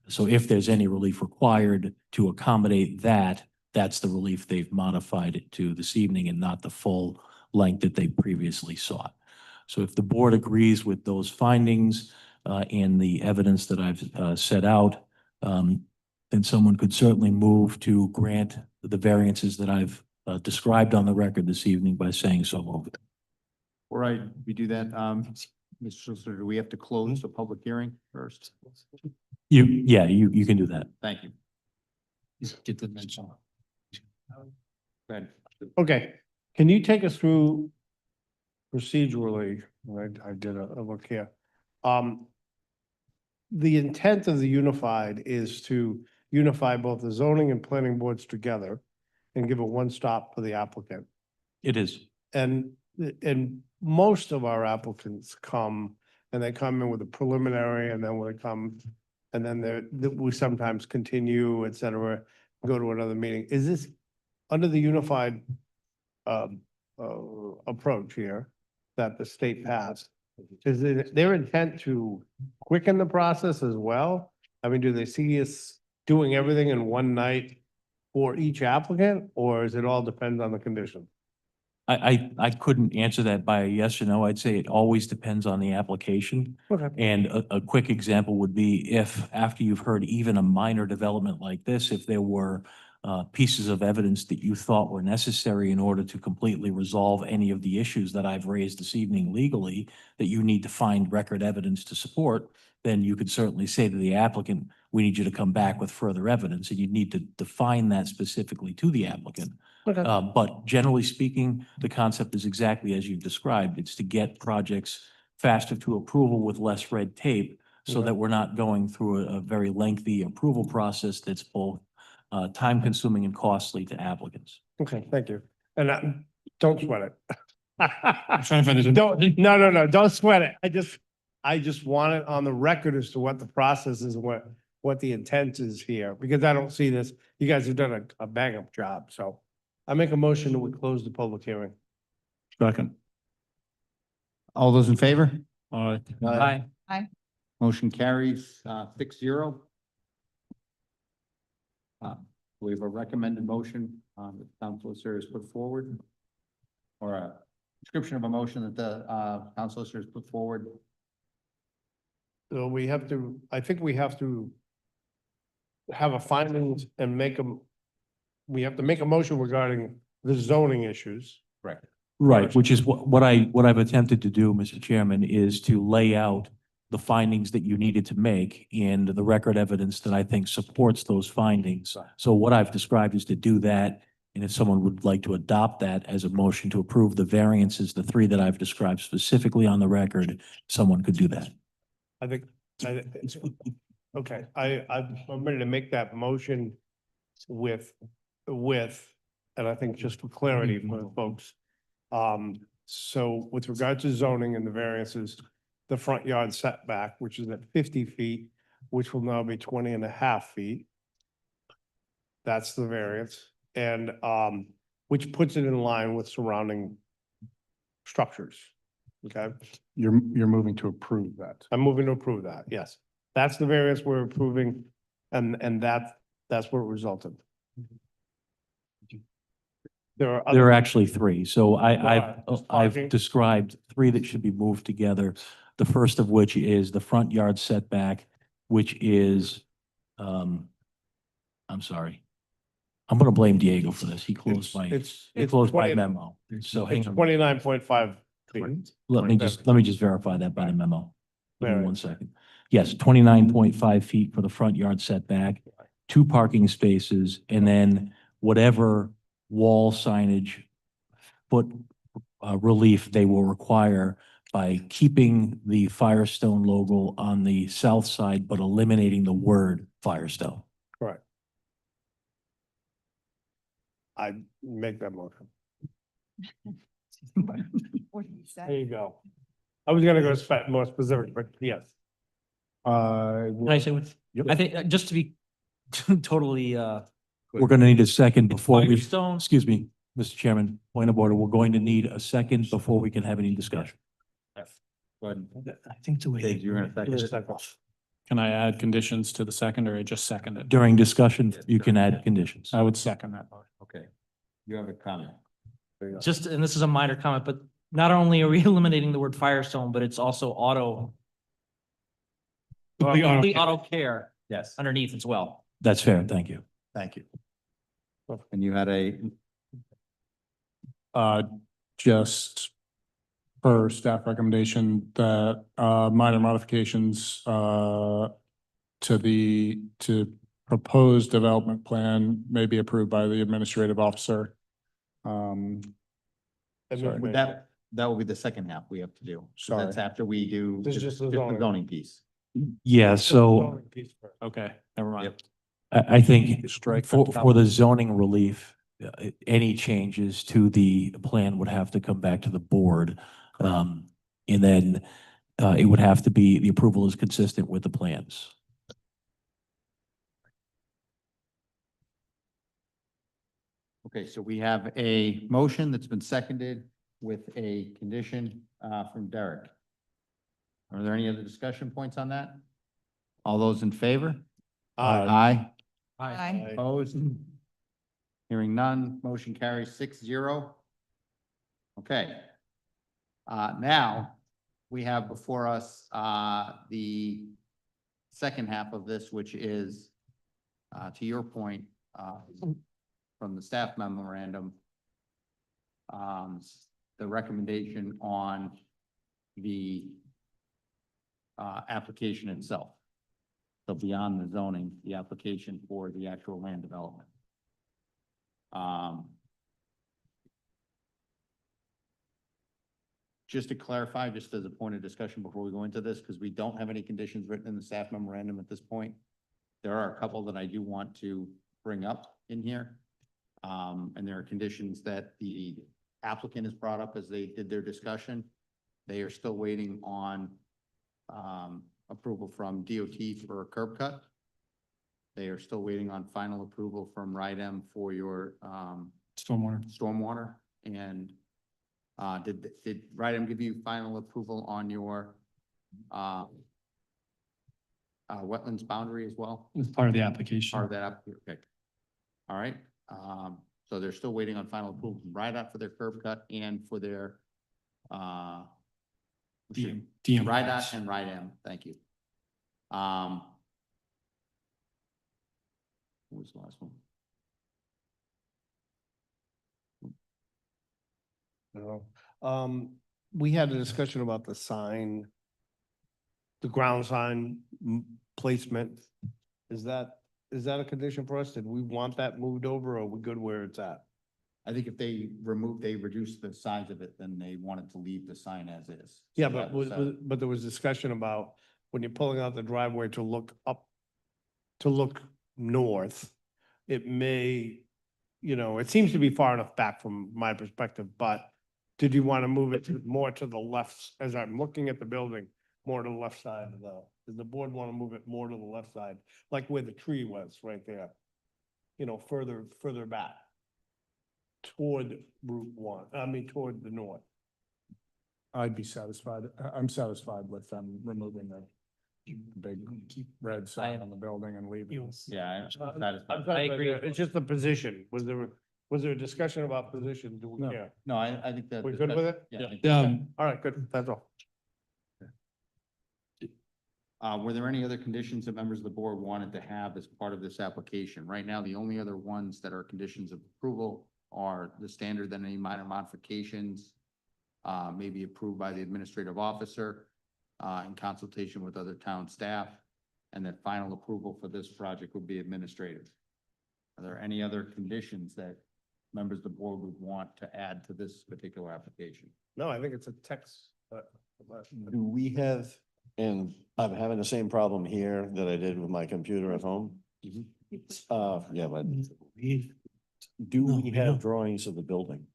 So if there's any relief required to accommodate that, that's the relief they've modified it to this evening and not the full length that they previously sought. So if the board agrees with those findings and the evidence that I've set out, then someone could certainly move to grant the variances that I've described on the record this evening by saying so moved. All right, we do that. Mr. Solicitor, do we have to close the public hearing first? You can do that. Thank you. Get the mention. Go ahead. Okay, can you take us through procedurally? I did a look here. The intent of the unified is to unify both the zoning and planning boards together and give a one-stop for the applicant. It is. And most of our applicants come and they come in with a preliminary and then when they come and then we sometimes continue, et cetera, go to another meeting. Is this under the unified approach here that the state passed? Is it their intent to quicken the process as well? I mean, do they see us doing everything in one night for each applicant, or is it all depends on the condition? I couldn't answer that by a yes or no. I'd say it always depends on the application. Okay. And a quick example would be if, after you've heard even a minor development like this, if there were pieces of evidence that you thought were necessary in order to completely resolve any of the issues that I've raised this evening legally, that you need to find record evidence to support, then you could certainly say to the applicant, we need you to come back with further evidence, and you need to define that specifically to the applicant. Okay. But generally speaking, the concept is exactly as you've described. It's to get projects faster to approval with less red tape so Okay. that we're not going through a very lengthy approval process that's both time consuming and costly to applicants. Okay, thank you. And don't sweat it. I'm trying to find this. No, don't sweat it. I just want it on the record as to what the process is, and what the intent is here, because I don't see this. You guys have done a bang up job, so I make a motion that we close the public hearing. Second. All those in favor? Aye. Motion carries 6-0. We have a recommended motion that the town solicitor has put forward, or a description of a motion that the town solicitor has put forward. So I think we have to have a findings and we have to make a motion regarding the zoning issues. Correct. Right, which is what I've attempted to do, Mr. Chairman, is to lay out the findings that you needed to make and the record evidence that I think supports those findings. So what I've described is to do that. And if someone would like to adopt that as a motion to approve the variances, the three that I've described specifically on the record, someone could do that. Okay, I'm ready to make that motion with, and I think just for clarity for folks. So with regard to zoning and the variances, the front yard setback, which is at 50 feet, which will now be 20.5 feet. That's the variance, and which puts it in line with surrounding structures. Okay, You're moving to approve that. I'm moving to approve that, yes. That's the variance we're approving, and that's what resulted. There There are are actually three. So Just I've parking. described three that should be moved together. The first of which is the front yard setback, which is, I'm sorry. I'm going to blame Diego for this. He closed my memo. So hang it's on. 29.5 feet. Let me just verify that by the memo. Give me Right. 1 second. Yes, 29.5 feet for the front yard setback, 2 parking spaces, and then whatever wall signage foot relief they will require by keeping the Firestone logo on the south side, but eliminating the word Firestone. Correct. I make that motion. There you go. I was gonna go more specific, but yes. Can I say what? I think, just to be totally, We're going to need a second before we, Firestone. excuse me, Mr. Chairman, point of order. We're going to need a second before we can have any discussion. Go ahead. I think the way. Dave, you're gonna second. Can I add conditions to the second, or I just second it? During discussion, you can add conditions. I would second that. Okay, you have a comment. There you go. just, and this is a minor comment, but not only are we eliminating the word Firestone, but it's also auto. Complete auto care Yes, underneath as well. That's fair. Thank you. thank you. And you had a, Just per staff recommendation that, minor modifications, to proposed development plan may be approved by the administrative officer. Sorry. would that will be the second half we have to do. So that's Sorry. after we do This is just the zoning. zoning piece. Yeah, so Okay, never mind. Yep. I think Strike for, that top. for the zoning relief, any changes to the plan would have to come back to the board. And then it would have to be, the approval is consistent with the plans. Okay, so we have a motion that's been seconded with a condition from Derek. Are there any other discussion points on that? All those in favor? Aye. Aye. Opposed? Hearing none, motion carries 6-0. Okay. Now, we have before us the second half of this, which is, to your point, from the staff memorandum, the recommendation on the application itself. So beyond the zoning, the application for the actual land development. Just to clarify, just as a point of discussion before we go into this, because we don't have any conditions written in the staff memorandum at this point. There are a couple that I do want to bring up in here. And there are conditions that the applicant has brought up as they did their discussion. They are still waiting on approval from DOT for a curb cut. They are still waiting on final approval from RIDEM for your stormwater. And did RIDEM give you final approval on your wetlands boundary as well? It's part of the application. Part of that, okay. All right, so they're still waiting on final approval from RIDOT for their curb cut and for their RIDOT and RIDEM, thank you. What was the last one? No. We had a discussion about the sign, the ground sign placement. Is that a condition for us? Did we want that moved over or are we good where it's at? I think if they reduce the size of it, then they wanted to leave the sign as is. Yeah, So but that was, but there was discussion about when you're pulling out the driveway to look up, to look north, it may, it seems to be far enough back from my perspective, but did you want to move it more to the left, as I'm looking at the building, more to the left side of does the board want to move it more to the left side, like where the tree was right there? Further back toward Route 1, toward the north. I'd be satisfied. I'm satisfied with them removing the big red sign on the building and leaving. yeah, I agree. It's just the position. Was there a discussion about position? Do we No. care? no, I think that. We good with it? Yeah. I think- All right, good. That's all. Were there any other conditions that members of the board wanted to have as part of this application? Right now, the only other ones that are conditions of approval are the standard that any minor modifications may be approved by the administrative officer in consultation with other town staff, and that final approval for this project would be administrative. Are there any other conditions that members of the board would want to add to this particular application? No, I think it's a text. Do we have, and I'm having the same problem here that I did with my computer at home. Yeah, but do No, we we have don't. drawings of the building?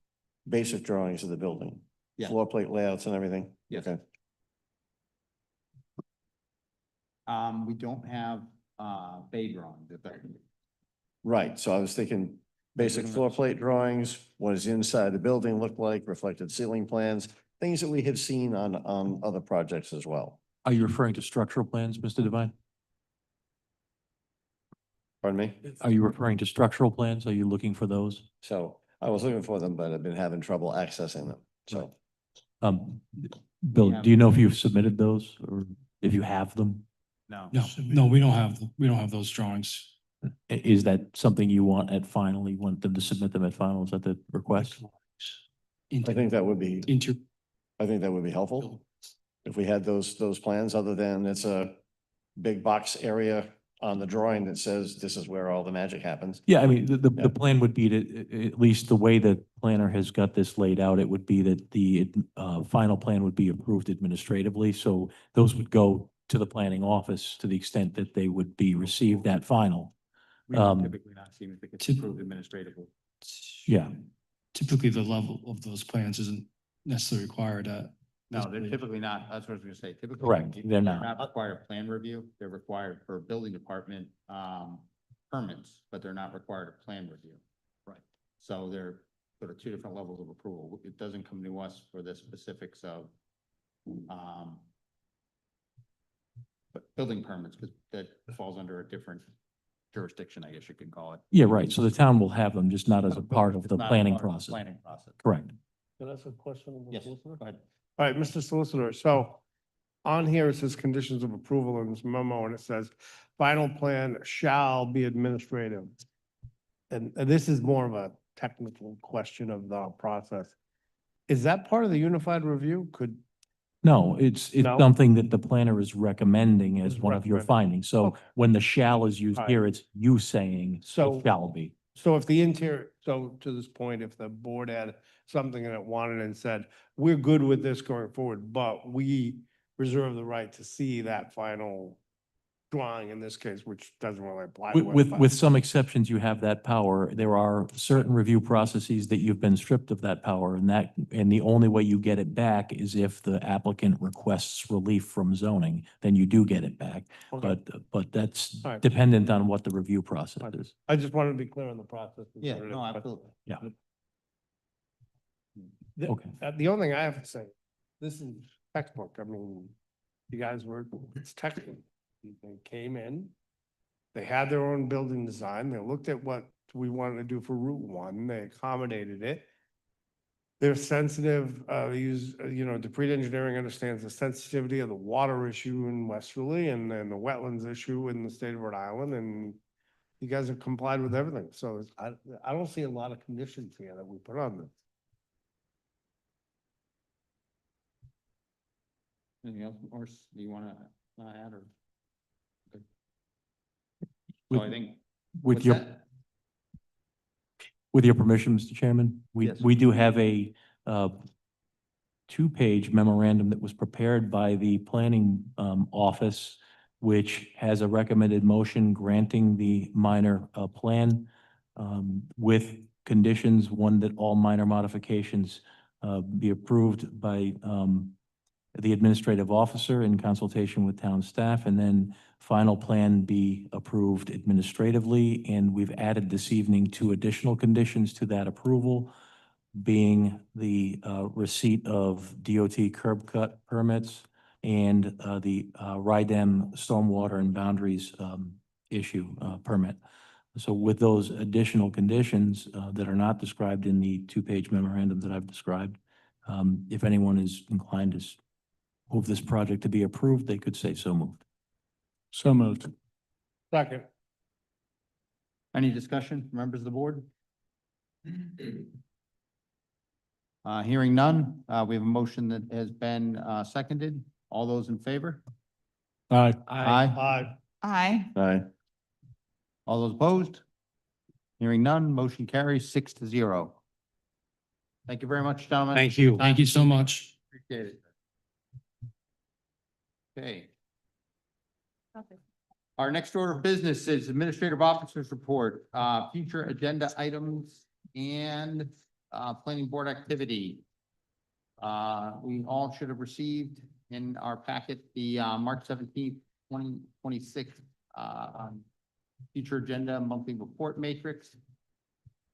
Basic drawings of the building? Yeah. Floor plate layouts and everything? Yes. Okay. We don't have bay drawings. Right, so I was thinking basic floor plate drawings, what does the inside of the building look like, reflected ceiling plans, things that we have seen on other projects as well. Are you referring to structural plans, Mr. Devine? Pardon me? Are you referring to structural plans? Are you looking for those? So I was looking for them, but I've been having trouble accessing them, so. Um, Bill, do you know if you've submitted those or if you have them? No. No, we don't have, we don't have those drawings. Is that something you want at final? You want them to submit them at final? Is that the request? I think that would be, Inter, I think that would be helpful. If we had those plans, other than it's a big box area on the drawing that says this is where all the magic happens. Yeah, I mean, the Yeah. plan would be to, at least the way the planner has got this laid out, it would be that the final plan would be approved administratively. So those would go to the planning office to the extent that they would be received at final. We would Um, typically not see if it gets Typ- approved administratively. Yeah, typically the level of those plans isn't necessarily required at. No, they're typically not, that's what I was gonna say, typically. Correct, they're not. Not required plan review, they're required for building department, permits, but they're not required a plan review. Right. So they're sort of two different levels of approval. It doesn't come to us for the specifics of, but building permits, because that falls under a different jurisdiction, I guess you could call it. yeah, right. So the town will have them, just not as a part of It's the not planning part of the process. Planning process. Correct. Can I ask a question? of the Yes, solicitor? go ahead. All right, Mr. Solicitor, so on here it says conditions of approval in this memo, and it says final plan shall be administrative. And this is more of a technical question of the process. Is that part of the unified review? Could, No, it's No? something that the planner is recommending as Is one of your recommending. findings. So Okay. when the shall is used Alright. here, it's you saying So- it shall be. so if the interior, so to this point, if the board had something that it wanted and said, we're good with this going forward, but we reserve the right to see that final drawing in this case, which doesn't really apply to it. but- With some exceptions, you have that power. There are certain review processes that you've been stripped of that power, and the only way you get it back is if the applicant requests relief from zoning, then you do get it back. Okay. But that's All right. dependent on what the review process is. I just wanted to be clear on the process. Yeah, no, absolutely. Yeah. The, Okay. the only thing I have to say, this is textbook. I mean, you guys were, it's textbook. They came in, they had their own building design, they looked at what we wanted to do for Route 1, they accommodated it. They're sensitive, they use, Depree Engineering understands the sensitivity of the water issue in Westerly and then the wetlands issue in the state of Rhode Island, and you guys have complied with everything, so I don't see a lot of conditions here that we put on this. Anything else, or do you want to add or? Okay. With- So I think. With what's your, that? with your permission, Mr. Chairman, Yes. we do have a two-page memorandum that was prepared by the planning office, which has a recommended motion granting the minor plan with conditions, one, that all minor modifications be approved by the administrative officer in consultation with town staff, and then final plan be approved administratively. And we've added this evening two additional conditions to that approval, being the receipt of DOT curb cut permits and the RIDEM stormwater and boundaries issue permit. So with those additional conditions that are not described in the two-page memorandum that I've described, if anyone is inclined to move this project to be approved, they could say so moved. So moved. Second. Any discussion, members of the board? Hearing none, we have a motion that has been seconded. All those in favor? Aye. Aye. Aye. Aye. All those opposed? Hearing none, motion carries 6-0. Thank you very much, gentlemen. Thank you. Thank you so much. Appreciate it. Okay. Our next order of business is Administrative Officer's Report, future agenda items and planning board activity. We all should have received in our packet the March 17th, 2026 future agenda monthly report matrix.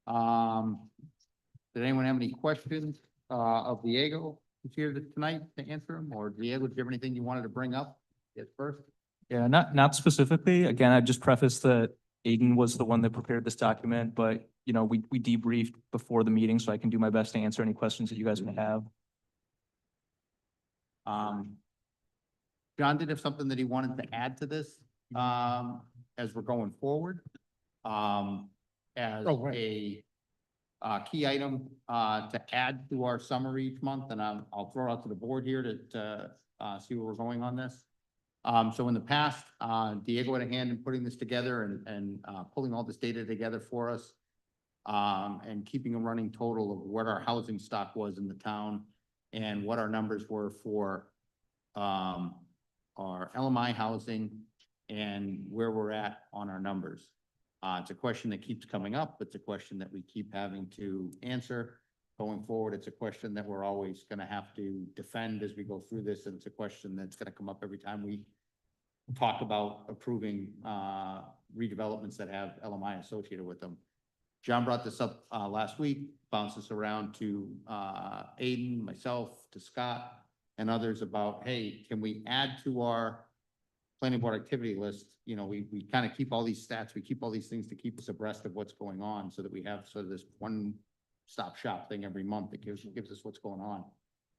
Did anyone have any questions of Diego who's here tonight to answer them? Or Diego, do you have anything you wanted to bring up? Yes, first. Yeah, not specifically. Again, I just preface that, Aiden was the one that prepared this document, but, you know, we debriefed before the meeting, so I can do my best to answer any questions that you guys may have. John did have something that he wanted to add to this, as we're going forward. As Oh, right. a key item, to add to our summary each month, and I'll throw it out to the board here to see where we're going on this. So in the past, Diego had a hand in putting this together and pulling all this data together for us. And keeping a running total of what our housing stock was in the town and what our numbers were for our LMI housing and where we're at on our numbers. It's a question that keeps coming up. It's a question that we keep having to answer going forward. It's a question that we're always going to have to defend as we go through this. And it's a question that's going to come up every time we talk about approving redevelopments that have LMI associated with them. John brought this up last week, bounced this around to Aiden, myself, to Scott, and others about, hey, can we add to our planning board activity list? You know, we kind of keep all these stats, we keep all these things to keep us abreast of what's going on so that we have sort of this one-stop shop thing every month that gives us what's going on.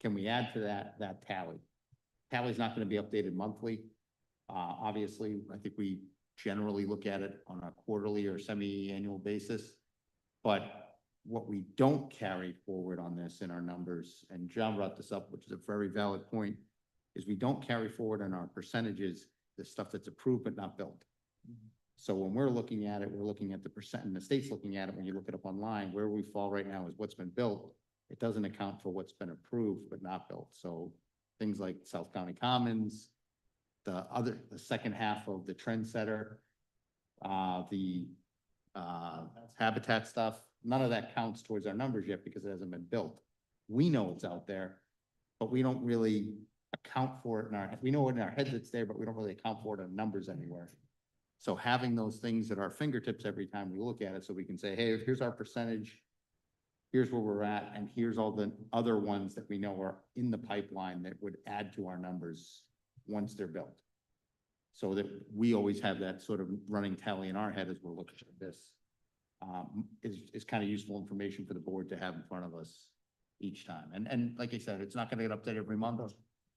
Can we add to that tally? Tally's not going to be updated monthly. Obviously, I think we generally look at it on a quarterly or semi-annual basis. But what we don't carry forward on this in our numbers, and John brought this up, which is a very valid point, is we don't carry forward on our percentages the stuff that's approved but not built. So when we're looking at it, we're looking at the percent, and the state's looking at it when you look it up online. Where we fall right now is what's been built. It doesn't account for what's been approved but not built. So things like South County Commons, the second half of the Trendsetter, the Habitat stuff, none of that counts towards our numbers yet because it hasn't been built. We know it's out there, but we don't really account for it we know in our heads it's there, but we don't really account for it in numbers anywhere. So having those things at our fingertips every time we look at it, so we can say, hey, here's our percentage, here's where we're at, and here's all the other ones that we know are in the pipeline that would add to our numbers once they're built. So that we always have that sort of running tally in our head as we're looking at this. Is kind of useful information for the board to have in front of us each time. And like I said, it's not going to get updated every month,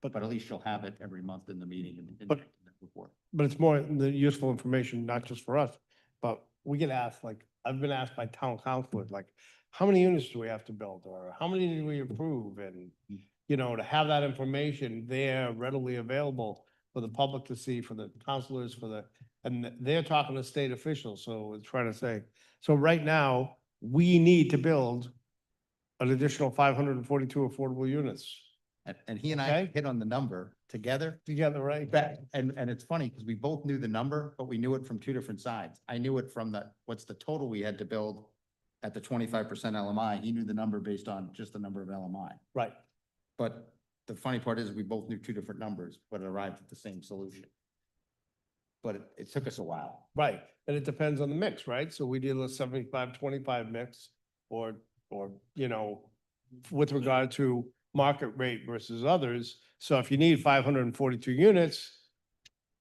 but at least you'll have it every month in the meeting in the report. But it's more the useful information, not just for us, but we get asked, like, I've been asked by town councilors, like, how many units do we have to build? Or how many did we approve? And, you know, to have that information there readily available for the public to see, for the councilors, and they're talking to state officials, so it's trying to say, so right now, we need to build an additional 542 affordable units. And he and I Okay. hit on the number together. Together, right? And it's funny because we both knew the number, but we knew it from two different sides. I knew it from what's the total we had to build at the 25% LMI. He knew the number based on just the number of LMI. Right. But the funny part is we both knew two different numbers, but arrived at the same solution. But it took us a while. Right, and it depends on the mix, right? So we did a 75-25 mix, or, you know, with regard to market rate versus others. So if you need 542 units,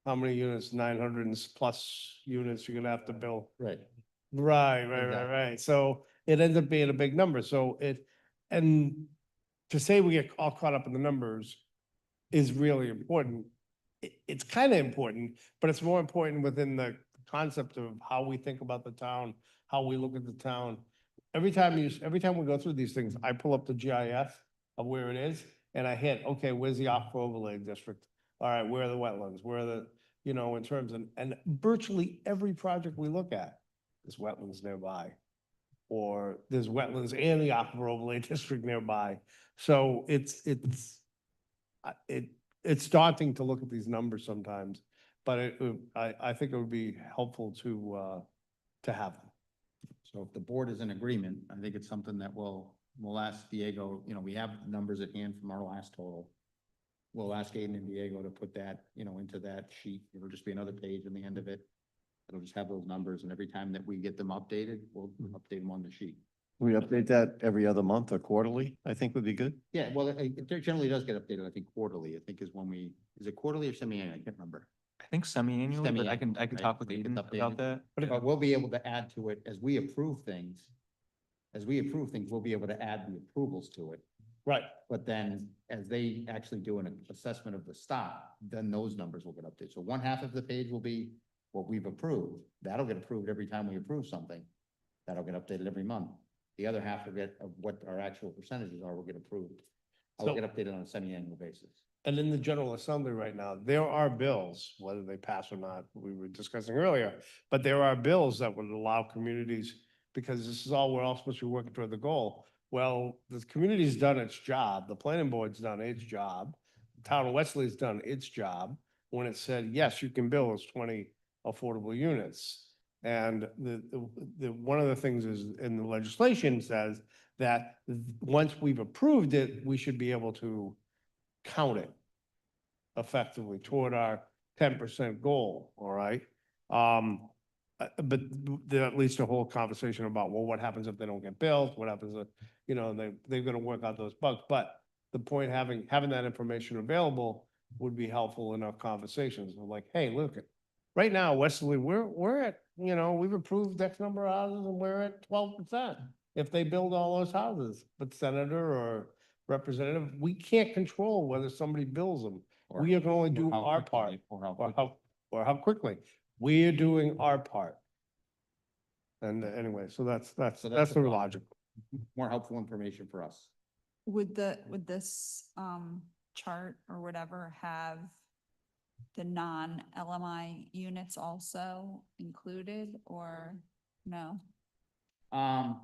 how many units? 900 plus units you're gonna have to build. Right. Right. So it ends up being a big number. So and to say we get all caught up in the numbers is really important. It's kind of important, but it's more important within the concept of how we think about the town, how we look at the town. Every time we go through these things, I pull up the GIS of where it is and I hit, okay, where's the aquifer overlay district? All right, where are the wetlands? Where are the, you know, in terms of, and virtually every project we look at, there's wetlands nearby. Or there's wetlands and the aquifer overlay district nearby. So it's daunting to look at these numbers sometimes, but I think it would be helpful to have them. So if the board is in agreement, I think it's something that we'll ask Diego, you know, we have numbers at hand from our last total. We'll ask Aiden and Diego to put that, you know, into that sheet. It'll just be another page on the end of it. It'll just have those numbers, and every time that we get them updated, we'll update them on the sheet. We update that every other month or quarterly, I think would be good. Yeah, well, it generally does get updated, I think quarterly, I think is when is it quarterly or semi-annual? I can't remember. think semi-annually, but I can Semi-annual, right, talk with when it gets Aiden about updated. that. But we'll be able to add to it as we approve things. As we approve things, we'll be able to add the approvals to it. Right. But then as they actually do an assessment of the stock, then those numbers will get updated. So one half of the page will be what we've approved. That'll get approved every time we approve something. That'll get updated every month. The other half will get of what our actual percentages are will get approved. I'll So- get updated on a semi-annual basis. And in the General Assembly right now, there are bills, whether they pass or not, we were discussing earlier, but there are bills that would allow communities, because this is all, we're all supposed to be working toward the goal. Well, the community's done its job, the planning board's done its job, the town of Westerly's done its job when it said, yes, you can build those 20 affordable units. And one of the things is in the legislation says that once we've approved it, we should be able to count it effectively toward our 10% goal, all right? But that leads to a whole conversation about, well, what happens if they don't get built? What happens if, you know, they're gonna work out those bugs. But the point, having that information available would be helpful in our conversations. We're like, hey, look, right now, Westerly, we're at, you know, we've approved X number of houses and we're at 12%. If they build all those houses, but senator or representative, we can't control whether somebody builds them. Or- We can only or do how our quickly, part, Or how or quickly. how quickly. We are doing our part. And anyway, so that's So the the logic. More helpful information for us. Would this chart or whatever have the non-LMI units also included or no? I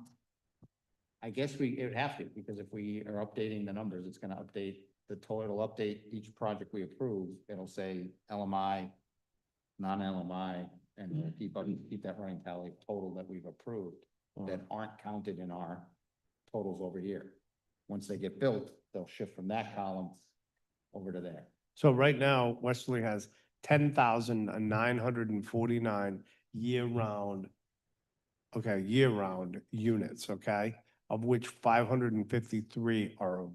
guess it would have to, because if we are updating the numbers, it's gonna update the total, update each project we approve. It'll say LMI, non-LMI, and we'll keep that running tally of total that we've approved that aren't counted in our totals over here. Once they get built, they'll shift from that column over to there. So right now, Westerly has 10,949 year-round units, okay? Of which 553 are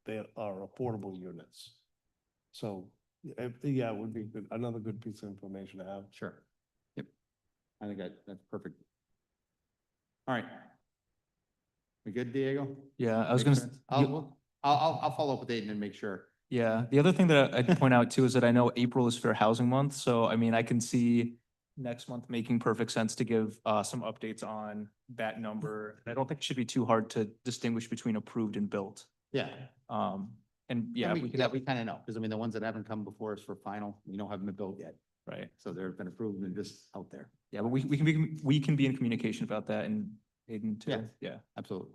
affordable units. So, yeah, it would be another good piece of information to have. Sure. Yep. I think that's perfect. All right. We good, Diego? Yeah, I was Makes gonna, sense? I'll follow up with Aiden and make sure. yeah, the other thing that I'd point out too is that I know April is Fair Housing Month, so I mean, I can see next month making perfect sense to give some updates on that number. I don't think it should be too hard to distinguish between approved and built. Yeah. And yeah, we could have, We kind of know, because I mean, the ones that haven't come before us for final, we don't have them built yet. right, So they've been approved and just out there. yeah, but we can be in communication about that and Aiden Yeah. too, yeah. Absolutely.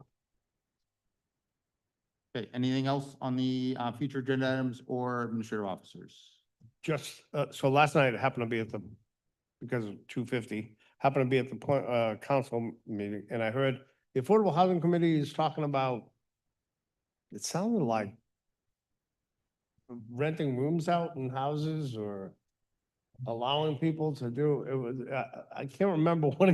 Okay, anything else on the future agenda items or administrative officers? Just, so last night it happened to be because of 250, happened to be at the council meeting, and I heard the Affordable Housing Committee is talking about, it sounded like renting rooms out in houses or allowing people to do, it was, I can't remember what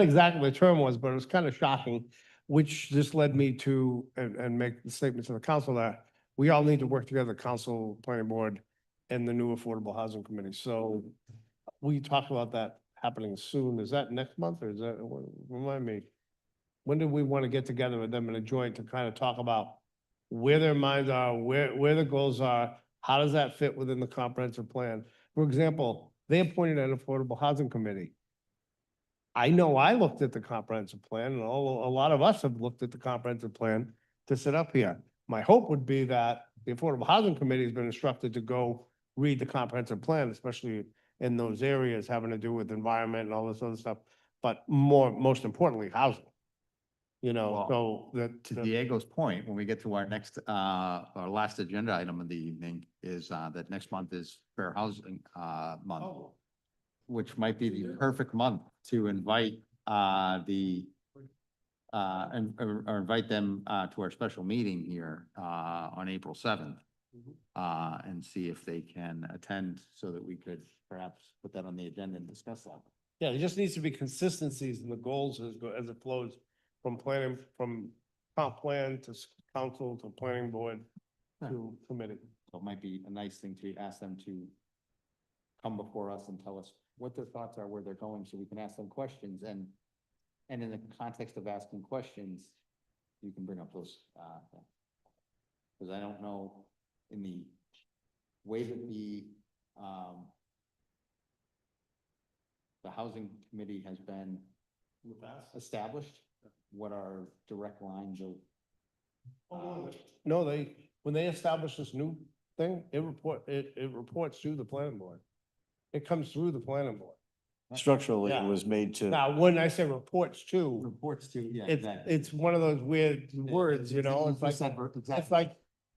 exactly the term was, but it was kind of shocking, which just led me to, and make the statement to the council that we all need to work together, council, planning board, and the new Affordable Housing Committee. So we talked about that happening soon. Is that next month or is that, remind me? When do we want to get together with them in a joint to kind of talk about where their minds are, where the goals are? How does that fit within the comprehensive plan? For example, they appointed an Affordable Housing Committee. I know I looked at the comprehensive plan and a lot of us have looked at the comprehensive plan to sit up here. My hope would be that the Affordable Housing Committee has been instructed to go read the comprehensive plan, especially in those areas having to do with environment and all this other stuff, but most importantly, housing. You know, so that. To Diego's point, when we get to our next, our last agenda item of the evening is, that next month is Fair Housing, month. Which might be the perfect month to invite, or invite them, to our special meeting here, on April 7th. And see if they can attend so that we could perhaps put that on the agenda and discuss that. Yeah, there just needs to be consistencies in the goals as it flows from planning, from comp plan to council to planning board to committee. So it might be a nice thing to ask them to come before us and tell us what their thoughts are, where they're going, so we can ask them questions, and in the context of asking questions, you can bring up those, because I don't know in the way that the housing committee has been established, what are direct lines of. No, when they establish this new thing, it reports to the planning board. It comes through the planning board. Structurally, it Yeah. was made to. Now, when I say reports to, Reports to, yeah, it's one of those weird words, you know, it's like,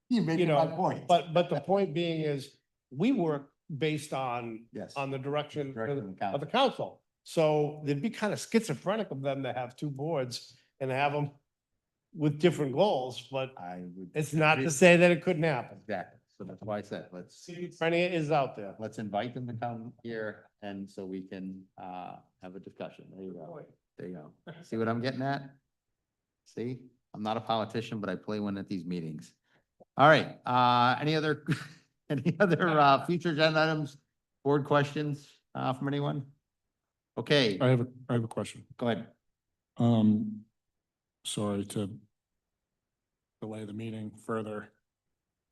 You made you my know, point. but the point being is, we work based on, Yes. on the direction Direction of the of the council. So it'd be kind of schizophrenic of them to have two boards and have them with different goals, but I would. it's not to say that it couldn't happen. Exactly, so that's why I said, let's Schizophrenia is out there. invite them to come here, and so we can, have a discussion. There you go. There you go. See what I'm getting at? See, I'm not a politician, but I play one at these meetings. All right, any other, future agenda items, board questions, from anyone? Okay, I have a question. go ahead. Sorry to delay the meeting further.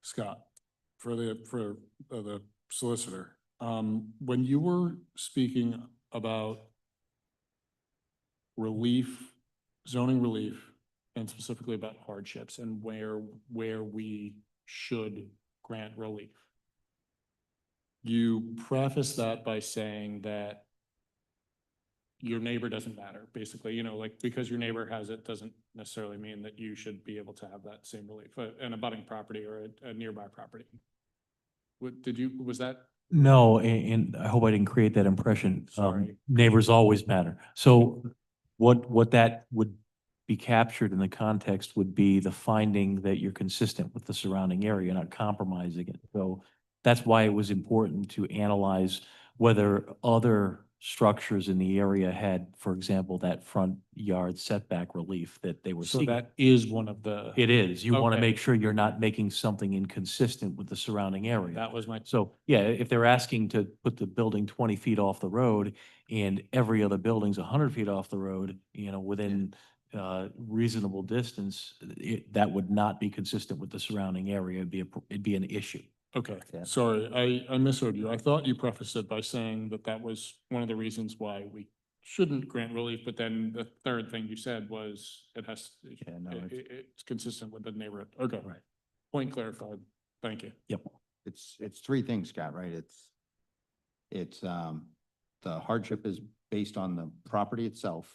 Scott, for the solicitor, when you were speaking about relief, zoning relief, and specifically about hardships and where we should grant relief, you preface that by saying that your neighbor doesn't matter, basically, you know, like, because your neighbor has it doesn't necessarily mean that you should be able to have that same relief, an abutting property or a nearby property. Was that? No, and I hope I didn't create that impression. Sorry. Neighbors always matter. So what that would be captured in the context would be the finding that you're consistent with the surrounding area, not compromising it. So that's why it was important to analyze whether other structures in the area had, for example, that front yard setback relief that they were So seeking. that is one of the. It is. You want to Okay. make sure you're not making something inconsistent with the surrounding area. That was my. So, yeah, if they're asking to put the building 20 feet off the road and every other building's 100 feet off the road, you know, within reasonable distance, that would not be consistent with the surrounding area. It'd be an issue. Okay, Yeah. sorry, I misheard you. I thought you prefaced it by saying that that was one of the reasons why we shouldn't grant relief, but then the third thing you said was it has, Yeah, no, it's consistent with the neighborhood. Okay. Right. Point clarified. Thank you. Yep. It's three things, Scott, right? It's the hardship is based on the property itself,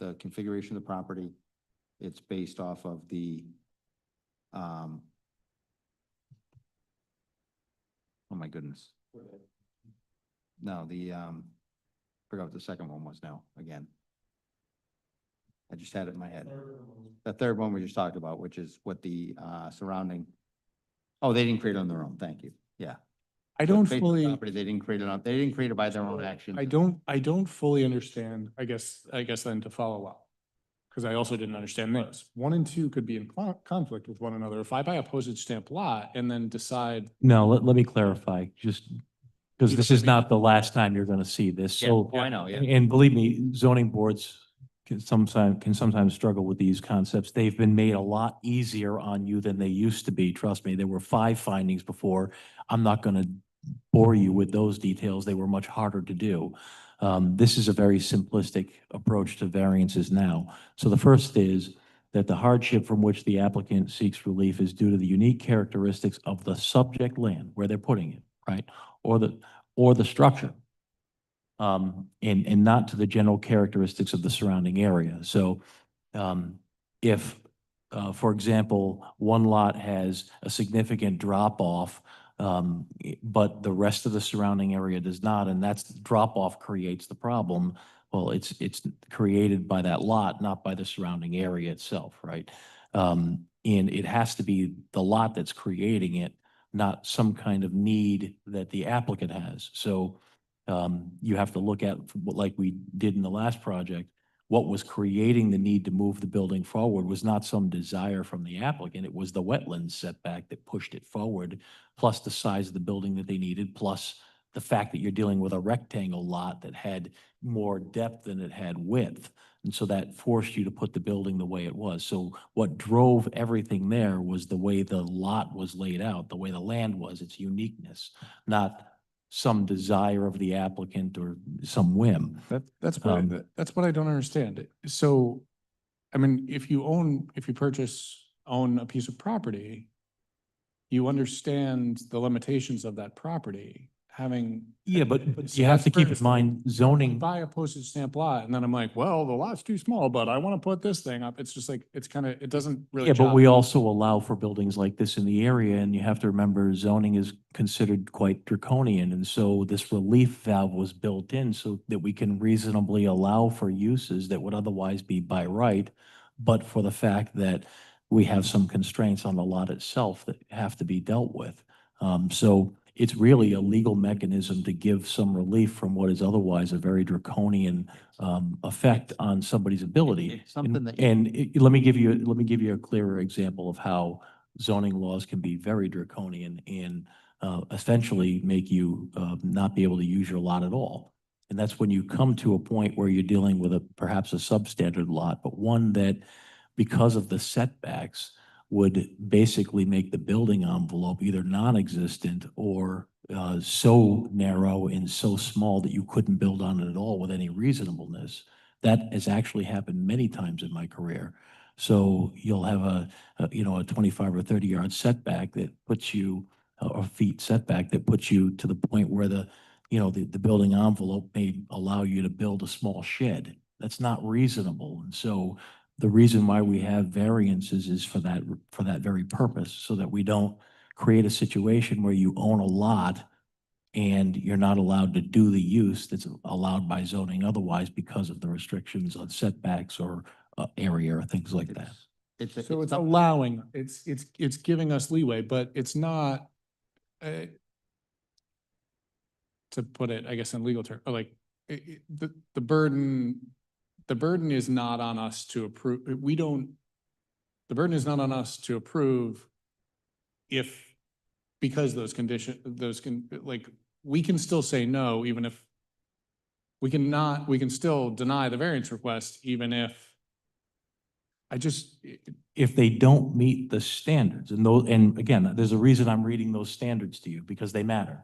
the configuration of the property. It's based off of the, oh my goodness. No, forgot what the second one was now, again. I just had it in my head. The third one we just talked about, which is what the surrounding, oh, they didn't create it on their own, thank you, yeah. I don't Based on fully. property, they didn't create it by their own action. I don't fully understand, I guess then to follow up. Because I also didn't understand this. 1 and 2 could be in conflict with one another. If I buy a postage stamp lot and then decide. No, let me clarify, just because this is not the last time you're going to see this. So, I know, yeah. and believe me, zoning boards can sometimes struggle with these concepts. They've been made a lot easier on you than they used to be. Trust me, there were 5 findings before. I'm not going to bore you with those details. They were much harder to do. This is a very simplistic approach to variances now. So the first is that the hardship from which the applicant seeks relief is due to the unique characteristics of the subject land where they're putting it, right? Or the structure. And not to the general characteristics of the surrounding area. So if, for example, one lot has a significant drop off, but the rest of the surrounding area does not, and that's drop off creates the problem. Well, it's created by that lot, not by the surrounding area itself, right? And it has to be the lot that's creating it, not some kind of need that the applicant has. So you have to look at, like we did in the last project, what was creating the need to move the building forward was not some desire from the applicant. It was the wetlands setback that pushed it forward, plus the size of the building that they needed, plus the fact that you're dealing with a rectangle lot that had more depth than it had width. And so that forced you to put the building the way it was. So what drove everything there was the way the lot was laid out, the way the land was, its uniqueness, not some desire of the applicant or some whim. That's Um, what I don't understand. So, I mean, if you own a piece of property, you understand the limitations of that property, having. Yeah, but So you have to that's keep for- in mind zoning. Buy a postage stamp lot, and then I'm like, well, the lot's too small, but I want to put this thing up. It's just like, it's kind of, it doesn't really. Yeah, but jive. we also allow for buildings like this in the area, and you have to remember zoning is considered quite draconian. And so this relief valve was built in so that we can reasonably allow for uses that would otherwise be by right, but for the fact that we have some constraints on the lot itself that have to be dealt with. So it's really a legal mechanism to give some relief from what is otherwise a very draconian effect on somebody's ability. It's something that. Let me give you a clearer example of how zoning laws can be very draconian and essentially make you not be able to use your lot at all. And that's when you come to a point where you're dealing with perhaps a substandard lot, but one that, because of the setbacks, would basically make the building envelope either non-existent or so narrow and so small that you couldn't build on it at all with any reasonableness. That has actually happened many times in my career. So you'll have a 25 or 30-yard setback that puts you, or feet setback that puts you to the point where the building envelope may allow you to build a small shed. That's not reasonable. And so the reason why we have variances is for that very purpose, so that we don't create a situation where you own a lot and you're not allowed to do the use that's allowed by zoning otherwise because of the restrictions on setbacks or area or things like that. So it's allowing, it's giving us leeway, but it's not, to put it, I guess, in legal terms, like, the burden is not on us to approve. The burden is not on us to approve because those conditions, we can still say no, even if we can still deny the variance request, even if if they don't meet the standards, and again, there's a reason I'm reading those standards to you, because they matter.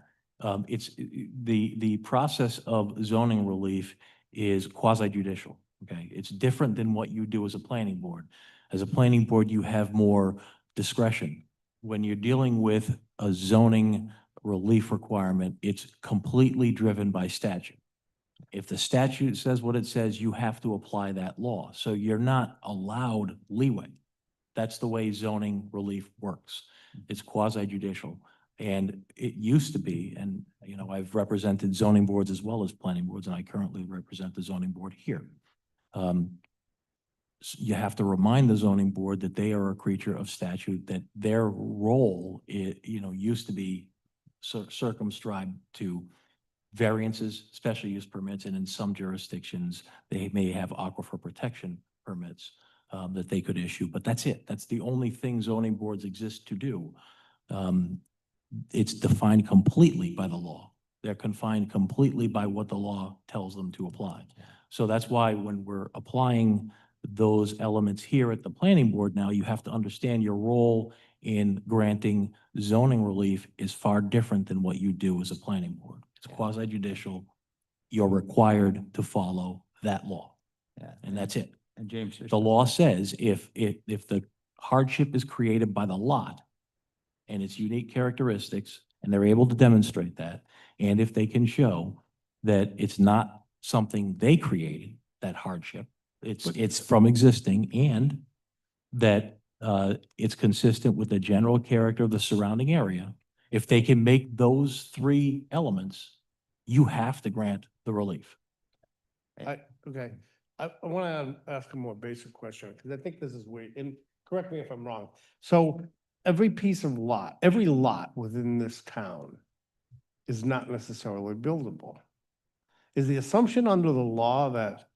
It's the process of zoning relief is quasi judicial. Okay, it's different than what you do as a planning board. As a planning board, you have more discretion. When you're dealing with a zoning relief requirement, it's completely driven by statute. If the statute says what it says, you have to apply that law. So you're not allowed leeway. That's the way zoning relief works. It's quasi judicial. And it used to be, and I've represented zoning boards as well as planning boards, and I currently represent the zoning board here. You have to remind the zoning board that they are a creature of statute, that their role, used to be circumscribed to variances, special use permits, and in some jurisdictions, they may have aquifer protection permits that they could issue, but that's it. That's the only thing zoning boards exist to do. It's defined completely by the law. They're confined completely by what the law tells them to apply. So that's why when we're applying those elements here at the planning board now, you have to understand your role in granting zoning relief is far different than what you do as a planning board. It's quasi judicial. You're required to follow that law. Yeah. And that's it. And James. The law says if the hardship is created by the lot and its unique characteristics, and they're able to demonstrate that, and if they can show that it's not something they created, that hardship, it's from existing, and that it's consistent with the general character of the surrounding area, if they can make those three elements, you have to grant the relief. Okay, I want to ask a more basic question, because I think this is weird, and correct me if I'm wrong. So every lot within this town is not necessarily buildable. Is the assumption under the law that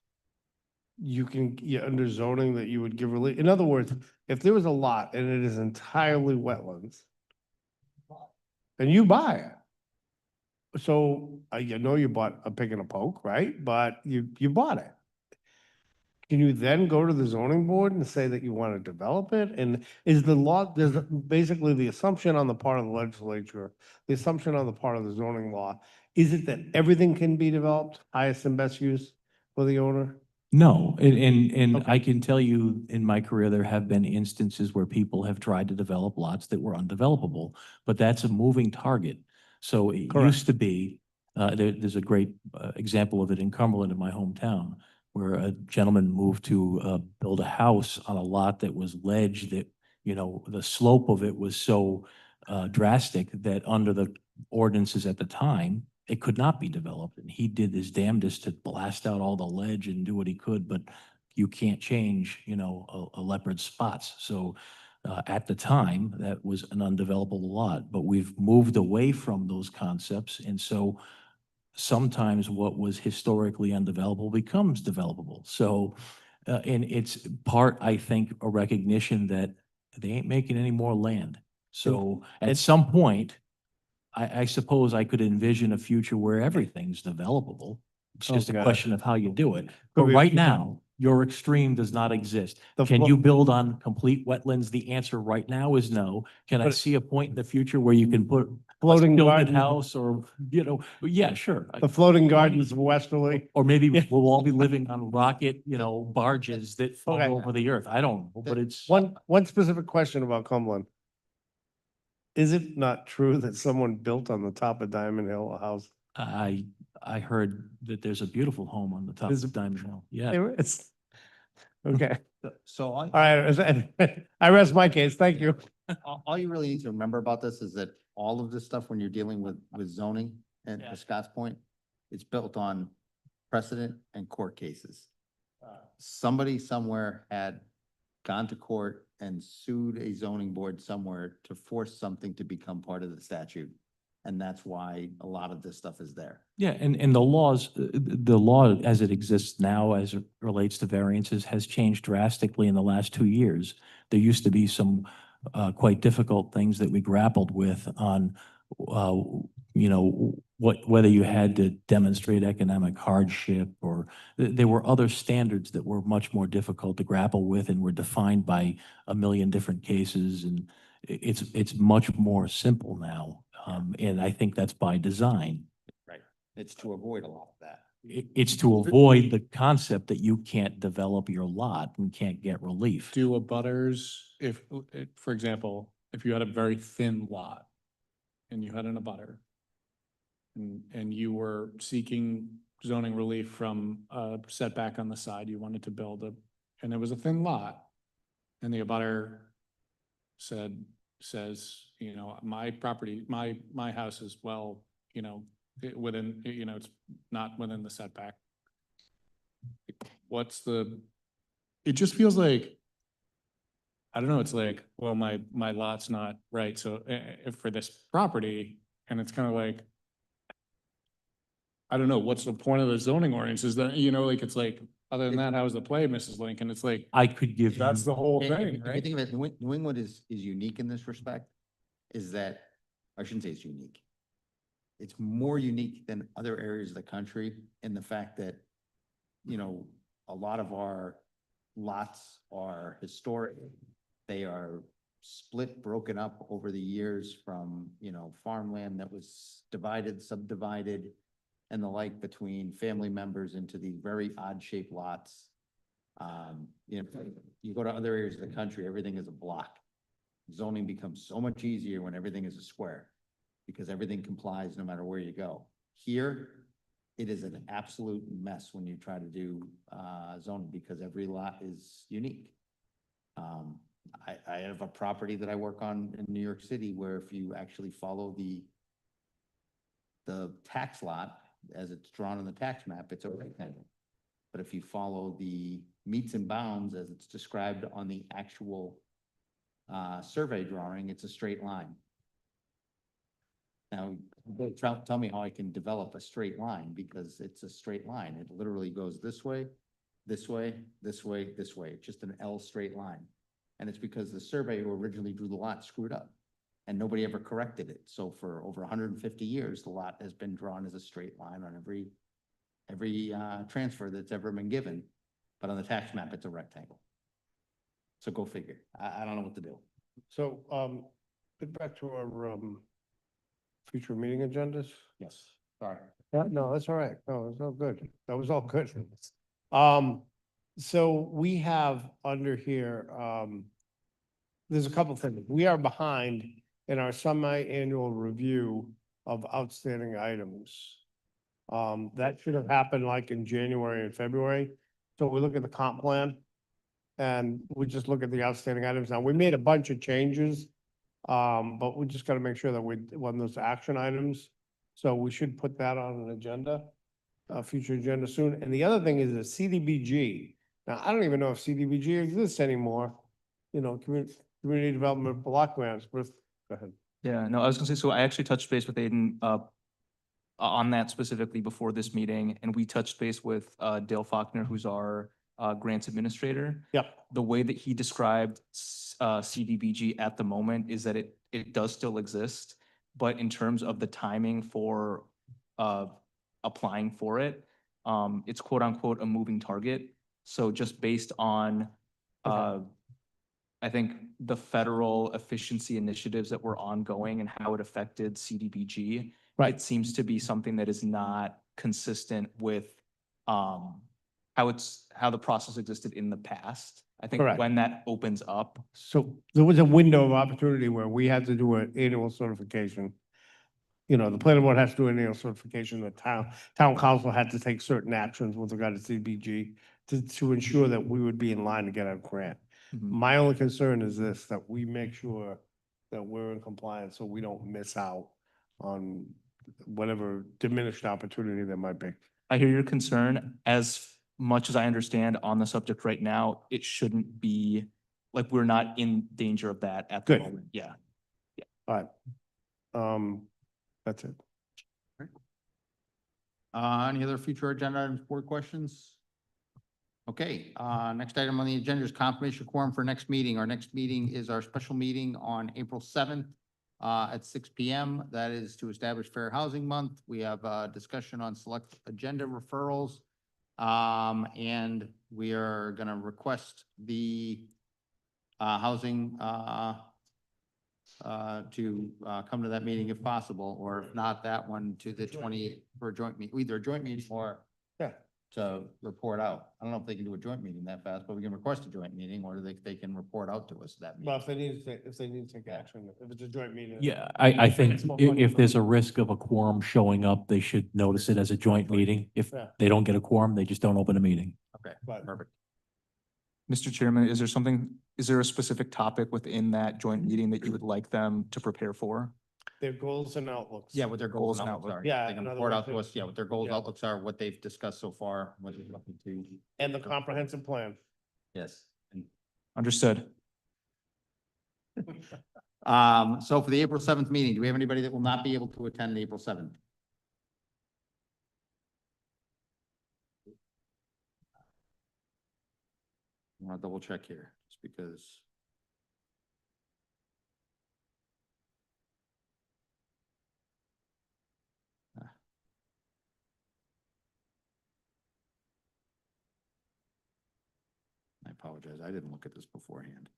under zoning that you would give relief? In other words, if there was a lot and it is entirely wetlands, and you buy it, So I know you bought a pick and a poke, right? But you bought it. Can you then go to the zoning board and say that you want to develop it? And is the law, there's basically the assumption on the part of the legislature, the assumption on the part of the zoning law, is it that everything can be developed, highest and best use for the owner? No, and Okay. I can tell you in my career, there have been instances where people have tried to develop lots that were undevelopable, but that's a moving target. So it Correct. used to be, there's a great example of it in Cumberland, in my hometown, where a gentleman moved to build a house on a lot that was ledge that, you know, the slope of it was so drastic that under the ordinances at the time, it could not be developed. And he did his damnedest to blast out all the ledge and do what he could, but you can't change, you know, a leopard's spots. So at the time, that was an undevelopable lot, but we've moved away from those concepts. And so sometimes what was historically undevelopable becomes developable. So, and it's part, I think, a recognition that they ain't making any more land. So at some point, I suppose I could envision a future where everything's developable. It's just a Okay. question of how you do it. But Could be- right now, your extreme does not exist. The Can flo- you build on complete wetlands? The answer right now is no. Can I But- see a point in the future where you can put a Floating tilted garden, house or, you know, yeah, sure. the floating gardens of Westerly. Or maybe Yeah. we'll all be living on rocket, you know, barges that float Okay. over the earth. I don't know, but it's. One specific question about Cumberland. Is it not true that someone built on the top of Diamond Hill a house? I heard that there's a beautiful home on the top Is- of Diamond Hill. Yeah. There is. Okay, So all right, I rest my case, thank you. all you really need to remember about this is that all of this stuff, when you're dealing with zoning, and Yeah. to Scott's point, it's built on precedent and court cases. Somebody somewhere had gone to court and sued a zoning board somewhere to force something to become part of the statute. And that's why a lot of this stuff is there. Yeah, and the laws, the law as it exists now, as it relates to variances, has changed drastically in the last 2 years. There used to be some quite difficult things that we grappled with on, you know, whether you had to demonstrate economic hardship or there were other standards that were much more difficult to grapple with and were defined by a million different cases. And it's much more simple now. And I think that's by design. Right. It's to avoid a lot of that. It's to avoid the concept that you can't develop your lot and can't get relief. Do abutters, if, for example, if you had a very thin lot and you had an abutter and you were seeking zoning relief from a setback on the side, you wanted to build and it was a thin lot, and the abutter says, you know, my property, my house is well, you know, within, you know, it's not within the setback. It just feels like, I don't know, it's like, well, my lot's not right, so if for this property, and it's kind of like, I don't know, what's the point of the zoning ordinance? Is that, you know, like, it's like, other than that, how's the play, Mrs. Lincoln? It's like, I could give that's you, the whole If thing, you right? think of it, New England is unique in this respect, is that, I shouldn't say it's unique. It's more unique than other areas of the country in the fact that, you know, a lot of our lots are historic. They are split, broken up over the years from, you know, farmland that was divided, subdivided, and the like between family members into these very odd shaped lots. You know, you go to other areas of the country, everything is a block. Zoning becomes so much easier when everything is a square, because everything complies no matter where you go. Here, it is an absolute mess when you try to do zoning, because every lot is unique. I have a property that I work on in New York City where if you actually follow the tax lot as it's drawn on the tax map, it's a rectangle. But if you follow the meets and bounds as it's described on the actual survey drawing, it's a straight line. Now, tell me how I can develop a straight line, because it's a straight line. It literally goes this way, this way, this way, this way. It's just an L straight line. And it's because the surveyor who originally drew the lot screwed up. and nobody ever corrected it. So for over 150 years, the lot has been drawn as a straight line on every transfer that's ever been given. But on the tax map, it's a rectangle. So go figure. I don't know what to do. So, get back to our, future meeting agendas. Yes, sorry. Yeah, no, that's all right. No, it's all good. That was all good. So we have under here, there's a couple things. We are behind in our semi-annual review of outstanding items. That should have happened like in January and February. So we look at the comp plan and we just look at the outstanding items. Now, we made a bunch of changes, but we just gotta make sure that when those action items. So we should put that on an agenda, a future agenda soon. And the other thing is the CDBG. Now, I don't even know if CDBG exists anymore, community development block grants, but, go ahead. Yeah, no, I was gonna say, so I actually touched base with Aiden, on that specifically before this meeting, and we touched base with, Dale Faulkner, who's our, grants administrator. Yep. The way that he described, CDBG at the moment is that it does still exist, but in terms of the timing for, applying for it, it's quote unquote a moving target. So just based on, I think the federal efficiency initiatives that were ongoing and how it affected CDBG. Right. It seems to be something that is not consistent with how the process existed in the past. I think Correct. when that opens up, So there was a window of opportunity where we had to do an annual certification. The planning board has to do an annual certification, the town council had to take certain actions with regard to CDBG to ensure that we would be in line to get a grant. My only concern is this, that we make sure that we're in compliance so we don't miss out on whatever diminished opportunity there might be. I hear your concern. As much as I understand on the subject right now, it shouldn't be, like, we're not in danger of that at the Good. moment. Yeah. All right. That's it. Any other future agenda items, board questions? Okay, next item on the agenda is confirmation quorum for next meeting. Our next meeting is our special meeting on April 7th at 6 p.m. That is to establish Fair Housing Month. We have a discussion on select agenda referrals. And we are going to request the housing to come to that meeting if possible, or if not, that one to the 20 for a joint meeting, either a joint meeting or Yeah. to report out. I don't know if they can do a joint meeting that fast, but we can request a joint meeting, or they can report out to us that Well, meeting. if they need to take action, if it's a joint meeting. Yeah, I think It's more fun. if there's a risk of a quorum showing up, they should notice it as a joint meeting. If Yeah. they don't get a quorum, they just don't open a meeting. Okay, Right. perfect. Mr. Chairman, is there a specific topic within that joint meeting that you would like them to prepare for? Their goals and outlooks. Yeah, what their goals and outlooks are. Yeah, They can in other report out words, to us, yeah, what their goals, yeah. outlooks are, what they've discussed so far, what they're looking to. And the comprehensive plan. Yes. Understood. So for the April 7th meeting, do we have anybody that will not be able to attend April 7th? I want to double check here, just because. I apologize. I didn't look at this beforehand.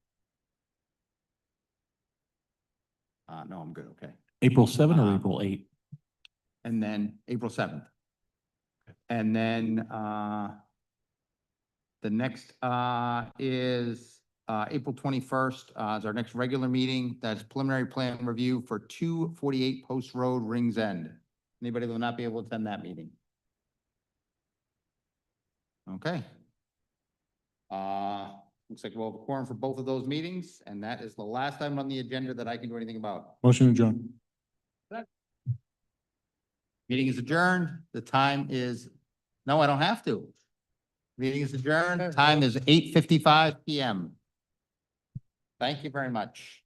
No, I'm good. Okay. April 7 or April 8? And then April 7th. And then, the next, is, April 21st, is our next regular meeting. That's preliminary plan review for 248 Post Road, Rings End. Anybody will not be able to attend that meeting? Okay. Looks like we'll have a quorum for both of those meetings, and that is the last item on the agenda that I can do anything about. Motion adjourned. Meeting is adjourned. The time is, no, I don't have to. Meeting is adjourned. Time is 8:55 p.m. Thank you very much.